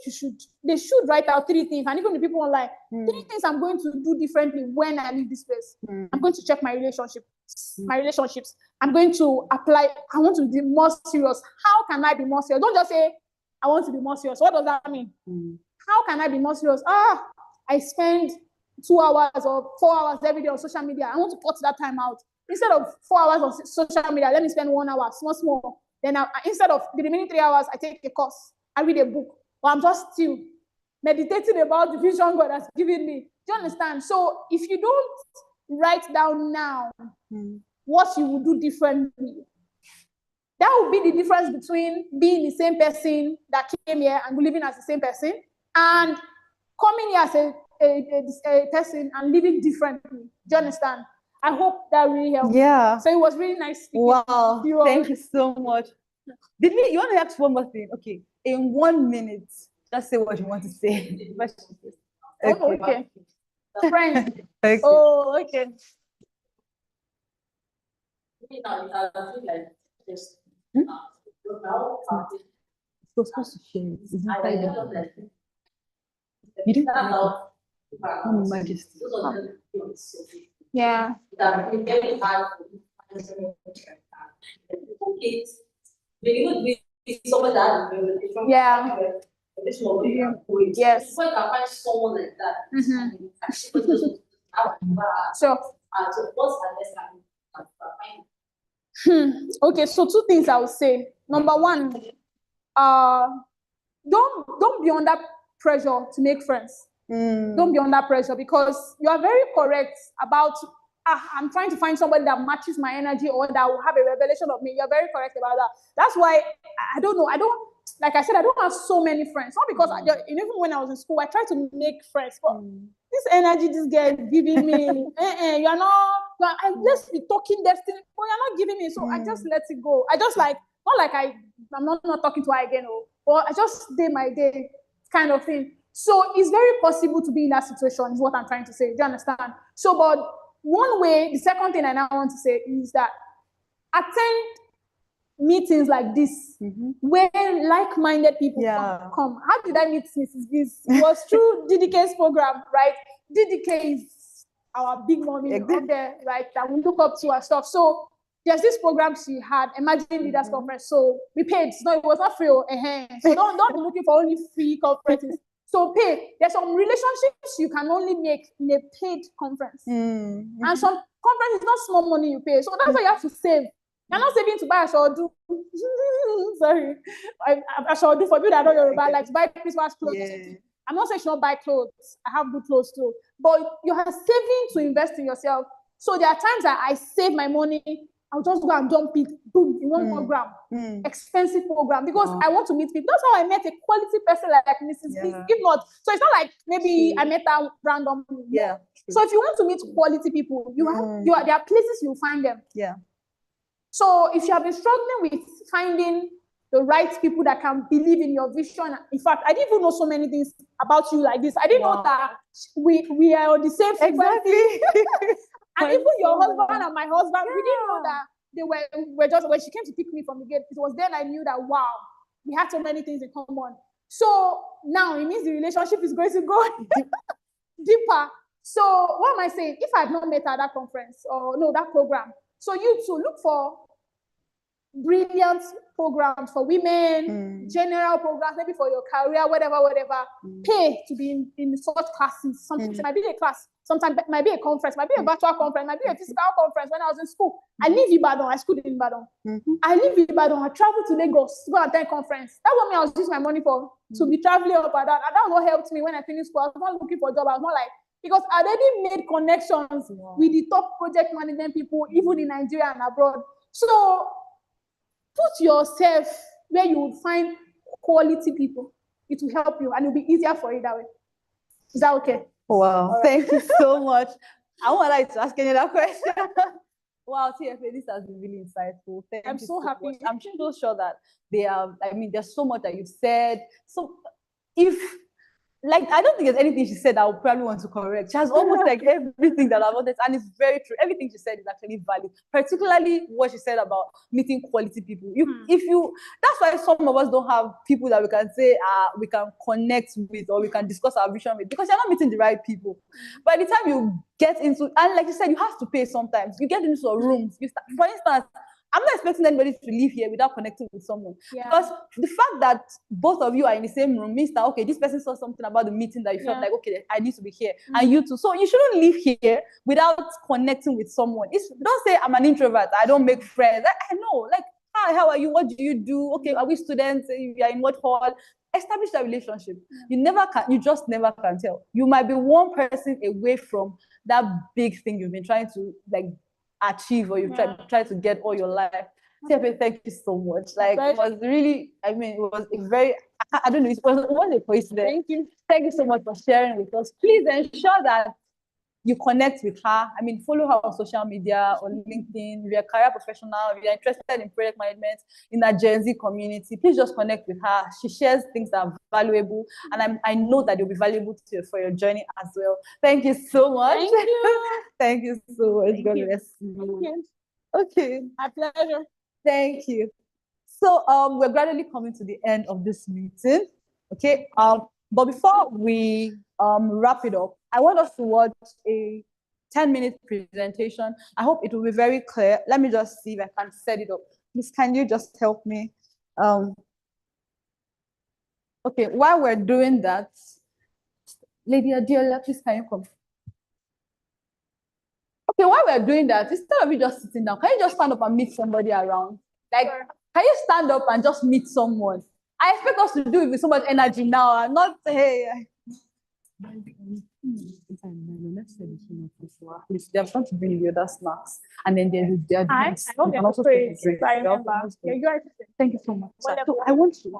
they should write out 3 things, and even the people online, 3 things I'm going to do differently when I leave this place. I'm going to check my relationships. I'm going to apply, I want to be more serious. How can I be more serious? Don't just say, I want to be more serious. What does that mean? How can I be more serious? I spend 2 hours or 4 hours every day on social media. I want to cut that time out. Instead of 4 hours on social media, let me spend 1 hour, small. Then instead of the remaining 3 hours, I take a course. I read a book. Or I'm just still meditating about the vision God has given me. Do you understand? So if you don't write down now what you will do differently, that will be the difference between being the same person that came here and living as the same person and coming here as a person and living differently. Do you understand? I hope that really helps. Yeah. So it was really nice speaking. Wow. Thank you so much. You want to ask one more thing? Okay. In 1 minute, just say what you want to say. Okay. Friends. Okay. Oh, okay. So supposed to share it. It's not private. You didn't Majesty. Yeah. Yeah. Yes. Sure. Okay, so two things I would say. Number one, don't be under pressure to make friends. Don't be under pressure, because you are very correct about I'm trying to find somebody that matches my energy or that will have a revelation of me. You're very correct about that. That's why I don't know. I don't, like I said, I don't have so many friends. Not because even when I was in school, I tried to make friends. But this energy this girl is giving me, you're not. I just be talking destiny, but you're not giving me. So I just let it go. I just like not like I'm not talking to her again, or I just day my day kind of thing. So it's very possible to be in that situation, is what I'm trying to say. Do you understand? So, but one way, the second thing I now want to say is that attend meetings like this, where like-minded people come. How did I meet Mrs. Biz? It was through DDK's program, right? DDK is our big mommy up there, right? That we look up to and stuff. So there's this program she had, Emerging Leaders Conference. So we paid. No, it was not free. So don't be looking for only free conferences. So pay. There's some relationships you can only make in a paid conference. And some conference is not small money you pay. So that's why you have to save. You're not saving to buy a shodu. Sorry. I shall do for people that don't know about, like to buy Christmas clothes. Yeah. I'm not saying you don't buy clothes. I have good clothes too. But you are saving to invest in yourself. So there are times that I save my money. I'll just go and dump it, boom, in one program, expensive program, because I want to meet people. That's how I met a quality person like Mrs. B. If not, so it's not like maybe I met her randomly. Yeah. So if you want to meet quality people, there are places you'll find them. Yeah. So if you have been struggling with finding the right people that can believe in your vision, in fact, I didn't even know so many things about you like this. I didn't know that we are on the same frequency. And even your husband and my husband, we didn't know that they were just, when she came to pick me from the gate, it was then I knew that, wow, we had so many things in common. So now it means the relationship is going to go deeper. So what am I saying? If I had not met her at that conference, or no, that program, so you too look for brilliant programs for women, general programs, maybe for your career, whatever. Pay to be in such classes. Sometimes it might be a class, sometimes it might be a conference, might be a virtual conference, might be a physical conference. When I was in school, I live in Ibadan, I schooled in Ibadan. I live in Ibadan, I traveled to Lagos to go and attend conference. That's what I was using my money for, to be traveling up and down. And that was what helped me when I finished school. I was not looking for a job. I was not like, because I already made connections with the top project management people, even in Nigeria and abroad. So put yourself where you would find quality people. It will help you, and it'll be easier for you that way. Is that okay? Wow, thank you so much. I would like to ask another question. Wow, TFA, this has been really insightful. I'm so happy. Much. I'm so sure that they have, there's so much that you've said. So if, I don't think there's anything she said that I would probably want to correct. She has almost like everything that I wanted, and it's very true. Everything she said is actually valid, particularly what she said about meeting quality people. That's why some of us don't have people that we can say we can connect with, or we can discuss our vision with, because you're not meeting the right people. By the time you get into, and like you said, you have to pay sometimes. You get into rooms. For instance, I'm not expecting anybody to live here without connecting with someone. Yeah. Because the fact that both of you are in the same room means that, okay, this person saw something about the meeting that you felt like, okay, I need to be here. And you too. So you shouldn't live here without connecting with someone. Don't say, I'm an introvert, I don't make friends. I know, like, hi, how are you? What do you do? Okay, are we students? You are in what hall? Establish that relationship. You just never can tell. You might be one person away from that big thing you've been trying to, achieve, or you've tried to get all your life. TFA, thank you so much. It was really, it was a very, I don't know, it was a coincidence. Thank you so much for sharing with us. Please ensure that you connect with her. Follow her on social media, on LinkedIn. If you're a career professional, if you're interested in project management in the Gen Z community, please just connect with her. She shares things that are valuable, and I know that they'll be valuable to you for your journey as well. Thank you so much. Thank you. Thank you so much. God bless you. Okay. My pleasure. Thank you. So we're gradually coming to the end of this meeting. Okay. But before we wrap it up, I want us to watch a 10-minute presentation. I hope it will be very clear. Let me just see if I can set it up. Please, can you just help me? Okay, while we're doing that, Lady Adiola, please can you come? Okay, while we're doing that, instead of you just sitting down, can you just stand up and meet somebody around? Like, can you stand up and just meet someone? I expect us to do it with so much energy now, and not hey. They're trying to bring you other snacks, and then they're I know they're also drinks. I remember. Yeah, you are. Thank you so much. So I want to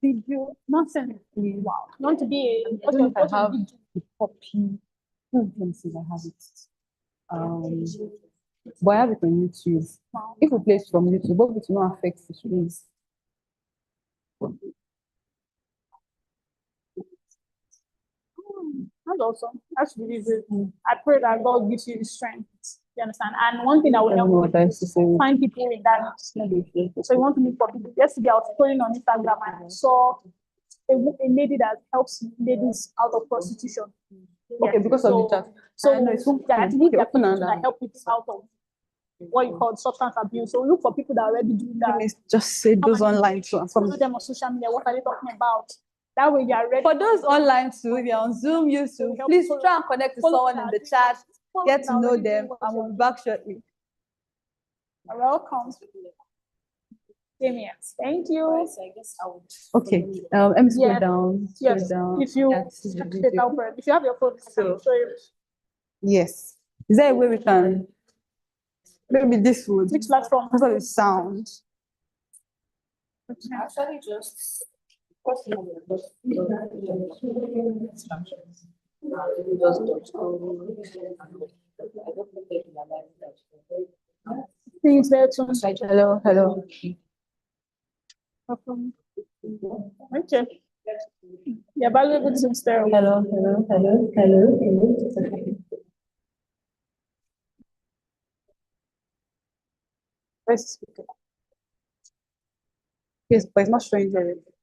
video Nonsense. wow. You want to be a I don't know if I have the copy. Let me see if I have it. But I have it on YouTube. If we play it from YouTube, but it will not affect the streams. That's awesome. That's really good. I pray that God gives you the strength. You understand? And one thing that will help you is find people in that. So you want to look for people. Yesterday I was scrolling on Instagram and I saw a lady that helps ladies out of prostitution. Okay, because of the chat. So I know it's so that need cool. people that help people out of what you call substance abuse. So look for people that are already doing that. Please just say those online too. Follow them on social media. What are they talking about? That way you are ready. For those online too, if you're on Zoom, YouTube, please try and connect with someone in the chat, get to know them, and we'll be back shortly. You're welcome. Damien, thank you. Okay, let me scroll down. Yes. Down. If you Yeah, if you have your phone, so show you. yes. Is there a way we can? Maybe this would. Which platform? Because of the sound. Actually, just Things there too. Hello, hello. Okay. Yeah, valuable to stereo. Hello, hello, hello, hello, hello. Where's the speaker? Yes, but it's not showing very well.